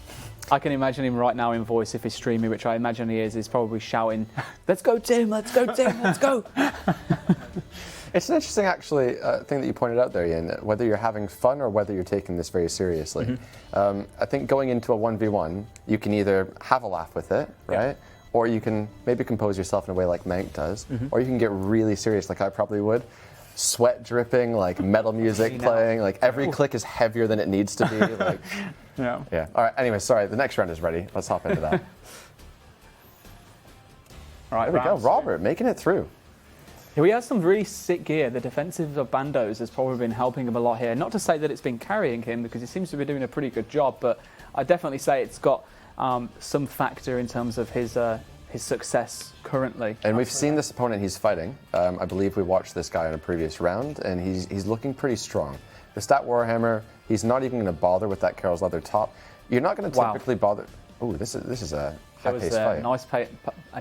I can imagine him right now in voice, if he's streaming, which I imagine he is probably shouting, "Let's go, Tim! Let's go, Tim! Let's go!" It's an interesting, actually, thing that you pointed out there, Ian, whether you're having fun or whether you're taking this very seriously. I think going into a 1v1, you can either have a laugh with it, right? or you can maybe compose yourself in a way like Mank does, or you can get really serious like I probably would. Sweat dripping, like metal music playing, like every click is heavier than it needs to be. Like, yeah. All right. Anyway, sorry. The next round is ready. Let's hop into that. All right. There we go. Robert making it through. Yeah, he has some really sick gear. The defensive of Bandos has probably been helping him a lot here. Not to say that it's been carrying him, because he seems to be doing a pretty good job, but I definitely say it's got some factor in terms of his success currently. And we've seen this opponent he's fighting. I believe we watched this guy in a previous round, and he's looking pretty strong. The stat Warhammer, he's not even going to bother with that Carol's leather top. You're not going to typically bother. Oh, this is a high-paced fight. Nice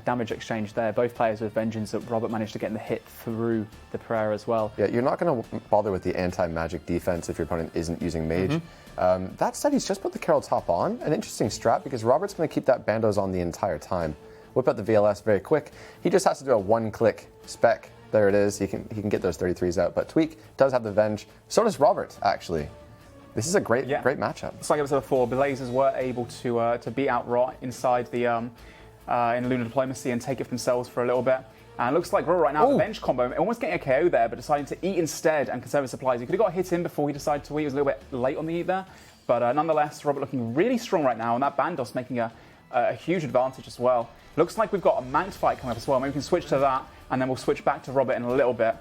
damage exchange there. Both players with Vengeance. That Robert managed to get in the hit through the prayer as well. Yeah, you're not going to bother with the anti-magic defense if your opponent isn't using mage. That said, he's just put the Carol top on. An interesting strat, because Robert's going to keep that Bandos on the entire time. Whip out the VLS very quick. He just has to do a one-click spec. There it is. He can get those 33s out. But Tweak does have the Venge. So does Robert, actually. This is a great matchup. It's like I said before, Blazers were able to beat out Rot inside the in Lunar Diplomacy and take it for themselves for a little bit. And it looks like Robert right now, the Venge combo, almost getting a KO there, but deciding to eat instead and conserve his supplies. He could have got a hit in before he decided to eat. He was a little bit late on the eat there. But nonetheless, Robert looking really strong right now, and that Bandos making a huge advantage as well. Looks like we've got a Manked fight coming up as well. Maybe we can switch to that, and then we'll switch back to Robert in a little bit.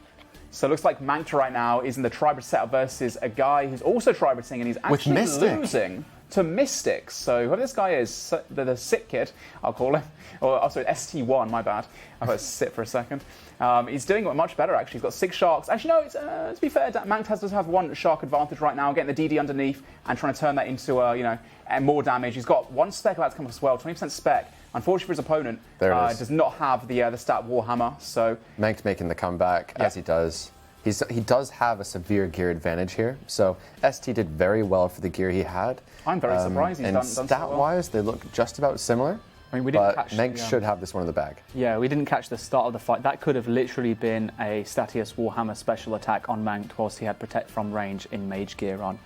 So it looks like Manked right now is in the Tribrid setup versus a guy who's also Tribriting, and he's actually losing to Mystics. So whoever this guy is, the Sit Kid, I'll call him. Or sorry, ST1, my bad. I thought Sit for a second. He's doing much better, actually. He's got 6 sharks. Actually, no, to be fair, Manked does have 1 shark advantage right now, getting the DD underneath and trying to turn that into, more damage. He's got 1 spec about to come up as well, 20% spec. Unfortunately for his opponent, does not have the stat Warhammer. So Manked making the comeback, as he does. He does have a severe gear advantage here. So ST did very well for the gear he had. I'm very surprised he's done so well. Stat-wise, they look just about similar. I mean, we didn't catch Mank should have this one in the bag. Yeah, we didn't catch the start of the fight. That could have literally been a Statius Warhammer special attack on Mank whilst he had Protect from Range in Mage gear on,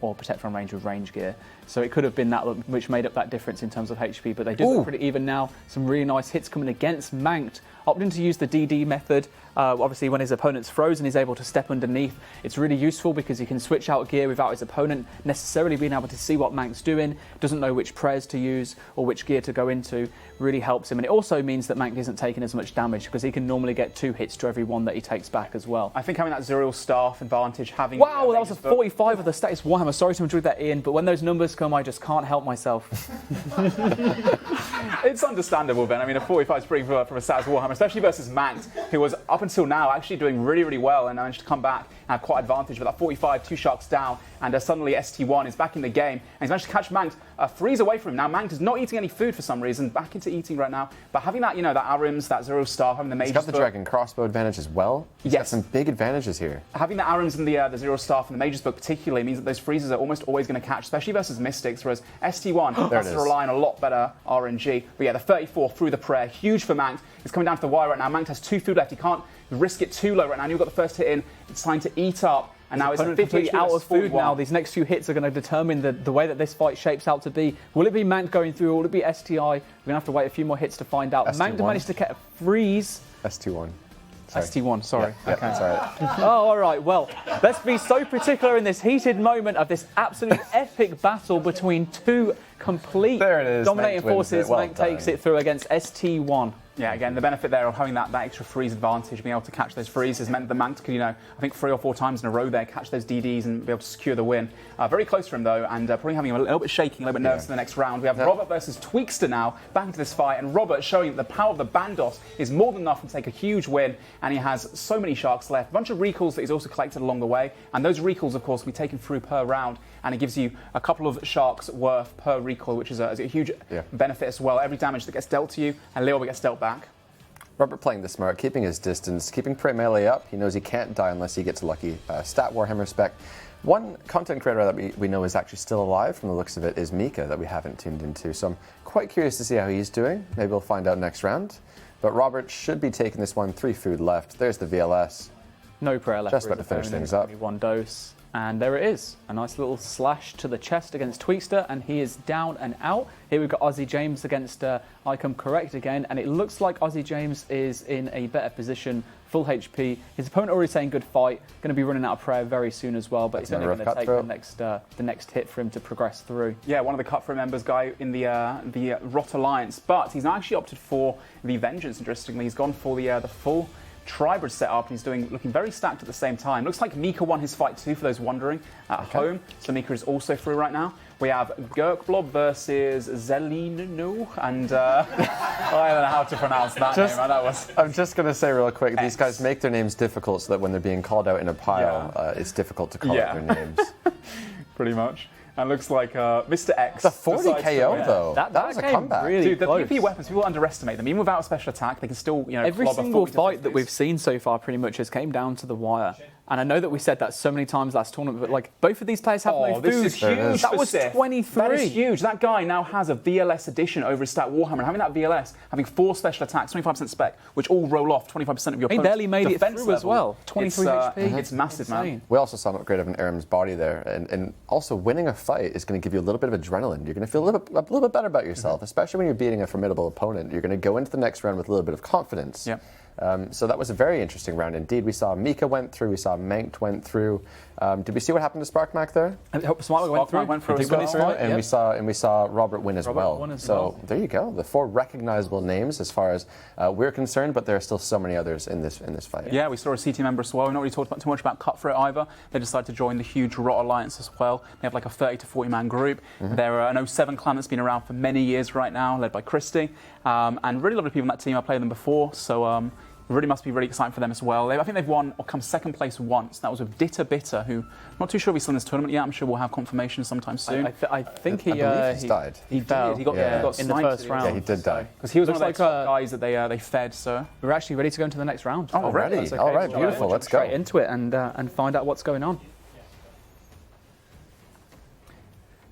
or Protect from Range with Range gear. So it could have been that which made up that difference in terms of HP, but they do look pretty even now. Some really nice hits coming against Manked. Opting to use the DD method, obviously when his opponent's frozen, he's able to step underneath. It's really useful because he can switch out gear without his opponent necessarily being able to see what Manked's doing, doesn't know which prayers to use or which gear to go into, really helps him. And it also means that Manked isn't taking as much damage because he can normally get 2 hits to every one that he takes back as well. I think having that Zuriel staff advantage, having... Wow, that was a 45 of the Statius Warhammer. Sorry to intrude that in, but when those numbers come, I just can't help myself. It's understandable, Ben. I mean, a 45 is pretty good from a Statius Warhammer, especially versus Manked, who was up until now actually doing really, really well and managed to come back and have quite advantage. But that 45, 2 sharks down, and suddenly ST1 is back in the game, and he's managed to catch Manked 3s away from him. Now Manked is not eating any food for some reason, back into eating right now. But having that, that Arims, that Zuriel staff, having the Mage's He's got the Dragon Crossbow advantage as well. He's got some big advantages here. Having the Arims and the Zuriel staff and the Mage's Book particularly means that those freezes are almost always going to catch, especially versus Mystics, whereas ST1 has to rely on a lot better RNG. But yeah, the 34 through the prayer, huge for Manked. It's coming down to the wire right now. Manked has 2 food left. He can't risk it too low right now. You've got the first hit in. It's time to eat up. And now it's completely out of food now. These next few hits are going to determine the way that this fight shapes out to be. Will it be Manked going through, or will it be STI? We're going to have to wait a few more hits to find out. Manked managed to get a freeze. ST1. ST1, sorry. Yeah, okay. Sorry. Oh, all right. Well, let's be so particular in this heated moment of this absolute epic battle between 2 complete dominating forces. Mank takes it through against ST1. Yeah, again, the benefit there of having that extra freeze advantage, being able to catch those freezes, meant that Mank could, I think 3 or 4 times in a row there, catch those DDs and be able to secure the win. Very close for him, though, and probably having him a little bit shaking, a little bit nervous in the next round. We have Robert versus Tweakster now, back into this fight, and Robert showing that the power of the Bandos is more than enough to take a huge win, and he has so many sharks left. A bunch of recalls that he's also collected along the way, and those recalls, of course, can be taken through per round, and it gives you a couple of sharks worth per recall, which is a huge benefit as well. Every damage that gets dealt to you, and a little bit gets dealt back. Robert playing the smart, keeping his distance, keeping prey melee up. He knows he can't die unless he gets lucky. Stat Warhammer spec. One content creator that we know is actually still alive from the looks of it is Mika, that we haven't tuned into. So I'm quite curious to see how he's doing. Maybe we'll find out next round. But Robert should be taking this one. 3 food left. There's the VLS. No prayer left. Just about to finish things up. Only 1 dose. And there it is. A nice little slash to the chest against Tweakster, and he is down and out. Here we've got Ozzy James against Icom Correct again, and it looks like Ozzy James is in a better position, full HP. His opponent already saying good fight, going to be running out of prayer very soon as well, but he's only going to take the next hit for him to progress through. Yeah, one of the Cutthroat members, guy in the Rot Alliance, but he's now actually opted for the Vengeance, interestingly. He's gone for the full Tribrid setup, and he's looking very stacked at the same time. Looks like Mika won his fight too, for those wondering at home. So Mika is also through right now. We have Gurkblob versus Zelino, and I don't know how to pronounce that name. I'm just going to say real quick, these guys make their names difficult so that when they're being called out in a pile, it's difficult to call out their names. Pretty much. And looks like Mr. X. The 40 KO though. That was a comeback. Really Dude, the close. PvP weapons, people underestimate them. Even without a special attack, they can still, Every single fight that we've seen so far pretty much has came down to the wire. And I know that we said that so many times last tournament, but like both of these players have no food. This is huge. That was 23. That is huge. That guy now has a VLS addition over his stat Warhammer. And having that VLS, having 4 special attacks, 25% spec, which all roll off 25% of your He barely made it defense through as well. 23 HP. It's massive, man. We also saw an upgrade of an Aram's body there, and also winning a fight is going to give you a little bit of adrenaline. You're going to feel a little bit better about yourself, especially when you're beating a formidable opponent. You're going to go into the next round with a little bit of confidence. Yeah. So that was a very interesting round indeed. We saw Mika went through, we saw Mankt went through. Did we see what happened to Sparkmac there? Sparkmac went through as well. And we saw Robert win as well. So there you go, the 4 recognizable names as far as we're concerned, but there are still so many others in this fight. Yeah, we saw a CT member as well. We've not really talked too much about Cutthroat either. They decided to join the huge Rot Alliance as well. They have like a 30 to 40 man group. They're an 07 clan that's been around for many years right now, led by Christy, and really lovely people on that team. I played them before, so really must be really exciting for them as well. I think they've won or come second place once. That was with Ditter Bitter, who I'm not too sure if he's still in this tournament yet. I'm sure we'll have confirmation sometime soon. I think he died. He fell. He got in the first round. Yeah, he did die. Because he was one of Looks those like guys that they fed. So We're actually ready to go into the next round. Oh, ready? Okay. All right, beautiful. Let's go. Straight into it and find out what's going on.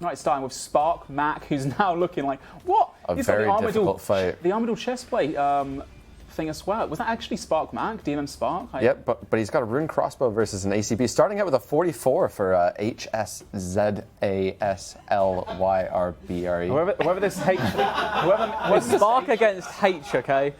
right, starting with Spark Mac, who's now looking like what? He's very difficult fight. The Armadillo chestplate thing as well. Was that actually Spark Mac? DMM Spark? Yep, but he's got a rune crossbow versus an ACB, starting out with a 44 for HSZASLYRBRE. Whoever this H, whoever Spark against H, okay?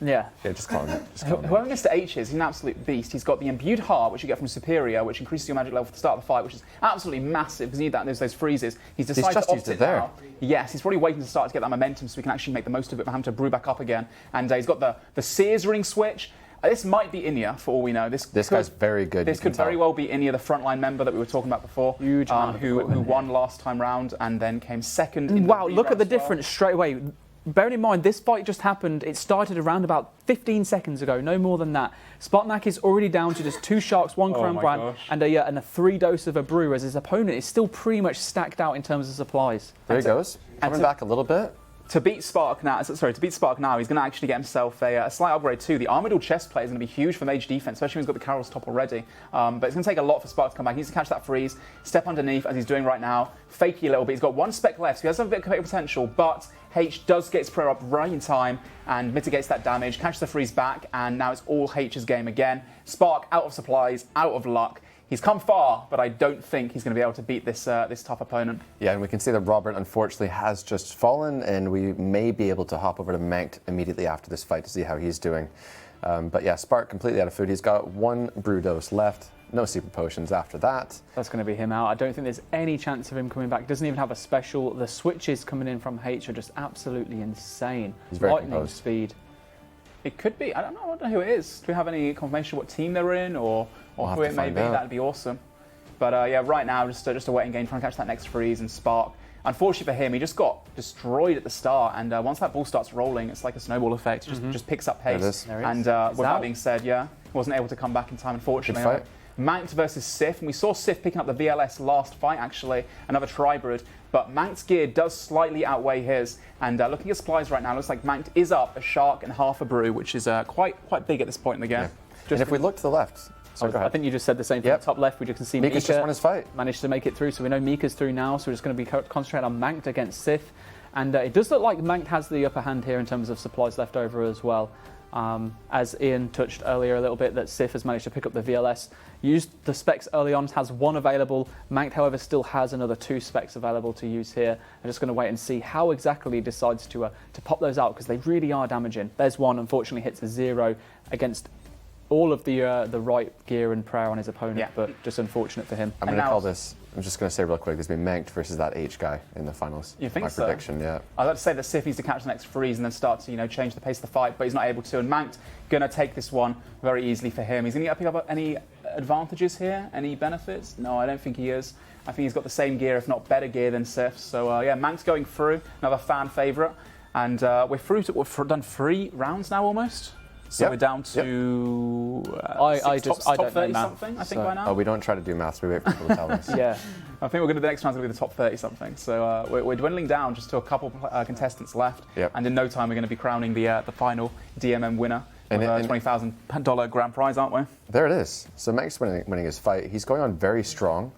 Yeah, just call him. Whoever Mr. H is, he's an absolute beast. He's got the imbued heart, which you get from Superior, which increases your magic level at the start of the fight, which is absolutely massive because you need that in those freezes. He's decided just to used opt it there. now. Yes, he's probably waiting to start to get that momentum so we can actually make the most of it by having to brew back up again. And he's got the Sears ring switch. This might be Inya, for all we know. This guy's very good. This could very well be Inya, the frontline member that we were talking about before, who won last time round and then came second. In wow, look at the difference straight away. Bearing in mind, this fight just happened, it started around about 15 seconds ago, no more than that. Sparkmac is already down to just 2 sharks, 1 Crown Brand, and a 3 dose of a brew, as his opponent is still pretty much stacked out in terms of supplies. There he goes, coming back a little bit. To beat Spark now, he's going to actually get himself a slight upgrade too. The Armadillo chest plate is going to be huge for mage defense, especially when he's got the Carol's top already. But it's going to take a lot for Spark to come back. He needs to catch that freeze, step underneath as he's doing right now, fakey a little bit. He's got 1 spec left, so he has a bit of potential, but H does get his prayer up right in time and mitigates that damage, catches the freeze back, and now it's all H's game again. Spark out of supplies, out of luck. He's come far, but I don't think he's going to be able to beat this tough opponent. Yeah, and we can see that Robert, unfortunately, has just fallen, and we may be able to hop over to Mankt immediately after this fight to see how he's doing. But yeah, Spark completely out of food. He's got 1 brew dose left. No super potions after that. That's going to be him out. I don't think there's any chance of him coming back. Doesn't even have a special. The switches coming in from H are just absolutely insane. He's very lightning composed. speed. It could be. I don't know who it is. Do we have any confirmation of what team they're in or who it may be? That'd be awesome. But yeah, right now, just a waiting game, trying to catch that next freeze and Spark. Unfortunately for him, he just got destroyed at the start, and once that ball starts rolling, it's like a snowball effect. It just picks up pace. And with that being said, yeah, wasn't able to come back in time, unfortunately. Good fight. Mankt versus Sif, and we saw Sif picking up the VLS last fight, actually, another Tribrid, but Mankt's gear does slightly outweigh his, and looking at supplies right now, looks like Mankt is up a shark and half a brew, which is quite big at this point in the game. Yeah. And if we look to the left, I think you just said the same thing. Yep. Top left, we just can see Mika's just won his fight. Managed to make it through, so we know Mika's through now, so we're just going to be concentrating on Mankt against Sif. And it does look like Mankt has the upper hand here in terms of supplies left over as well. As Ian touched earlier a little bit, that Sif has managed to pick up the VLS, used the specs early on, has one available. Mank, however, still has another 2 specs available to use here. I'm just going to wait and see how exactly he decides to pop those out, because they really are damaging. There's one, unfortunately, hits a 0 against all of the right gear and prayer on his opponent, but just unfortunate for him. I'm going to call this, I'm just going to say real quick, there's been Manked versus that H guy in the finals. You think My so? prediction, yeah. I'd like to say that Sif needs to catch the next freeze and then start to, change the pace of the fight, but he's not able to. And Manked going to take this one very easily for him. He's going to pick up any advantages here, any benefits? No, I don't think he is. I think he's got the same gear, if not better gear than Sif. So yeah, Manked's going through, another fan favourite. And we've done 3 rounds now almost. So we're down to top top 30 math, something, I think, by now. Oh, we don't try to do maths, we wait for people to tell us. Yeah. I think the next round's going to be the top 30 something. So we're dwindling down just to a couple contestants left. Yep. And in no time, we're going to be crowning the final DMM winner of $20,000 grand prize, aren't we? There it is. So Manked's winning his fight. He's going on very strong.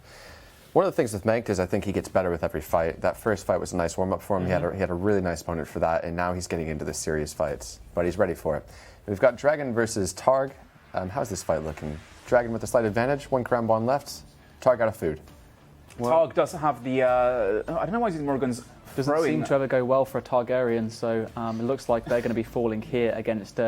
One of the things with Manked is I think he gets better with every fight. That first fight was a nice warm-up for him. He had a really nice opponent for that, and now he's getting into the serious fights. But he's ready for it. We've got Dragon versus Targ. How's this fight looking? Dragon with a slight advantage, 1 crown bond left. Targ out of food. Targ does have the, I don't know why he's using Morrigan's Doesn't seem to ever go well for a Targaryen, so it looks like they're going to be falling here against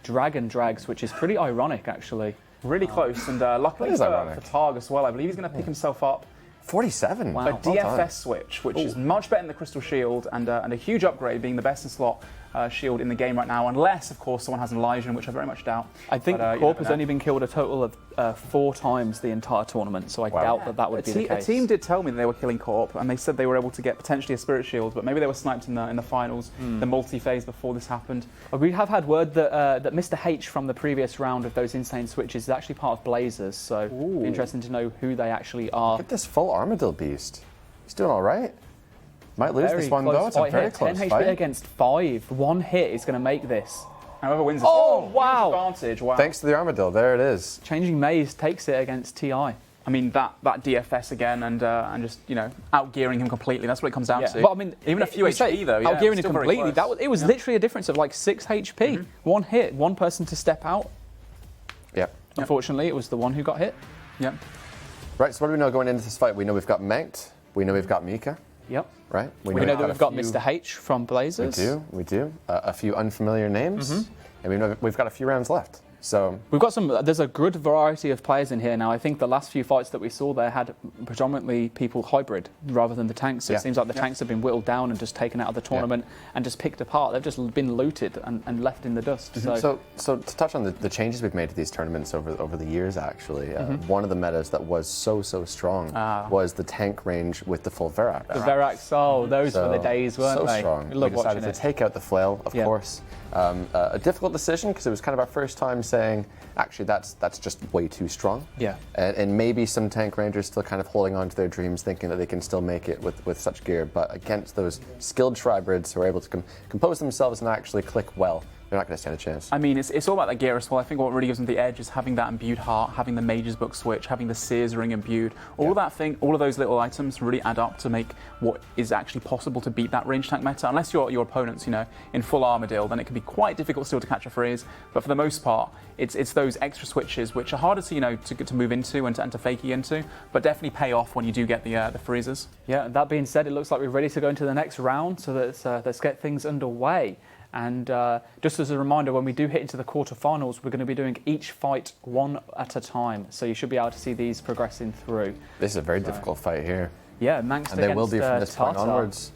Dragon Drags, which is pretty ironic, actually. Really close, and luckily for Targ as well, I believe he's going to pick himself up 47. Wow. a DFS switch, which is much better than the Crystal Shield, and a huge upgrade, being the best in slot shield in the game right now, unless, of course, someone has an Elysian, which I very much doubt. I think Corp has only been killed a total of 4 times the entire tournament, so I doubt that would be the case. A team did tell me they were killing Corp, and they said they were able to get potentially a Spirit Shield, but maybe they were sniped in the finals, the multi-phase before this happened. We have had word that Mr. H from the previous round of those insane switches is actually part of Blazers, so interesting to know who they actually are. Look at this full Armadillo beast. He's doing all right. Might lose this one, though. It's a very close 10 fight. HP against 5. 1 hit is going to make this. Whoever wins this. Oh, wow. Advantage. Wow. Thanks to the Armadillo. There it is. Changing Maze takes it against TI. I mean, that DFS again, and just, outgearing him completely. That's what it comes down to. But I mean, even a few HP, though. Outgearing him completely. It was literally a difference of like 6 HP. 1 hit, 1 person to step out. Yep. Unfortunately, it was the one who got hit. Yep. Right, so what do we know going into this fight? We know we've got Manked. We know we've got Mika. Yep. Right? We know that we've got Mr. H from Blazers. We do. A few unfamiliar names. And we know we've got a few rounds left. So we've got there's a good variety of players in here now. I think the last few fights that we saw there had predominantly people hybrid rather than the tanks. So it seems like the tanks have been whittled down and just taken out of the tournament and just picked apart. They've just been looted and left in the dust. So to touch on the changes we've made to these tournaments over the years, actually, one of the metas that was so strong was the tank range with the full Verax. The Verax, those were the days, weren't they? So strong. We decided to take out the flail, of course. A difficult decision because it was kind of our first time saying, actually, that's just way too strong. Yeah. And maybe some tank rangers still kind of holding on to their dreams, thinking that they can still make it with such gear. But against those skilled tribrids who are able to compose themselves and actually click well, they're not going to stand a chance. I mean, it's all about the gear as well. I think what really gives them the edge is having that imbued heart, having the Mage's Book switch, having the Seer's Ring imbued. All of those little items really add up to make what is actually possible to beat that range tank meta. Unless your opponent's, in full Armadillo, then it can be quite difficult still to catch a freeze. But for the most part, it's those extra switches which are harder to move into and to fakey into, but definitely pay off when you do get the freezes. Yeah. That being said, it looks like we're ready to go into the next round. So let's get things underway. And just as a reminder, when we do hit into the quarterfinals, we're going to be doing each fight one at a time. So you should be able to see these progressing through. This is a very difficult fight here. Yeah, Manx and they will be from this point onwards.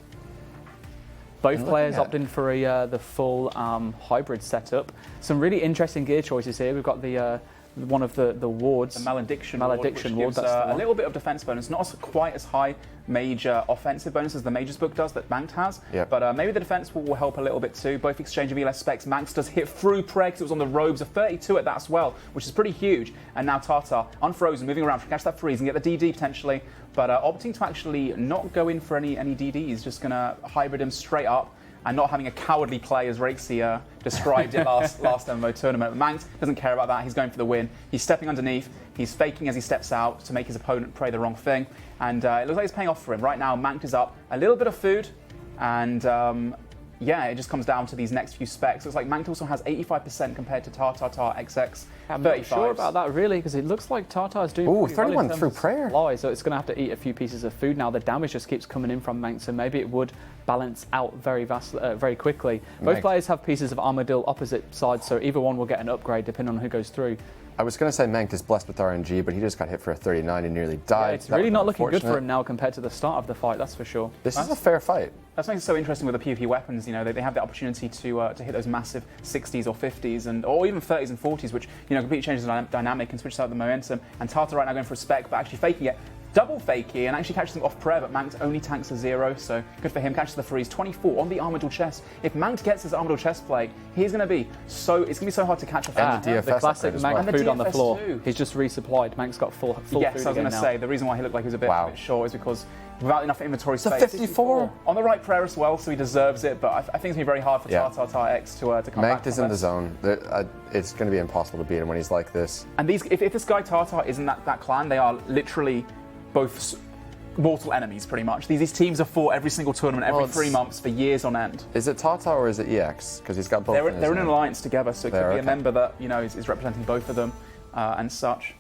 Both players opted in for the full hybrid setup. Some really interesting gear choices here. We've got the one of the wards. The Malediction Ward, which gives a little bit of defense bonus, not quite as high major offensive bonus as the Mage's Book does that Manx has, but maybe the defense will help a little bit too. Both exchange of ELS specs. Manx does hit through Prey because it was on the robes, a 32 at that as well, which is pretty huge. And now Tartar, unfrozen, moving around, to catch that freeze and get the DD potentially, but opting to actually not go in for any DDs, just going to hybrid him straight up. And not having a cowardly play, as Rexy described it last MMO tournament. Manx doesn't care about that. He's going for the win. He's stepping underneath. He's faking as he steps out to make his opponent pray the wrong thing. And it looks like it's paying off for him. Right now, Manx is up. A little bit of food. And yeah, it just comes down to these next few specs. Looks like Manct also has 85% compared to Tartar XX. I'm 35. not sure about that really, because it looks like Tartar's doing Ooh, pretty well 31 in terms through of prayer. supply, so it's going to have to eat a few pieces of food now. The damage just keeps coming in from Manct, so maybe it would balance out very quickly. Both Manct. players have pieces of Armadillo opposite sides, so either one will get an upgrade depending on who goes through. I was going to say Manct is blessed with RNG, but he just got hit for a 39 and nearly Yeah, died. it's That really was not looking good unfortunate. for him now compared to the start of the fight, that's for sure. This is a fair fight. That's makes it so interesting with the PvP weapons. You know, they have the opportunity to hit those massive 60s or 50s or even 30s and 40s, which completely changes the dynamic and switches out the momentum. And Tartar right now going for a spec, but actually faking it. Double fakey and actually catches them off prayer, but Manct only tanks a 0, so good for him. Catches the freeze. 24 on the Armadillo chest. If Manct gets his Armadillo chest plate, he's going to be so hard to catch a And the DFS the classic upgrade as Manct well. food on the DFS floor. too. He's just resupplied. Manc's got full food Yes, I was again going to now. say, the reason why he looked like he was a bit short is because without enough inventory space. 54. On the right prayer as well, so he deserves it, but I think it's going to be very hard for Tartar X to come back. Manct is in the zone. It's going to be impossible to beat him when he's like this. And if this guy Tartar isn't that clan, they are literally both mortal enemies, pretty much. These teams are fought every single tournament, every 3 months for years on end. Is it Tartar or is it EX? Because he's got both. They're in his in an name. alliance together, so it could be okay. a member that is representing both of them and such.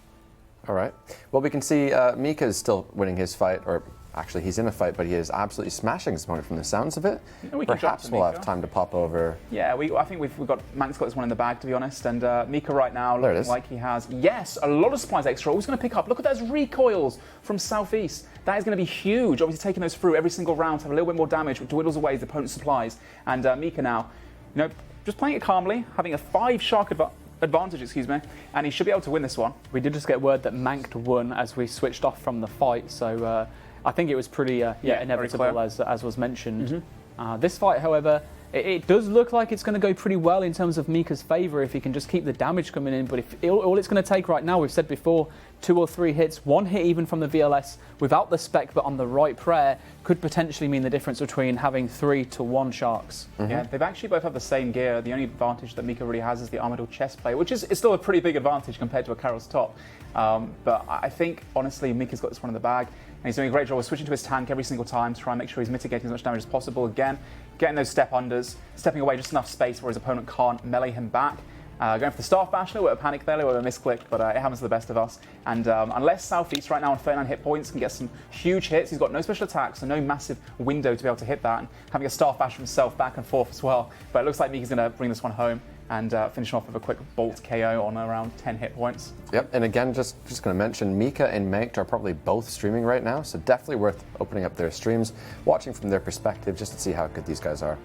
All right. Well, we can see Mika is still winning his fight, or actually he's in a fight, but he is absolutely smashing his opponent from the sounds of it. We can drop Perhaps to we'll Mika. have time to pop over. Yeah, I think we've got Manc's got this one in the bag, to be honest. And Mika right now There it looking is. like he has, yes, a lot of supplies extra. He's going to pick up. Look at those recoils from Southeast. That is going to be huge. Obviously taking those through every single round to have a little bit more damage, which dwindles away the opponent's supplies. And Mika now, just playing it calmly, having a 5 shark advantage, and he should be able to win this one. We did just get word that Manct won as we switched off from the fight, so I think it was pretty inevitable as was mentioned. This fight, however, it does look like it's going to go pretty well in terms of Mika's favour if he can just keep the damage coming in, but if all it's going to take right now, we've said before, 2 or 3 hits, 1 hit even from the VLS without the spec but on the right prayer could potentially mean the difference between having 3 to 1 sharks. Yeah, they've actually both have the same gear. The only advantage that Mika really has is the Armadillo chest plate, which is still a pretty big advantage compared to a Carol's top. But I think, honestly, Mika's got this one in the bag, and he's doing a great job of switching to his tank every single time to try and make sure he's mitigating as much damage as possible. Again, getting those step unders, stepping away just enough space where his opponent can't melee him back. Going for the Staff Bash, a little bit of panic there, a little bit of a misclick, but it happens to the best of us. And unless Southeast right now on 39 hit points can get some huge hits, he's got no special attacks, so no massive window to be able to hit that, and having a Staff Bash himself back and forth as well. But it looks like Mika's going to bring this one home and finish off with a quick bolt KO on around 10 hit points. Yep, and again, just going to mention, Mika and Manct are probably both streaming right now, so definitely worth opening up their streams, watching from their perspective, just to see how good these guys are.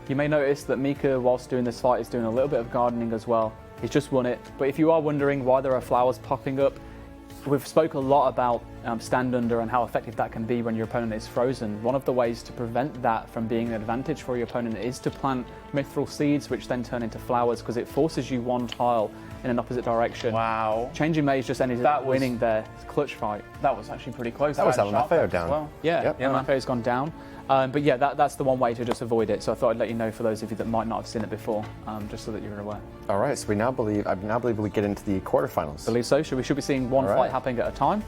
You may notice that Mika, whilst doing this fight, is doing a little bit of gardening as well. He's just won it, but if you are wondering why there are flowers popping up, we've spoke a lot about stand under and how effective that can be when your opponent is frozen. One of the ways to prevent that from being an advantage for your opponent is to plant mithril seeds, which then turn into flowers, because it forces you 1 tile in an opposite direction. Wow. Changing Maze just ended up winning their clutch fight. That was actually pretty close. That was had sharp LMFAO as down. well. Yeah, Yep. Mafa's gone down. But yeah, that's the one way to just avoid it. So I thought I'd let you know for those of you that might not have seen it before, just so that you're aware. All right, so I now believe we get into the quarterfinals. I believe so. So we should be seeing one All right. fight happening at a time,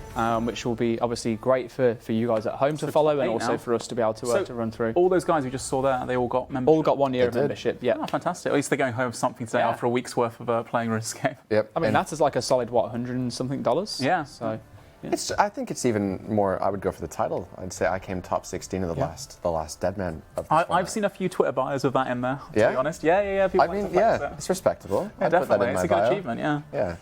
which will be obviously great for you guys at home to follow, and also for us to be able to run through. All those guys we just saw there, they all got membership? All got 1 year of did. membership, yeah. Oh, fantastic. At least they're going home with something today Yeah. after a week's worth of playing RuneScape. Yep. I mean, and that's like a solid, what, $100 and something? Yeah. So, I think it's even more. I would go for the title. I'd say I came top 16 of the last Deadman of this I've format. seen a few Twitter bios with that in there, to Yeah? be honest. Yeah. People I like mean, to flex yeah, it. it's respectable. Yeah, I'd put that definitely. in It's my a good bio. achievement, yeah. Yeah.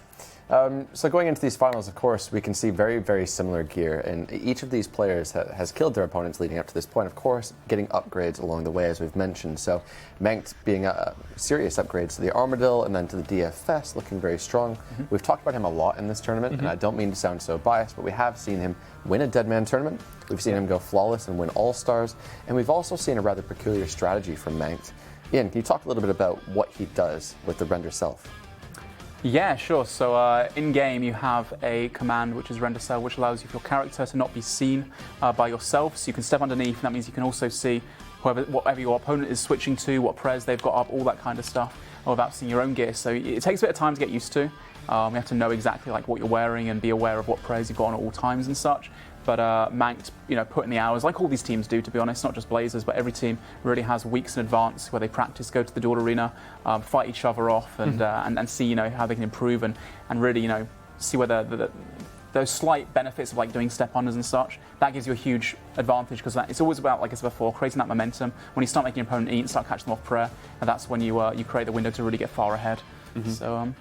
So going into these finals, of course, we can see very, very similar gear, and each of these players has killed their opponents leading up to this point, of course, getting upgrades along the way, as we've mentioned. So Manct being a serious upgrades to the Armadillo and then to the DFS, looking very strong. We've talked about him a lot in this tournament, and I don't mean to sound so biased, but we have seen him win a Deadman tournament. We've seen him go flawless and win All-Stars, and we've also seen a rather peculiar strategy from Manct. Ian, can you talk a little bit about what he does with the render self? Yeah, sure. So in-game you have a command which is render cell, which allows you for your character to not be seen by yourself. So you can step underneath, and that means you can also see whatever your opponent is switching to, what prayers they've got up, all that kind of stuff, without seeing your own gear. So it takes a bit of time to get used to. We have to know exactly like what you're wearing and be aware of what prayers you've got on at all times and such. But Manked, put in the hours, like all these teams do, to be honest, not just Blazers, but every team really has weeks in advance where they practice, go to the duel arena, fight each other off, and see, how they can improve and really, see whether those slight benefits of like doing step unders and such, that gives you a huge advantage because it's always about, like I said before, creating that momentum. When you start making your opponent eat and start catching them off prayer, and that's when you create the window to really get far ahead. So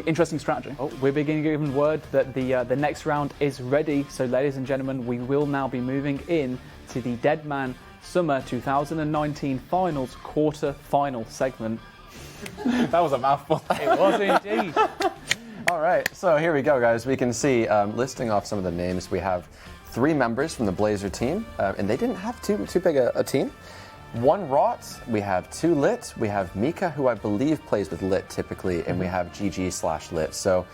interesting strategy. Oh, we're beginning to give word that the next round is ready. So, ladies and gentlemen, we will now be moving in to the Deadman Summer 2019 Finals quarter-final segment. That was a mouthful. It was indeed. All right, so here we go, guys. We can see, listing off some of the names, we have 3 members from the Blazer team, and they didn't have too big a team. 1 Rot, we have 2 Lit, we have Mika, who I believe plays with Lit typically, and we have GG/Lit. So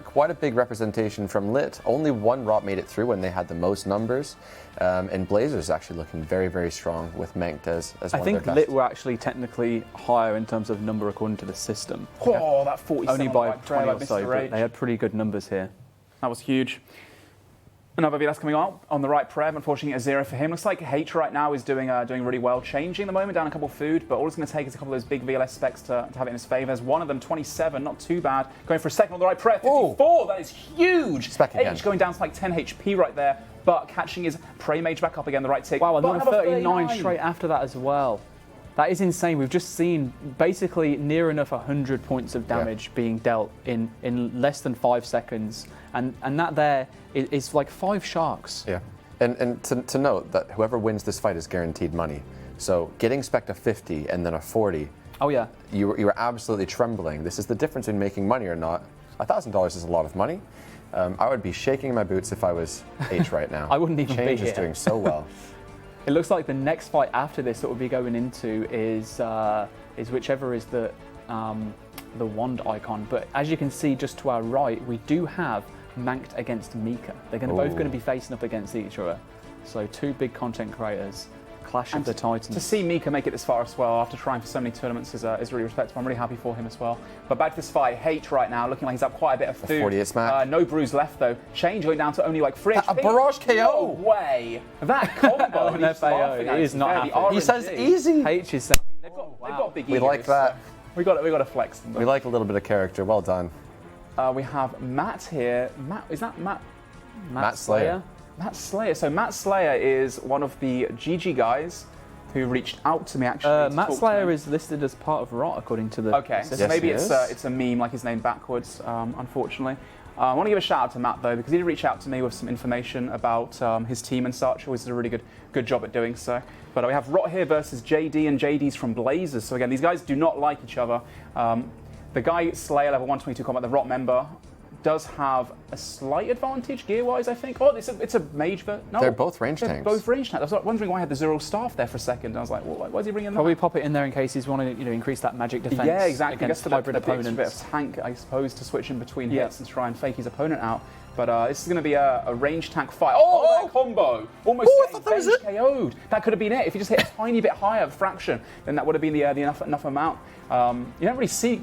quite a big representation from Lit. Only 1 Rot made it through when they had the most numbers, and Blazers actually looking very, very strong with Manked as one of their best. I think Lit were actually technically higher in terms of number according to the system. Oh, that 47 Only by right 20 prayer, or so, but they had pretty good numbers here. That was huge. Another VLS coming out on the right Prev, unfortunately a 0 for him. Looks like H right now is doing really well, changing at the moment, down a couple of food, but all it's going to take is a couple of those big VLS specs to have it in his favour. There's one of them, 27, not too bad. Going for a second on the right Prev, 54, that is huge! Spec again. H going down to like 10 HP right there, but catching his Prey Mage back up again, the right tick. Wow, another 39 straight after that as well. That is insane. We've just seen basically near enough 100 points of damage being dealt in less than 5 seconds. And that there is like 5 sharks. Yeah, and to note that whoever wins this fight is guaranteed money. So getting spec a 50 and then a 40. Oh yeah. You were absolutely trembling. This is the difference in making money or not. $1,000 is a lot of money. I would be shaking my boots if I was H right now. I wouldn't even Change be is here. doing so well. It looks like the next fight after this that we'll be going into is whichever is the wand icon. But as you can see just to our right, we do have Manked against Mika. They're both going to be facing up against each other. So 2 big content creators, clash of the titans. To see Mika make it this far as well after trying for so many tournaments is really respectable. I'm really happy for him as well. But back to this fight, H right now looking like he's up quite a bit of food. 48 smack. No bruise left though. Change going down to only like 3 HP. A barrage KO. No way. That combo. An FAO. It is not happy. He says easy. H is saying, They've got big We egos, like that. So we got to flex them. We like a little bit of character. Well done. We have Matt here. Is that Matt? Matt Slayer. Matt Slayer. So Matt Slayer is one of the GG guys who reached out to me actually. Matt Slayer is listed as part of Rot according to the Okay, so Yes, maybe he it's is. a meme like his name backwards, unfortunately. I want to give a shout out to Matt though because he did reach out to me with some information about his team and such. Always does a really good job at doing so. But we have Rot here versus JD, and JD's from Blazers. So again, these guys do not like each other. The guy Slayer level 122 combat, the Rot member, does have a slight advantage gear-wise, I think. Oh, it's a mage, but no. They're both range They're tanks. both range tanks. I was wondering why I had the 0 staff there for a second. I was like, well, why is he bringing that? Probably pop it in there in case he's wanting to increase that magic defense. Yeah, exactly. Against I guess hybrid for the opponents. bit of tank, I suppose, to switch in between hits and try and fake his opponent out. But this is going to be a range tank fight. Oh, that combo! Almost I thought that was it. KO'd. That could have been it. If he just hit a tiny bit higher, a fraction, then that would have been the enough amount. You don't really see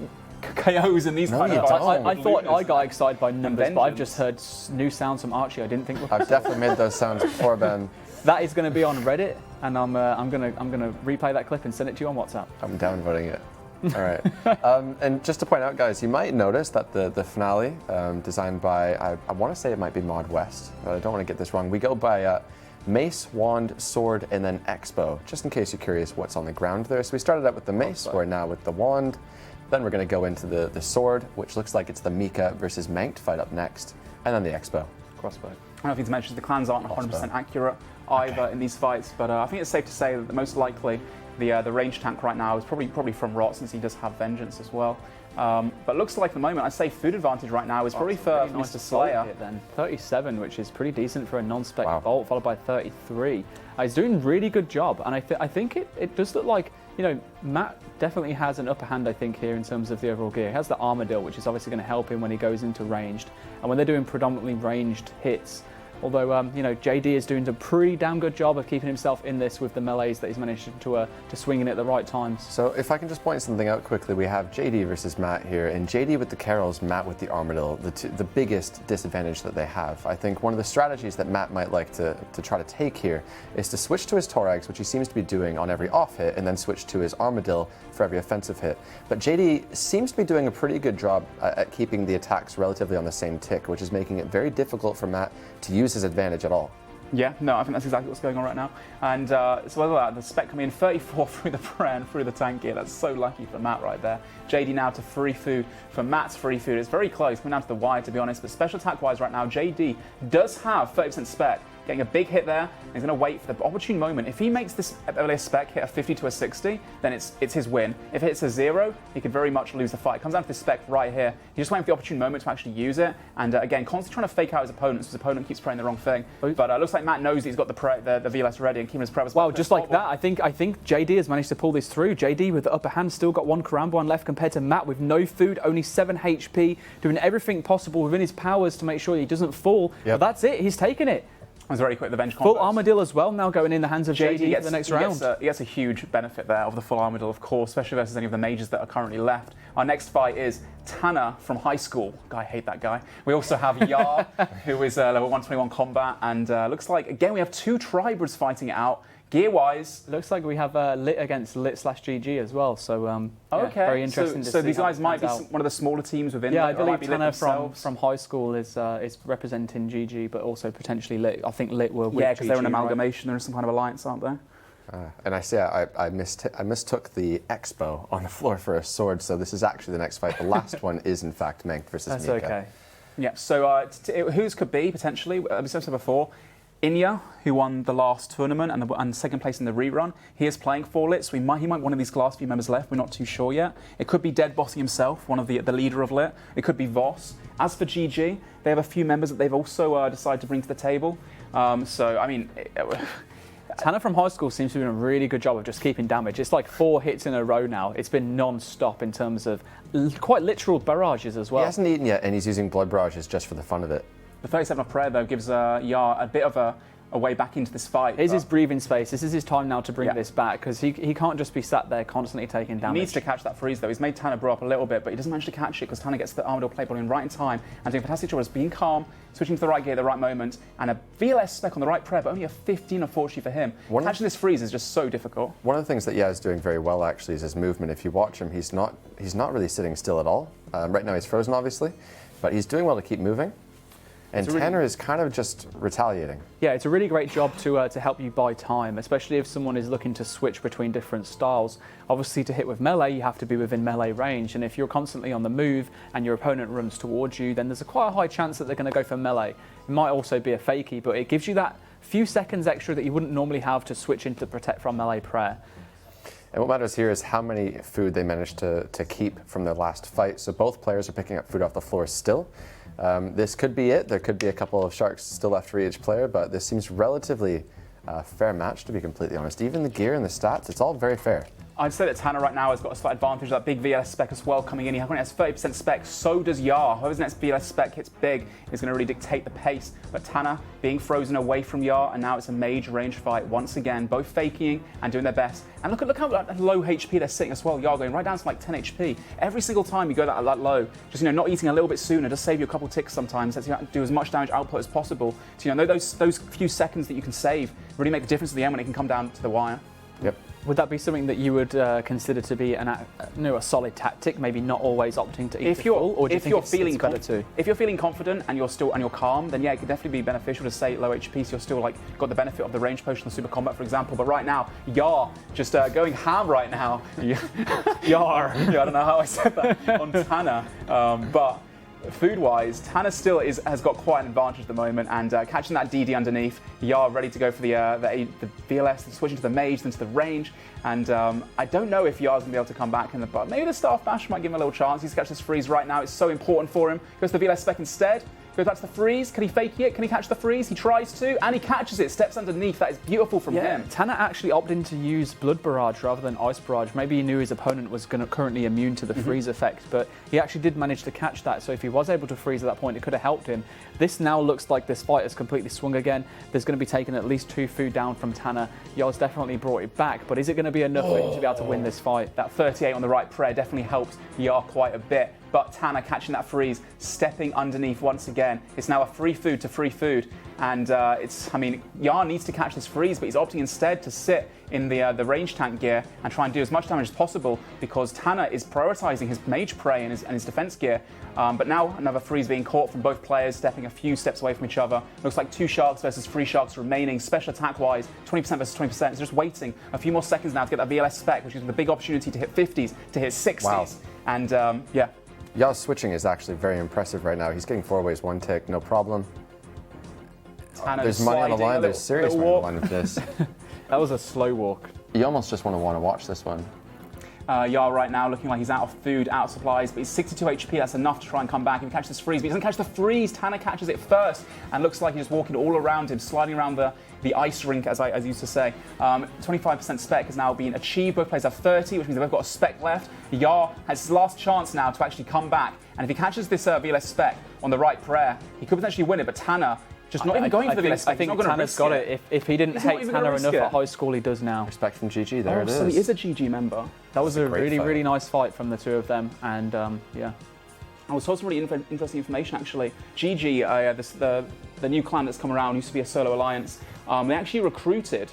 KOs in these kind of fights. I thought I got excited by numbers, but I've just heard new sounds from Archie I didn't think were I've definitely made those sounds before, Ben. That is going to be on Reddit, and I'm gonna replay that clip and send it to you on WhatsApp. I'm downvoting it. All right. And just to point out, guys, you might notice that the finale, designed by, I want to say it might be Mod West, but I don't want to get this wrong. We go by Mace, Wand, Sword, and then Expo, just in case you're curious what's on the ground there. So we started out with the Mace, we're now with the Wand, then we're going to go into the Sword, which looks like it's the Mika versus Manked fight up next, and then the Expo. Crossbow. I don't know if he's mentioned the clans aren't 100% accurate either in these fights, but I think it's safe to say that most likely the range tank right now is probably from Rot since he does have Vengeance as well. But looks like at the moment, I'd say food advantage right now is probably for Mr. Slayer. Then 37, which is pretty decent for a non-spec Wow. bolt, followed by 33. He's doing a really good job, and I think it does look like, Matt definitely has an upper hand, I think, here in terms of the overall gear. He has the armor deal, which is obviously going to help him when he goes into ranged. And when they're doing predominantly ranged hits, Although, you know, JD is doing a pretty damn good job of keeping himself in this with the melees that he's managed to swing in at the right times. So if I can just point something out quickly, we have JD versus Matt here, and JD with the Carols, Matt with the Armadillo, the biggest disadvantage that they have. I think one of the strategies that Matt might like to try to take here is to switch to his Torags, which he seems to be doing on every off hit, and then switch to his Armadillo for every offensive hit. But JD seems to be doing a pretty good job at keeping the attacks relatively on the same tick, which is making it very difficult for Matt to use his advantage at all. Yeah, no, I think that's exactly what's going on right now. And so whether that, the spec coming in 34 through the prayer and through the tank gear, that's so lucky for Matt right there. JD now to free food for Matt's free food. It's very close, coming down to the wire to be honest, but special attack wise right now, JD does have 30% spec. Getting a big hit there, and he's going to wait for the opportune moment. If he makes this earlier spec hit a 50 to a 60, then it's his win. If it hits a 0, he could very much lose the fight. It comes down to this spec right here. He's just waiting for the opportune moment to actually use it, and again, constantly trying to fake out his opponent, so his opponent keeps praying the wrong thing. But it looks like Matt knows that he's got the VLS ready and keeping his prayer. Wow, just like that, I think JD has managed to pull this through. JD with the upper hand, still got one Karambwa on left compared to Matt with no food, only 7 HP, doing everything possible within his powers to make sure he doesn't fall. But that's it, he's taken it. It was very quick, the bench full Armadillo as well, now going in the hands of JD for the next round. He gets a huge benefit there of the full Armadillo, of course, especially versus any of the mages that are currently left. Our next fight is Tanner from high school. I hate that guy. We also have Yar, who is level 121 combat, and looks like, again, we have 2 tribers fighting it out. Gear-wise, looks like we have Lit against Lit/GG as well. So okay, very interesting. So these guys might be one of the smaller teams within. Yeah, I believe Tanner from high school is representing GG, but also potentially Lit. I think Lit were with because they're an amalgamation. Right? They're some kind of alliance, aren't they? And I say I mistook the Expo on the floor for a sword. So this is actually the next fight. The last one is in fact Menk versus That's Mika. okay. Yeah. So whose could be potentially? As I said before. Inya, who won the last tournament and second place in the rerun, he is playing for Lit, so he might one of these last few members left. We're not too sure yet. It could be Dead Bossy himself, one of the leader of Lit. It could be Voss. As for GG, they have a few members that they've also decided to bring to the table. So I mean. Tanner from high school seems to be doing a really good job of just keeping damage. It's like 4 hits in a row now. It's been non-stop in terms of quite literal barrages as well. He hasn't eaten yet, and he's using blood barrages just for the fun of it. The 37 of prayer, though, gives Yar a bit of a way back into this fight. Here's his breathing space. This is his time now to bring this back, because he can't just be sat there constantly taking damage. He needs to catch that freeze, though. He's made Tanner blow up a little bit, but he doesn't manage to catch it because Tanner gets the Armadillo play ball in right in time and doing a fantastic job of being calm, switching to the right gear at the right moment, and a VLS spec on the right prayer, but only a 15 unfortunately for him. Catching this freeze is just so difficult. One of the things that Yaz is doing very well actually is his movement. If you watch him, he's not really sitting still at all. Right now he's frozen, obviously, but he's doing well to keep moving. And Tanner is kind of just retaliating. Yeah, it's a really great job to help you buy time, especially if someone is looking to switch between different styles. Obviously, to hit with melee, you have to be within melee range, and if you're constantly on the move and your opponent runs towards you, then there's quite a high chance that they're going to go for melee. It might also be a fakie, but it gives you that few seconds extra that you wouldn't normally have to switch into protect from melee prayer. And what matters here is how many food they managed to keep from their last fight. So both players are picking up food off the floor still. This could be it. There could be a couple of sharks still left for each player, but this seems relatively fair match, to be completely honest. Even the gear and the stats, it's all very fair. I'd say that Tanner right now has got a slight advantage, that big VLS spec as well coming in. He has 30% spec, so does Yar. Whoever's next VLS spec hits big is going to really dictate the pace. But Tanner being frozen away from Yar, and now it's a mage range fight once again, both faking and doing their best. And look how low HP they're sitting as well. Yar going right down to like 10 HP. Every single time you go that low, just not eating a little bit sooner, just save you a couple ticks sometimes. Lets you do as much damage output as possible. So those few seconds that you can save really make the difference at the end when it can come down to the wire. Yep. Would that be something that you would consider to be a solid tactic? Maybe not always opting to eat the full, or do you think it's better too? If you're feeling confident and you're calm, then yeah, it could definitely be beneficial to stay low HP, so you're still got the benefit of the range potion, the super combat, for example. But right now, Yar just going ham right now. Yar. I don't know how I said that on Tanner, but. Food-wise, Tanner still has got quite an advantage at the moment, and catching that DD underneath, Yar ready to go for the VLS, switching to the mage, then to the range, and I don't know if Yar's going to be able to come back, but maybe the staff bash might give him a little chance. He's catching this freeze right now, it's so important for him. Goes to the VLS spec instead, Goes back to the freeze. Can he fake it? Can he catch the freeze? He tries to, and he catches it. Steps underneath. That is beautiful from him. Tanner actually opted to use Blood Barrage rather than Ice Barrage. Maybe he knew his opponent was currently immune to the freeze effect, but he actually did manage to catch that. So if he was able to freeze at that point, it could have helped him. This now looks like this fight has completely swung again. There's going to be taking at least 2 food down from Tanner. Yar's definitely brought it back, but is it going to be enough for him to be able to win this fight? That 38 on the right prayer definitely helps Yar quite a bit. But Tanner catching that freeze, stepping underneath once again. It's now a free food to free food. And Yar needs to catch this freeze, but he's opting instead to sit in the range tank gear and try and do as much damage as possible because Tanner is prioritizing his mage prey and his defense gear. But now another freeze being caught from both players, stepping a few steps away from each other. Looks like 2 sharks versus 3 sharks remaining. Special attack-wise, 20% versus 20%. It's just waiting a few more seconds now to get that VLS spec, which is the big opportunity to hit 50s, to hit 60s. Wow. And Ya's switching is actually very impressive right now. He's getting 4 ways, 1 tick, no problem. There's money on the line. There's serious money on the line with this. That was a slow walk. You almost just want to watch this one. Yar right now looking like he's out of food, out of supplies, but he's 62 HP. That's enough to try and come back and catch this freeze. But he doesn't catch the freeze. Tanner catches it first and looks like he's just walking all around him, sliding around the ice rink, as I used to say. 25% spec has now been achieved. Both players have 30, which means they've both got a spec left. Yar has his last chance now to actually come back. And if he catches this VLS spec on the right prayer, he could potentially win it. But Tanner just not even going for the VLS spec. I think Tanner's got it. If he didn't hate Tanner enough at high school, he does now. Respect from GG, there it is. So he is a GG member. That was a really, fight. really nice fight from the 2 of them. And yeah. I was told some really interesting information actually. GG, the new clan that's come around, used to be a solo alliance. They actually recruited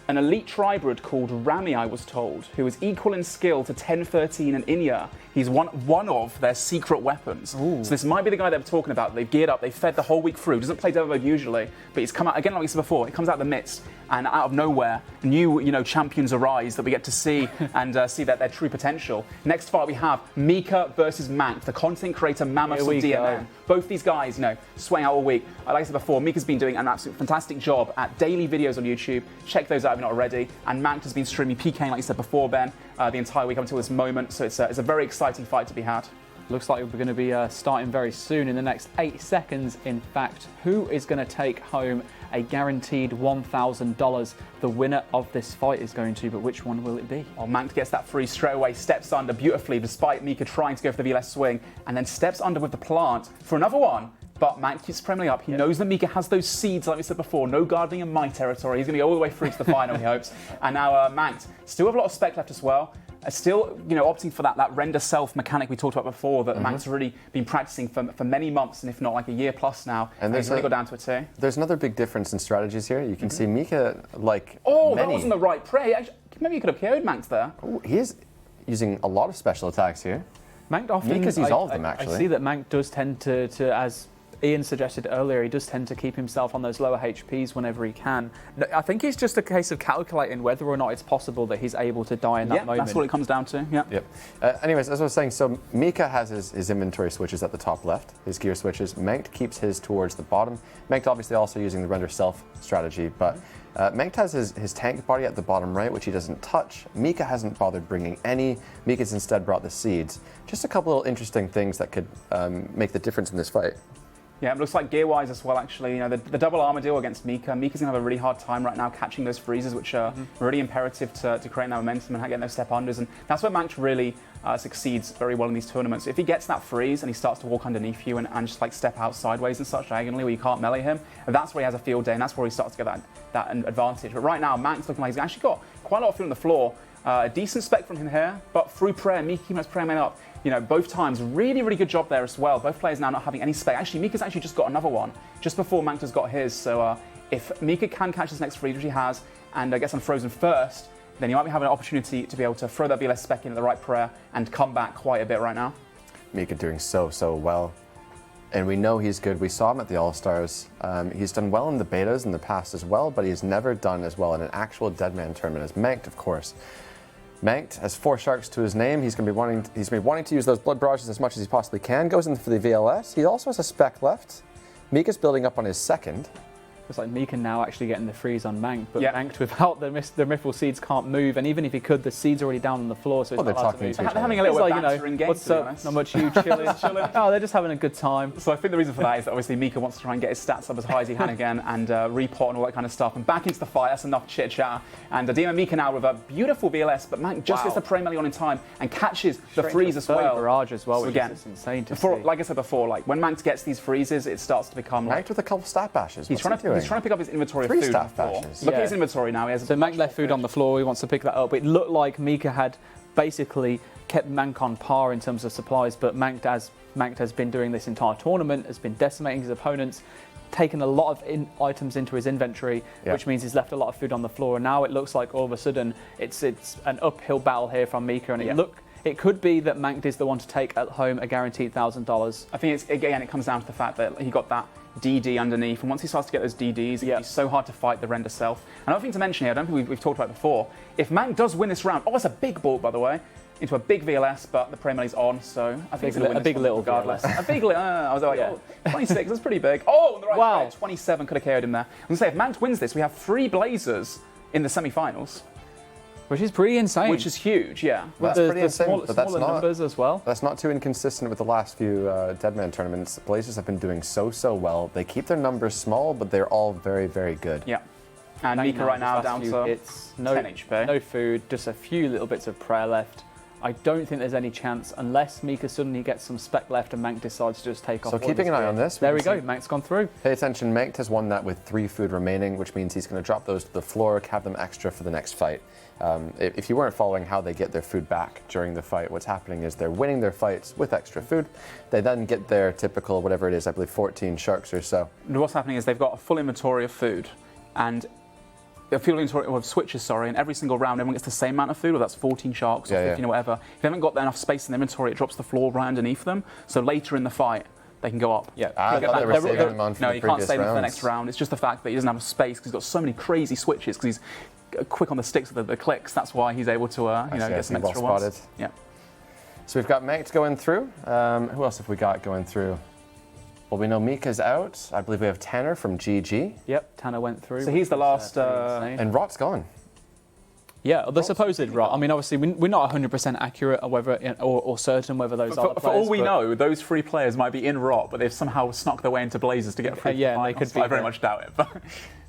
an elite tribrid called Rami, I was told, who is equal in skill to 1013 and Inya. He's one of their secret weapons. Ooh. So this might be the guy they were talking about. They've geared up, they've fed the whole week through. Doesn't play Devil Mode usually, but he's come out, again like we said before, it comes out of the midst and out of nowhere, new champions arise that we get to see and see their true potential. Next fight we have Mika versus Mank, the content creator mammoths of Deadman. Both these guys, swaying out all week. Like I said before, Mika's been doing an absolute fantastic job at daily videos on YouTube. Check those out if you're not already. And Mank has been streaming PKing, like you said before, Ben, the entire week up until this moment. So it's a very exciting fight to be had. Looks like we're going to be starting very soon in the next 8 seconds. In fact, who is going to take home a guaranteed $1,000? The winner of this fight is going to, but which one will it be? Well, Mank gets that free straight away, steps under beautifully despite Mika trying to go for the VLS swing, and then steps under with the plant for another one. But Mank keeps premming up. He knows that Mika has those seeds, like we said before, no gardening in my territory. He's going to go all the way through to the final, he hopes. And now Mank still have a lot of spec left as well. Still, opting for that render self mechanic we talked about before that Mank's really been practicing for many months, and if not like a year plus now. And he's really got down to it too. There's another big difference in strategies here. You can see Mika that wasn't the right prey. Actually, maybe you could have KO'd Mank there. Ooh, he is using a lot of special attacks here. Mank often Mika's used all of them actually. I see that Mank does tend to as Ian suggested earlier, he does tend to keep himself on those lower HPs whenever he can. I think it's just a case of calculating whether or not it's possible that he's able to die in that moment. That's what it comes down to. Yep. Anyways, as I was saying, so Mika has his inventory switches at the top left, his gear switches. Mank keeps his towards the bottom. Mank obviously also using the render self strategy, but Mank has his tank body at the bottom right, which he doesn't touch. Mika hasn't bothered bringing any. Mika's instead brought the seeds. Just a couple little interesting things that could make the difference in this fight. Yeah, it looks like gear-wise as well, actually. The double armor deal against Mika. Mika's going to have a really hard time right now catching those freezes, which are really imperative to create that momentum and getting those step-unders. And that's where Mank really succeeds very well in these tournaments. If he gets that freeze and he starts to walk underneath you and just step out sideways and such diagonally where you can't melee him, that's where he has a field day and that's where he starts to get that advantage. But right now, Mank's looking like he's actually got quite a lot of food on the floor. A decent spec from him here, but through prayer, Mika keeps prayer made up. Both times, really, really good job there as well. Both players now not having any spec. Actually, Mika's actually just got another one, just before Mank's got his. So if Mika can catch this next freeze, which he has, and gets unfrozen first, then he might be having an opportunity to be able to throw that VLS spec in at the right prayer and come back quite a bit right now. Mika doing so well. And we know he's good. We saw him at the All-Stars. He's done well in the betas in the past as well, but he's never done as well in an actual Deadman tournament as Mank, of course. Mank has 4 sharks to his name. He's going to be wanting to use those blood barrages as much as he possibly can. Goes in for the VLS. He also has a spec left. Mika's building up on his second. It's like Mika now actually getting the freeze on Mank, but Yeah. Mank without the Mithril seeds can't move, and even if he could, the seed's already down on the floor, so it's Well, not they're allowed to talking move. to each They're having a It's little like, banter in game, what's to be up? honest. Not much, you chilling? Oh, they're just having a good time. So I think the reason for that is that obviously Mika wants to try and get his stats up as high as he can again and repot and all that kind of stuff. And back into the fight, that's enough chit chat. And Deadman Mika now with a beautiful VLS, but Mank just gets the prey melee on in time and catches the freeze as well. Barrage as well, So which again, is insane to before, see. like I said before, like when Mank gets these freezes, it starts to become like Mank with a couple stat bashes. he's trying to pick up his inventory Three of food. staff on the floor. bashes. Look at Yeah. his inventory now. He has So Mank left food on the floor, he wants to pick that up. It looked like Mika had basically kept Mank on par in terms of supplies, but Mank has been doing this entire tournament, has been decimating his opponents, taken a lot of items into his inventory, which means he's left a lot of food on the floor. And now it looks like all of a sudden it's an uphill battle here from Mika, and it could be that Mank is the one to take at home a guaranteed $1,000. I think it comes down to the fact that he got that DD underneath, and once he starts to get those DDs, it's so hard to fight the render self. Another thing to mention here, I don't think we've talked about before, if Mank does win this round, it's a big ball, by the way, into a big VLS, but the prey melee's on, so I think A big little regardless. VLS. A big little, I was like, Yeah. 26, that's pretty big. Oh, on the right Wow. side, 27 could have KO'd him there. I was going to say, if Mank wins this, we have 3 Blazers in the semi-finals, Which is pretty insane. which is huge, yeah. That's pretty insane, but that's smaller not- numbers as well. That's not too inconsistent with the last few Deadman tournaments. The Blazers have been doing so well. They keep their numbers small, but they're all very, very good. Yeah. And Mika right now down to hits, 10 HP. no food, just a few little bits of prayer left. I don't think there's any chance unless Mika suddenly gets some spec left and Mank decides to just take off. So all keeping his an eye gear. on this. There we can go. see- Mank's gone through. Pay attention, Mank has won that with 3 food remaining, which means he's going to drop those to the floor, have them extra for the next fight. If you weren't following how they get their food back during the fight, what's happening is they're winning their fights with extra food. They then get their typical, whatever it is, I believe 14 sharks or so. And what's happening is they've got a full inventory of food, and a full inventory of switches, and every single round everyone gets the same amount of food, or that's 14 sharks or 15 or whatever. If they haven't got enough space in the inventory, it drops the floor right underneath them, so later in the fight, they can go up. Yeah. I thought they were saving them on for No, the you can't previous save him for the rounds. next round. It's just the fact that he doesn't have space because he's got so many crazy switches because he's quick on the sticks with the clicks. That's why he's able to get some extra well ones. spotted. Yeah. So we've got Mank going through. Who else have we got going through? Well, we know Mika's out. I believe we have Tanner from GG. Yep, Tanner went through. So he's the last. pretty insane. And Rot's gone. Yeah, the supposed rot. I mean, obviously, we're not 100% accurate or whether or certain whether those are the For all players, we but- know, those 3 players might be in Rot, but they've somehow snuck their way into Blazers to get free. yeah, they could be I very the- much doubt it, but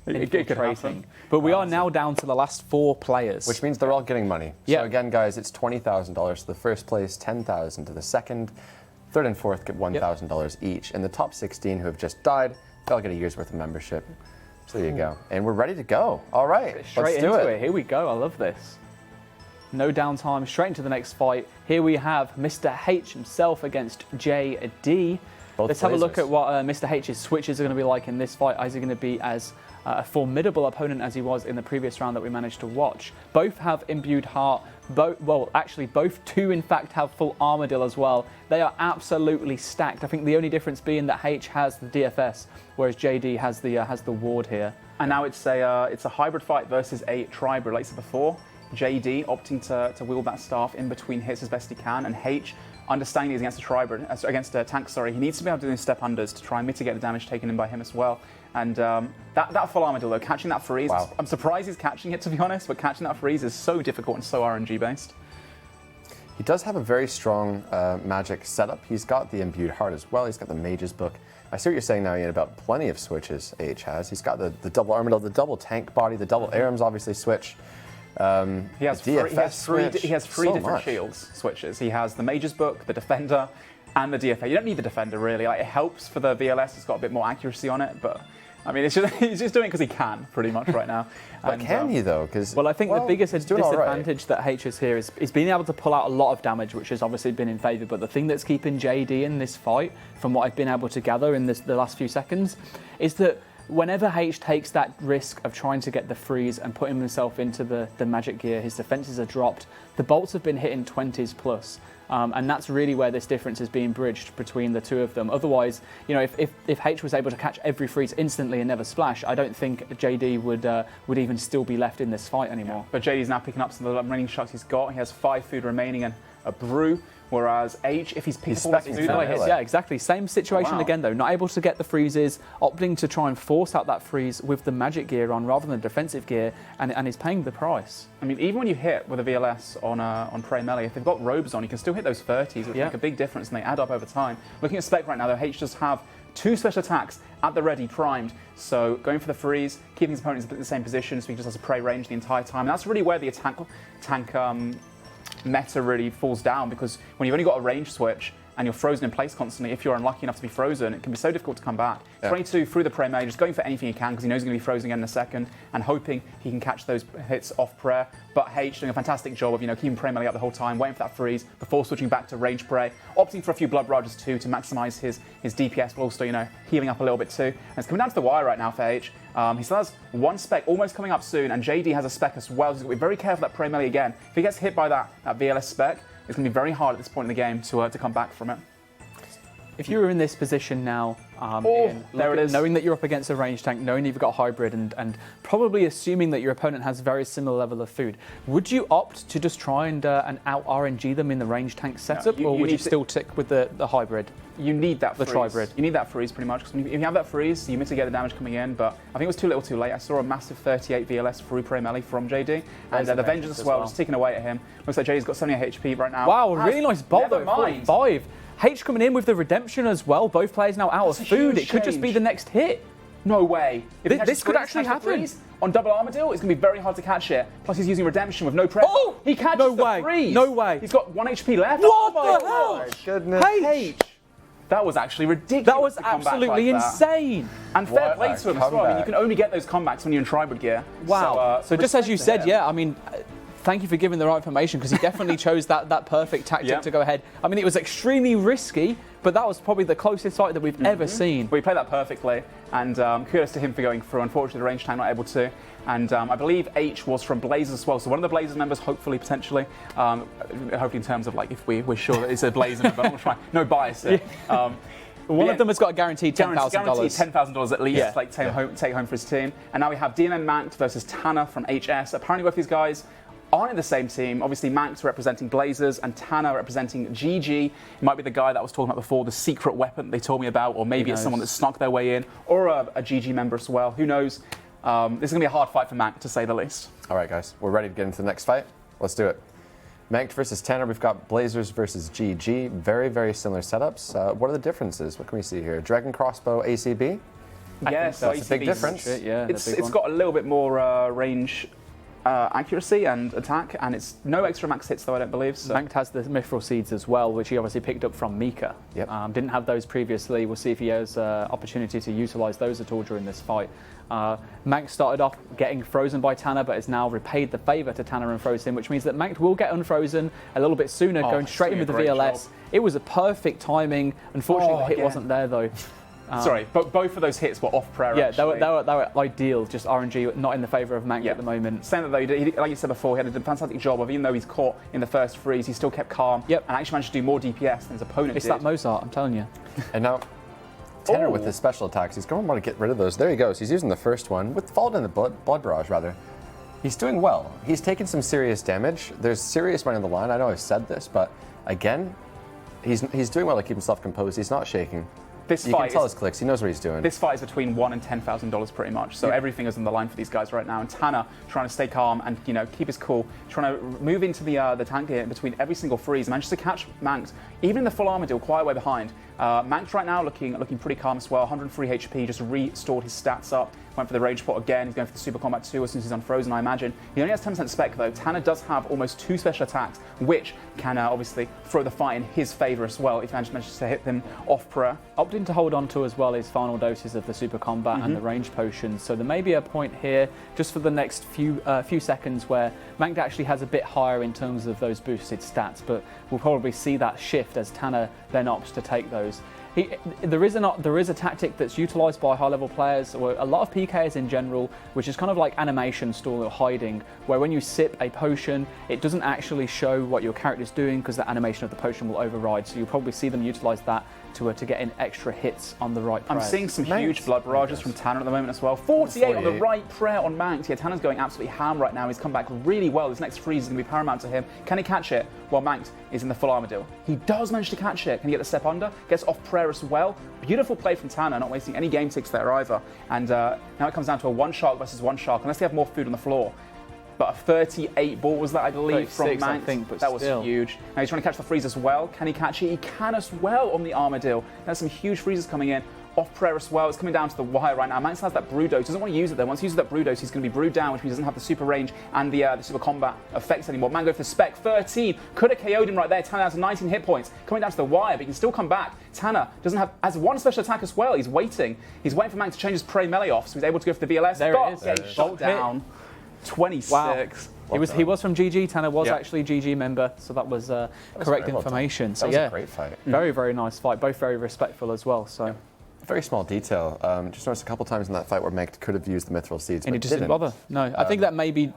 it could happen. infiltrating. But we are now down to the last 4 players. Which means they're all getting money. Yeah. So again, guys, it's $20,000 to the first place, $10,000 to the second, third and fourth get $1,000 each, and the top 16 who have just died, they'll get a year's worth of membership. So there you go, and we're ready to go. All right, Straight let's do into it. it. Here we go. I love this. No downtime. Straight into the next fight. Here we have Mr. H himself against JD. Both Let's have a look Blazers. at what Mr. H's switches are going to be like in this fight. Is he going to be as a formidable opponent as he was in the previous round that we managed to watch? Both have imbued heart. Both 2 in fact have full armadillo as well. They are absolutely stacked. I think the only difference being that H has the DFS, whereas JD has the ward here. And now it's a hybrid fight versus a tribrid, like I said before. JD opting to wield that staff in between hits as best he can, and H understanding he's against a tribrid, against a tank. Sorry, he needs to be able to do step unders to try and mitigate the damage taken in by him as well. And that full armadillo, catching that freeze, Wow. I'm surprised he's catching it, to be honest. But catching that freeze is so difficult and so RNG based. He does have a very strong magic setup. He's got the imbued heart as well. He's got the mage's book. I see what you're saying now, Ian, about plenty of switches H has. He's got the double armadillo, the double tank body, the double Aram's obviously switch. He has The DFS three switch, so different much. shields switches. He has the Mage's Book, the Defender, and the DFA. You don't need the Defender really. Like, it helps for the VLS. It's got a bit more accuracy on it, but I mean, he's just doing it because he can, pretty much right now. But And, can he though? Because Well, I think the biggest he's doing all right. disadvantage that H has here is being able to pull out a lot of damage, which has obviously been in favour. But the thing that's keeping JD in this fight, from what I've been able to gather in the last few seconds, is that whenever H takes that risk of trying to get the freeze and putting himself into the magic gear, his defences are dropped. The bolts have been hitting 20s plus. And that's really where this difference is being bridged between the two of them. Otherwise, if H was able to catch every freeze instantly and never splash, I don't think JD would even still be left in this fight anymore. But JD's now picking up some of the remaining shots he's got. He has 5 food remaining and a brew, Whereas H, if he's picked up all He's his specking food away, melee. Yeah, exactly. Same situation wow. again, though. Not able to get the freezes, opting to try and force out that freeze with the magic gear on rather than the defensive gear, and is paying the price. I mean, even when you hit with a VLS on Prey Melee, if they've got robes on, you can still hit those 30s, which make a big difference, and they add up over time. Looking at spec right now, though, H does have 2 special attacks at the ready, primed. So going for the freeze, keeping his opponents in the same position, so he just has a prey range the entire time. And that's really where the tank meta really falls down, because when you've only got a range switch and you're frozen in place constantly, if you're unlucky enough to be frozen, it can be so difficult to come back. 22 through the Prey Melee, just going for anything he can because he knows he's going to be frozen again in a second, and hoping he can catch those hits off prayer. But H doing a fantastic job of keeping Prey Melee up the whole time, waiting for that freeze before switching back to range prey, opting for a few blood barrages too to maximise his DPS, but also healing up a little bit too. And it's coming down to the wire right now for H. He still has 1 spec almost coming up soon, and JD has a spec as well. So he's got to be very careful of that Prey Melee again. If he gets hit by that VLS spec, it's going to be very hard at this point in the game to come back from it. If you were in this position now, there it is. knowing that you're up against a range tank, knowing you've got a hybrid, and probably assuming that your opponent has a very similar level of food, would you opt to just try and out RNG them in the range tank setup, or would you still stick with the hybrid? You need that freeze. The tribrid. You need that freeze pretty much, because if you have that freeze, you mitigate the damage coming in, but I think it was too little too late. I saw a massive 38 VLS through Prey Melee from JD, and the Vengeance as well, just ticking away at him. Looks like JD's got 78 HP right now. Wow, really nice bolt though, Never mind. 45. H coming in with the redemption as well, both players now out of food. It could just be the next hit. No way. If This could actually happen. On double Armadillo, it's going to be very hard to catch it. Plus, he's using Redemption with no pressure. Oh! He catches No the way. freeze. No way. He's got 1 HP left. What oh the hell? gosh. Goodness. H. That was actually ridiculous. That was to come back absolutely like that. insane. And fair What play a to him as well. I mean, comeback. you can only get those comebacks when you're in tribal gear. Wow. So just respect as you to said, him. yeah, I mean, thank you for giving the right information, because he definitely chose that perfect tactic to go ahead. I mean, it was extremely risky, but that was probably the closest fight that we've ever seen. Well, he played that perfectly, and kudos to him for going through. Unfortunately, the range tank not able to. And I believe H was from Blazers as well, so one of the Blazers members, hopefully, potentially, hopefully in terms of if we're sure that it's a Blazer member, I'm trying, no bias there. One of them has got a guaranteed $10,000. Guaranteed $10,000 at least, Yeah. take home for his team. And now we have DMN Manked versus Tanner from HS. Apparently both these guys aren't in the same team. Obviously Manked representing Blazers and Tanner representing GG. He might be the guy that I was talking about before, the secret weapon they told me about, or maybe it's someone that snuck their way in, or a GG member as well. Who knows? This is going to be a hard fight for Manked, to say the least. All right, guys, we're ready to get into the next fight. Let's do it. Manked versus Tanner. We've got Blazers versus GG. Very, very similar setups. What are the differences? What can we see here? Dragon Crossbow ACB? Yes, that's a big difference. It's got a little bit more range accuracy and attack, and it's no extra max hits though, I don't believe. So. Manked has the Mithril Seeds as well, which he obviously picked up from Mika. Yep. Didn't have those previously. We'll see if he has opportunity to utilise those at all during this fight. Manked started off getting frozen by Tanner, but has now repaid the favour to Tanner and froze him, which means that Manked will get unfrozen a little bit sooner, going straight in with the VLS. Job. It was a perfect timing. Unfortunately, the hit wasn't there though. Sorry, but both of those hits were off prayer. Yeah, they were ideal. Just RNG not in the favour of Manked at the moment. Saying that though, like you said before, he had a fantastic job of, even though he's caught in the first freeze, he still kept calm and actually managed to do more DPS than his opponent It's did. that Mozart, I'm telling you. And now Tanner with his special attacks, he's going to want to get rid of those. There he goes. He's using the first one, followed in the blood barrage, rather. He's doing well. He's taken some serious damage. There's serious money on the line. I know I've said this, but again, he's doing well to keep himself composed. He's not shaking. You can tell his clicks. He knows what he's doing. This fight is between $1,000 and $10,000 pretty much. So everything is on the line for these guys right now. And Tanner trying to stay calm and keep his cool, trying to move into the tank here between every single freeze. Manages to catch Manked, even in the full armor deal, quite a way behind. Manked right now looking pretty calm as well. 103 HP, just restored his stats up. Went for the rage pot again. He's going for the Super Combat 2 as soon as he's unfrozen, I imagine. He only has 10% spec though. Tanner does have almost 2 special attacks, which can obviously throw the fight in his favour as well if he manages to hit them off prayer. Opting to hold on to as well his final doses of the Super Combat and the range potions. So there may be a point here just for the next few seconds where Manked actually has a bit higher in terms of those boosted stats, but we'll probably see that shift as Tanner then opts to take those. There is a tactic that's utilised by high-level players, or a lot of PKs in general, which is kind of like animation stall or hiding, where when you sip a potion, it doesn't actually show what your character's doing because the animation of the potion will override. So you'll probably see them utilise that to get in extra hits on the right prayer. I'm seeing some huge blood barrages from Tanner at the moment as well. 48 on the right prayer on Manx. Yeah, Tanner's going absolutely ham right now. He's come back really well. This next freeze is going to be paramount to him. Can he catch it? Well, Manx is in the full armor deal. He does manage to catch it. Can he get the step under? Gets off prayer as well. Beautiful play from Tanner, not wasting any game ticks there either. And now it comes down to a one shark versus one shark, unless they have more food on the floor. But a 38 ball was that, I believe, from Manx. I think, but that was huge. Now he's trying to catch the freeze as well. Can he catch it? He can as well on the armor deal. There's some huge freezes coming in. Off prayer as well. It's coming down to the wire right now. Manx has that brew dose. Doesn't want to use it though. Once he uses that brew dose, he's going to be brewed down, which means he doesn't have the super range and the super combat effects anymore. Man, go for the spec. 13. Could have KO'd him right there. Tanner has 19 hit points. Coming down to the wire, but he can still come back. Tanner has one special attack as well. He's waiting. He's waiting for Manx to change his prey melee off, so he's able to go for the VLS. There it is. There shot down. 26. Wow. He was from GG. Tanner was actually a GG member, so that was correct information. That was a great fight. Very, very nice fight. Both very respectful as well. So. Very small detail. Just noticed a couple times in that fight where Meg could have used the mithril seeds, and but he just didn't bother. No, I think that may be,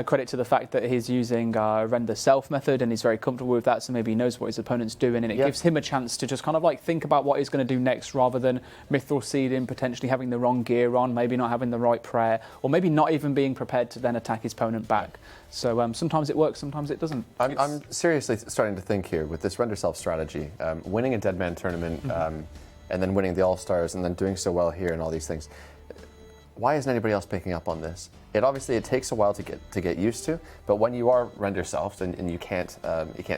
credit to the fact that he's using render self method and he's very comfortable with that, so maybe he knows what his opponent's doing, and it gives him a chance to just kind of like think about what he's going to do next, rather than mithril seeding, potentially having the wrong gear on, maybe not having the right prayer, or maybe not even being prepared to then attack his opponent back. So sometimes it works, sometimes it doesn't. I'm seriously starting to think here with this render self strategy, winning a Deadman tournament. And then winning the All-Stars and then doing so well here and all these things. Why isn't anybody else picking up on this? It takes a while to get used to, but when you are render self and you can't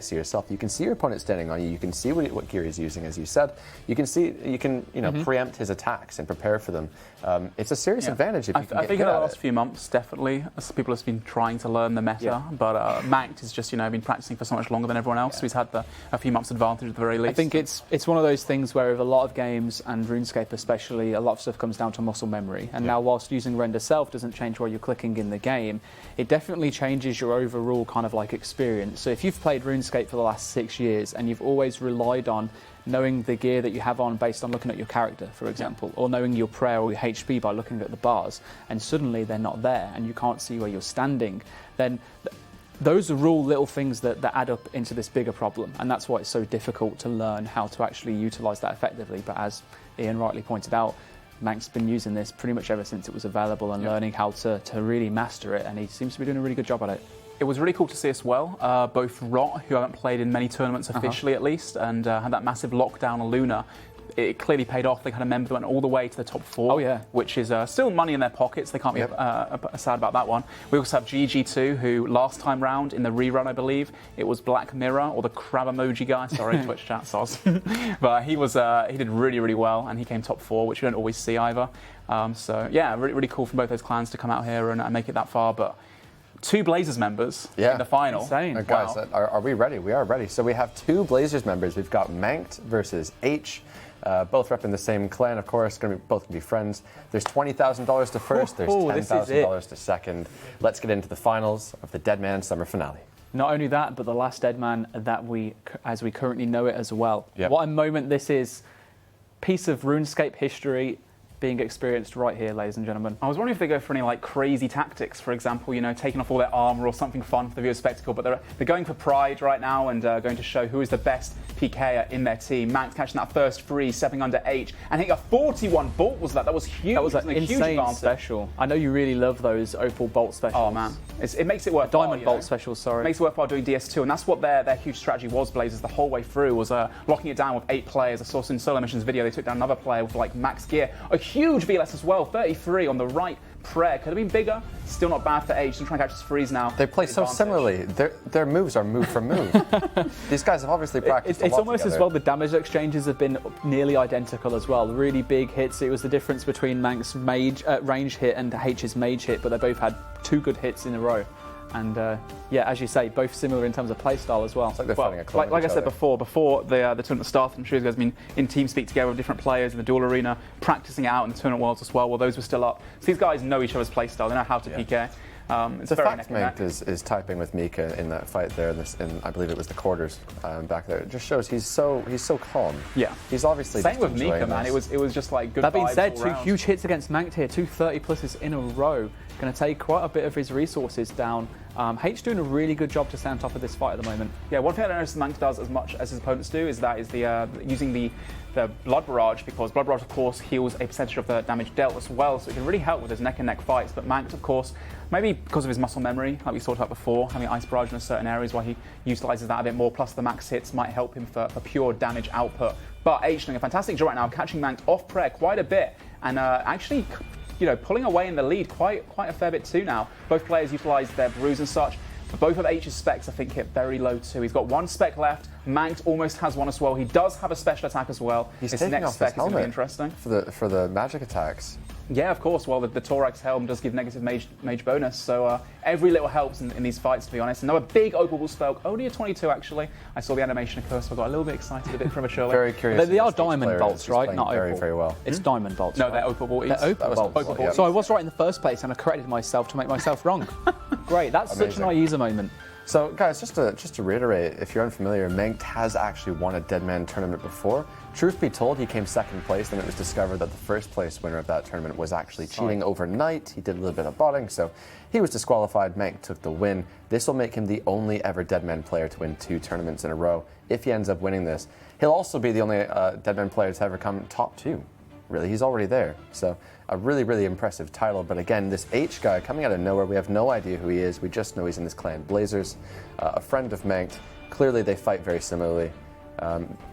see yourself, you can see your opponent standing on you. You can see what gear he's using, as you said. You can preempt his attacks and prepare for them. It's a serious advantage if you can I get think good in the at last few months, definitely, as people have been trying to learn the meta, but Manx has just been practicing for so much longer than everyone else, so he's had a few months advantage at the very least. I think it's one of those things where with a lot of games, and RuneScape especially, a lot of stuff comes down to muscle memory. And now whilst using render self doesn't change where you're clicking in the game, it definitely changes your overall kind of like experience. So if you've played RuneScape for the last 6 years and you've always relied on knowing the gear that you have on based on looking at your character, for example, or knowing your prayer or your HP by looking at the bars, and suddenly they're not there and you can't see where you're standing, then those are all little things that add up into this bigger problem, and that's why it's so difficult to learn how to actually utilise that effectively. But as Ian rightly pointed out, Manx has been using this pretty much ever since it was available and learning how to really master it, and he seems to be doing a really good job at it. It was really cool to see as well, both Rot, who haven't played in many tournaments officially at least, and had that massive lockdown on Luna. It clearly paid off. They had a member that went all the way to the top 4, which is still money in their pockets. They can't be sad about that one. We also have GG2, who last time round in the rerun, I believe, it was Black Mirror, or the crab emoji guy. Sorry, Twitch chat, Soz. But he did really, really well, and he came top 4, which you don't always see either. So yeah, really, really cool from both those clans to come out here and make it that far. But 2 Blazers members in the final. Insane. Guys, are we ready? We are ready. So we have 2 Blazers members. We've got Manct versus H. Both repping the both going to be friends. There's $20,000 to first. There's $10,000 to second. Let's get into the finals of the Deadman Summer Finale. Not only that, but the last Deadman as we currently know it as well. Yep. What a moment this is. Piece of RuneScape history being experienced right here, ladies and gentlemen. I was wondering if they go for any crazy tactics, for example, taking off all their armor or something fun for the viewer's spectacle, but they're going for pride right now and going to show who is the best PKer in their team. Manx catching that first free, stepping under H, and hitting a 41 bolt was that. That was huge. That was an huge insane advantage. special. I know you really love those opal bolt specials. Oh man, it makes it worthwhile. Diamond bolt specials, sorry. It makes it worthwhile doing DS2, and that's what their huge strategy was, Blazers, the whole way through, was locking it down with 8 players. I saw in Solo Mission's video, they took down another player with max gear. A huge VLS as well, 33 on the right prayer. Could have been bigger, still not bad for H. They're trying to catch his freeze now. They play so similarly. Their moves are move for move. These guys have obviously practiced It's a lot almost together. as well, the damage exchanges have been nearly identical as well. Really big hits. It was the difference between Manx's range hit and H's mage hit, but they both had 2 good hits in a row. And as you say, both similar in terms of playstyle as well. It's like they're fighting a clone like I of each said other. before the tournament started, I'm sure you guys have been in TeamSpeak together with different players in the duel arena, practicing it out in the tournament worlds as well. Well, those were still up. So these guys know each other's playstyle. They know how to PK. It's The very fact neck and neck. Mank is typing with Mika in that fight there, in I believe it was the quarters back there. It just shows he's so calm. Yeah. He's obviously Same just with Mika, enjoying man. this. It was just like good That being vibes said, all 2 round. huge hits against Mank here, 2 30-pluses in a row. Going to take quite a bit of his resources down. H doing a really good job to stay on top of this fight at the moment. Yeah, one thing I don't notice Mank does as much as his opponents do is using the Blood Barrage, because Blood Barrage, of course, heals a percentage of the damage dealt as well, so it can really help with his neck and neck fights. But Mank, of course, maybe because of his muscle memory, like we talked about before, having Ice Barrage in certain areas where he utilises that a bit more, plus the max hits might help him for pure damage output. But H doing a fantastic job right now, catching Mank off prayer quite a bit, and actually, pulling away in the lead quite a fair bit too now. Both players utilise their brews and such. But both of H's specs, I think, hit very low too. He's got 1 spec left. Mank almost has 1 as well. He does have a special attack as well. He's His taking next off spec his is going to be helmet interesting. for the magic attacks. Yeah, of course. Well, the Thorax helm does give negative mage bonus, so every little helps in these fights, to be honest. Another big open spell, only a 22 actually. I saw the animation occur, so I got a little bit excited, a bit prematurely. Very curious. They are who this diamond player is. bolts, He's right? playing Not very, opal. very well. It's diamond bolts. No, right? they're opal bolts. They're opal bolts. opal bolts, yeah. So I was right in the first place, and I corrected myself to make myself wrong. Great, that's such an Amazing. Aiza moment. So, guys, just to reiterate, if you're unfamiliar, Mank has actually won a Deadman tournament before. Truth be told, he came 2nd place, and it was discovered that the 1st place winner of that tournament was actually cheating overnight. He did a little bit of botting, so he was disqualified. Mank took the win. This will make him the only ever Deadman player to win 2 tournaments in a row. If he ends up winning this, he'll also be the only Deadman player to ever come top 2. Really, he's already there. So a really, really impressive title. But again, this H guy coming out of nowhere, we have no idea who he is. We just know he's in this clan Blazers, a friend of Mank. Clearly, they fight very similarly.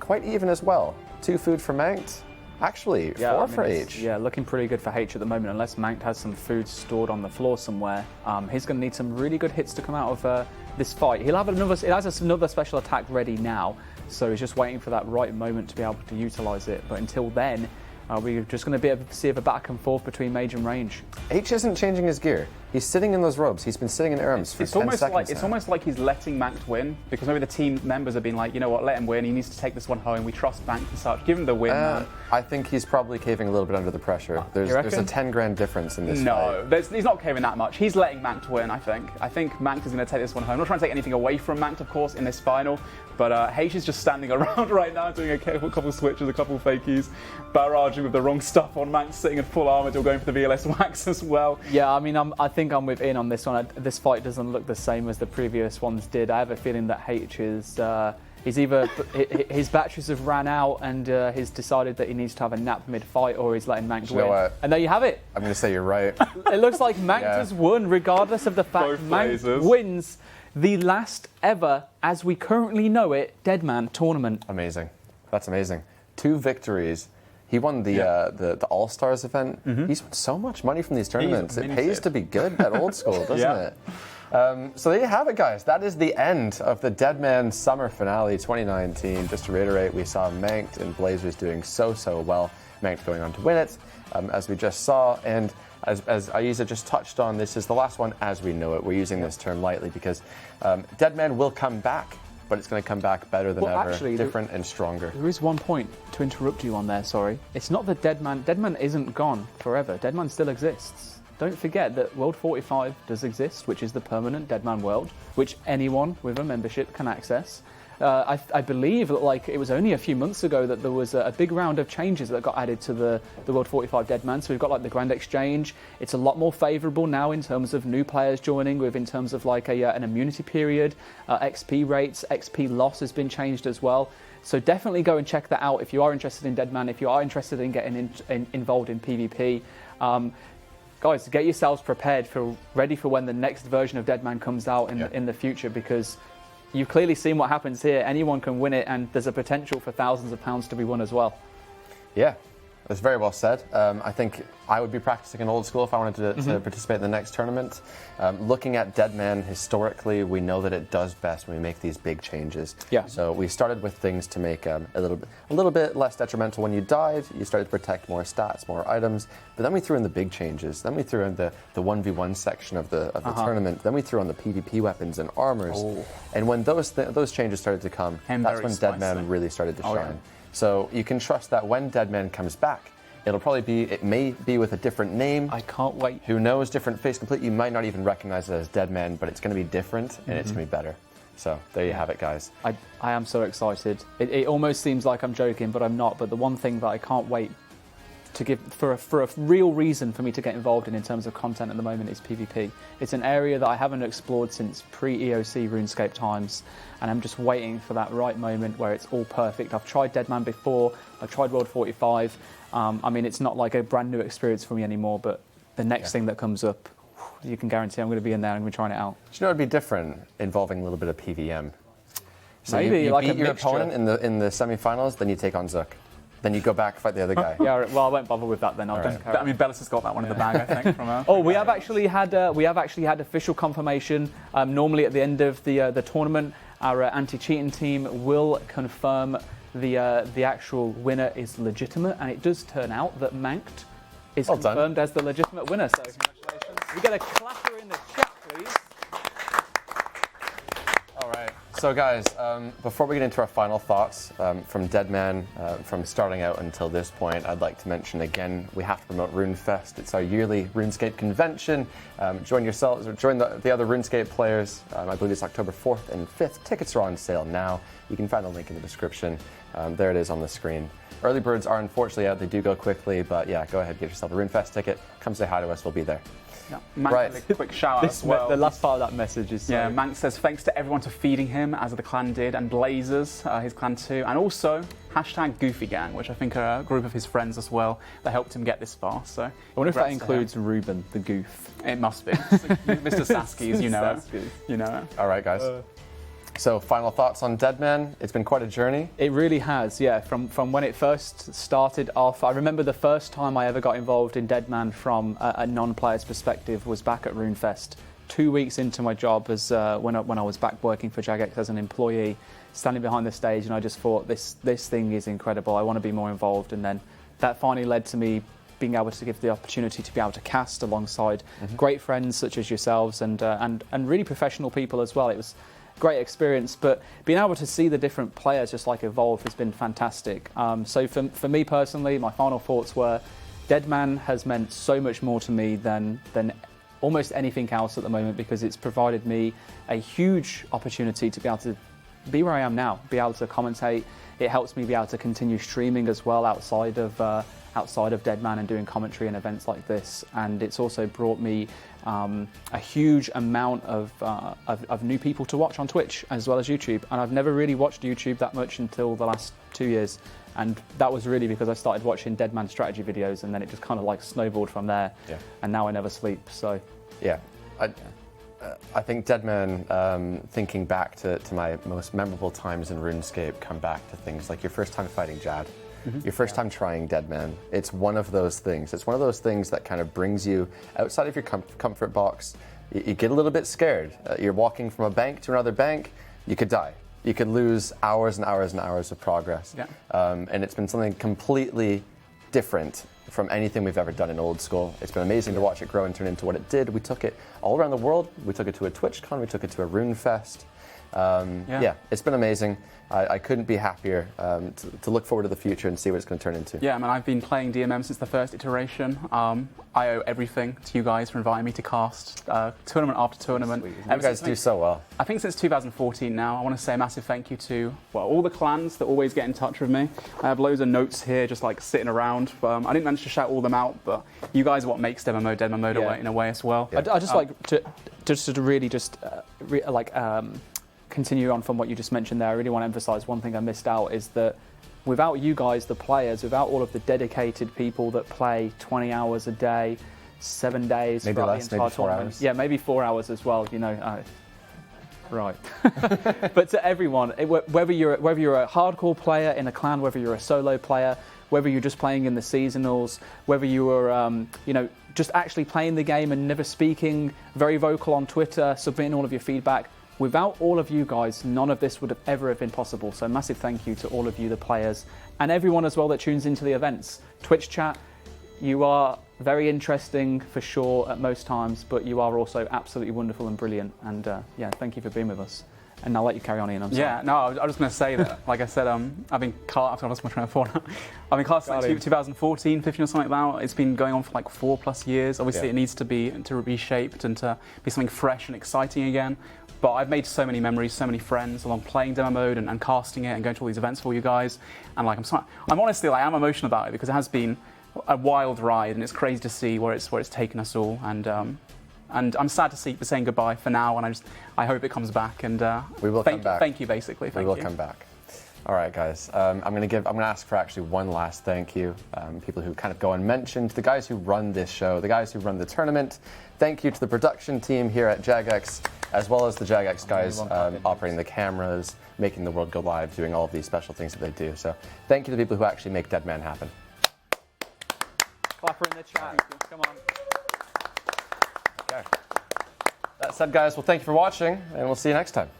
Quite even as well. 2 food for Mank. Actually, 4 for H. Yeah, looking pretty good for H at the moment, unless Mank has some food stored on the floor somewhere. He's going to need some really good hits to come out of this fight. It has another special attack ready now, so he's just waiting for that right moment to be able to utilise it. But until then, we're just going to be able to see a back and forth between mage and range. H isn't changing his gear. He's sitting in those robes. He's been sitting in arms for 10 seconds It's now. almost like he's letting Mank win, because maybe the team members have been like, you know what, let him win. He needs to take this one home. We trust Mank and such. Give him the win, man. I think he's probably caving a little bit under the pressure. There's a 10 grand difference in this fight. No, he's not caving that much. He's letting Mank win, I think. I think Mank is going to take this one home. I'm not trying to take anything away from Mank, of course, in this final, but H is just standing around right now, doing a couple switches, a couple fakies, barraging with the wrong stuff on Mank, sitting in full armor, still going for the VLS wax as well. Yeah, I mean, I think I'm with in on this one. This fight doesn't look the same as the previous ones did. I have a feeling that H is... He's either his batteries have ran out and he's decided that he needs to have a nap mid-fight, or he's letting Mank win. What? And there you have it. I'm going to say you're right. It looks like Mank has won, regardless of the fact Both Mank Blazers. wins the last ever, as we currently know it, Deadman tournament. Amazing. That's amazing. 2 victories. He won the All-Stars event. He's won so much money from these tournaments. It pays to be good at Old School, doesn't it? So there you have it, guys. That is the end of the Deadman Summer Finale 2019. Just to reiterate, we saw Mank and Blazers doing so well. Mank going on to win it, as we just saw. And as Aiza just touched on, this is the last one as we know it. We're using this term lightly because Deadman will come back, but it's going to come back better than ever, actually, different and stronger. There is one point to interrupt you on there, sorry. It's not that Deadman isn't gone forever. Deadman still exists. Don't forget that World 45 does exist, which is the permanent Deadman world, which anyone with a membership can access. I believe that, like, it was only a few months ago that there was a big round of changes that got added to the World 45 Deadman. So we've got like the Grand Exchange. It's a lot more favourable now in terms of new players joining, in terms of like an immunity period, XP rates, XP loss has been changed as well. So definitely go and check that out if you are interested in Deadman, if you are interested in getting involved in PvP. Guys, get yourselves prepared, ready for when the next version of Deadman comes out in the future, because you've clearly seen what happens here. Anyone can win it, and there's a potential for thousands of pounds to be won as well. Yeah, that's very well said. I think I would be practicing in Old School if I wanted to participate in the next tournament. Looking at Deadman historically, we know that it does best when we make these big changes. Yeah. So we started with things to make a little bit less detrimental when you died. You started to protect more stats, more items. But then we threw in the big changes. Then we threw in the 1v1 section of the tournament. Then we threw in the PvP weapons and armors. And when those changes started to come, that's when Deadman really started to shine. Yeah. So you can trust that when Deadman comes back, It'll probably be, it may be with a different name. I can't wait. Who knows, different face complete. You might not even recognize it as Deadman, but it's going to be different and it's going to be better. So there you have it, guys. I am so excited. It almost seems like I'm joking, but I'm not. But the one thing that I can't wait to give for a real reason for me to get involved in terms of content at the moment is PvP. It's an area that I haven't explored since pre-EOC RuneScape times, and I'm just waiting for that right moment where it's all perfect. I've tried Deadman before, I've tried World 45. I mean, it's not like a brand new experience for me anymore, but the next thing that comes up, you can guarantee I'm going to be in there and I'm going to be trying it out. Do you know it'd be different involving a little bit of PVM? So Maybe you like beat a your mixture. opponent in the semi-finals, then you take on Zook. Then you go back and fight the other guy. Yeah, well, I won't bother with that then. I'll just carry I mean, Bellis has got that one in the bag, I think. From Oh, we have actually had official confirmation. Normally at the end of the tournament, our anti-cheating team will confirm the actual winner is legitimate, and it does turn out that Manked is Well done. confirmed as the legitimate winner. So congratulations! We get a clapper in the chat, please. All right. So guys, before we get into our final thoughts from Deadman, from starting out until this point, I'd like to mention again, we have to promote RuneFest. It's our yearly RuneScape convention. Join yourselves, or join the other RuneScape players. I believe it's October 4th and 5th. Tickets are on sale now. You can find the link in the description. There it is on the screen. Early birds are unfortunately out. They do go quickly, but yeah, go ahead, get yourself a RuneFest ticket. Come say hi to us. We'll be there. Yeah. Mank Right. has a quick shout out as well. The last part of that message is Yeah, Mank says thanks to everyone for feeding him, as the clan did, and Blazers, his clan too, and also hashtag Goofy Gang, which I think are a group of his friends as well that helped him get this far. So I wonder if that congrats to him. includes Ruben, the goof. It must be. Mr. Saskies, you know it. You know it. All right, guys. So final thoughts on Deadman. It's been quite a journey. It really has, yeah. From when it first started off, I remember the first time I ever got involved in Deadman from a non-player's perspective was back at RuneFest. 2 weeks into my job as when I was back working for Jagex as an employee, standing behind the stage, and I just thought this thing is incredible. I want to be more involved, and then that finally led to me being able to give the opportunity to be able to cast alongside great friends such as yourselves and really professional people as well. It was great experience, but being able to see the different players just like evolve has been fantastic. So for me personally, my final thoughts were Deadman has meant so much more to me than almost anything else at the moment, because it's provided me a huge opportunity to be able to be where I am now, be able to commentate. It helps me be able to continue streaming as well outside of Deadman and doing commentary and events like this, and it's also brought me a huge amount of new people to watch on Twitch as well as YouTube, and I've never really watched YouTube that much until the last 2 years, and that was really because I started watching Deadman strategy videos, and then it just kind of like snowballed from there, and now I never sleep. So yeah, I think Deadman, thinking back to my most memorable times in RuneScape, come back to things like your first time fighting Jad. Your first time trying Deadman. It's one of those things. It's one of those things that kind of brings you outside of your comfort box. You get a little bit scared. You're walking from a bank to another bank. You could die. You could lose hours and hours and hours of progress. Yeah. And it's been something completely different from anything we've ever done in old school. It's been amazing to watch it grow and turn into what it did. We took it all around the world. We took it to a TwitchCon. We took it to a RuneFest. Yeah, it's been amazing. I couldn't be happier to look forward to the future and see what it's going to turn into. Yeah, I mean, I've been playing DMM since the first iteration. I owe everything to you guys for inviting me to cast tournament after tournament. You guys do so well. I think since 2014 now. I want to say a massive thank you to all the clans that always get in touch with me. I have loads of notes here just like sitting around. I didn't manage to shout all them out, but you guys are what makes Deadman Mode in a way as well. Yeah. I just like to really continue on from what you just mentioned there. I really want to emphasize one thing I missed out is that without you guys, the players, without all of the dedicated people that play 20 hours a day, 7 days, maybe throughout less, the entire maybe 4 tournament. hours. Yeah, maybe 4 hours as well. You know, right. But to everyone, whether you're a hardcore player in a clan, whether you're a solo player, whether you're just playing in the seasonals, whether you are, just actually playing the game and never speaking, very vocal on Twitter, submitting all of your feedback. Without all of you guys, none of this would have ever been possible. So massive thank you to all of you, the players, and everyone as well that tunes into the events. Twitch chat, you are very interesting for sure at most times, but you are also absolutely wonderful and brilliant. And thank you for being with us. And I'll let you carry on, Ian. I'm sorry. Yeah, no, I was just going to say that, like I said, I've been cast, I've lost my train of thought. I've been cast like 2014, 15 or something like that. It's been going on for like 4+ years. Obviously, it needs to be reshaped and to be something fresh and exciting again. But I've made so many memories, so many friends along playing demo mode and casting it and going to all these events for you guys. And like, I'm honestly, like, I'm emotional about it because it has been a wild ride, and it's crazy to see where it's taken us all. And I'm sad to see saying goodbye for now, and I hope it comes back. And we will come back. Thank you, basically. We will come back. All right, guys. I'm going to ask for actually one last thank you. People who kind of go unmentioned, the guys who run this show, the guys who run the tournament. Thank you to the production team here at Jagex, as well as the Jagex guys operating the cameras, making the world go live, doing all of these special things that they do. So thank you to the people who actually make Deadman happen. Clapper in the chat. Come on. Okay. That said, guys, well, thank you for watching, and we'll see you next time.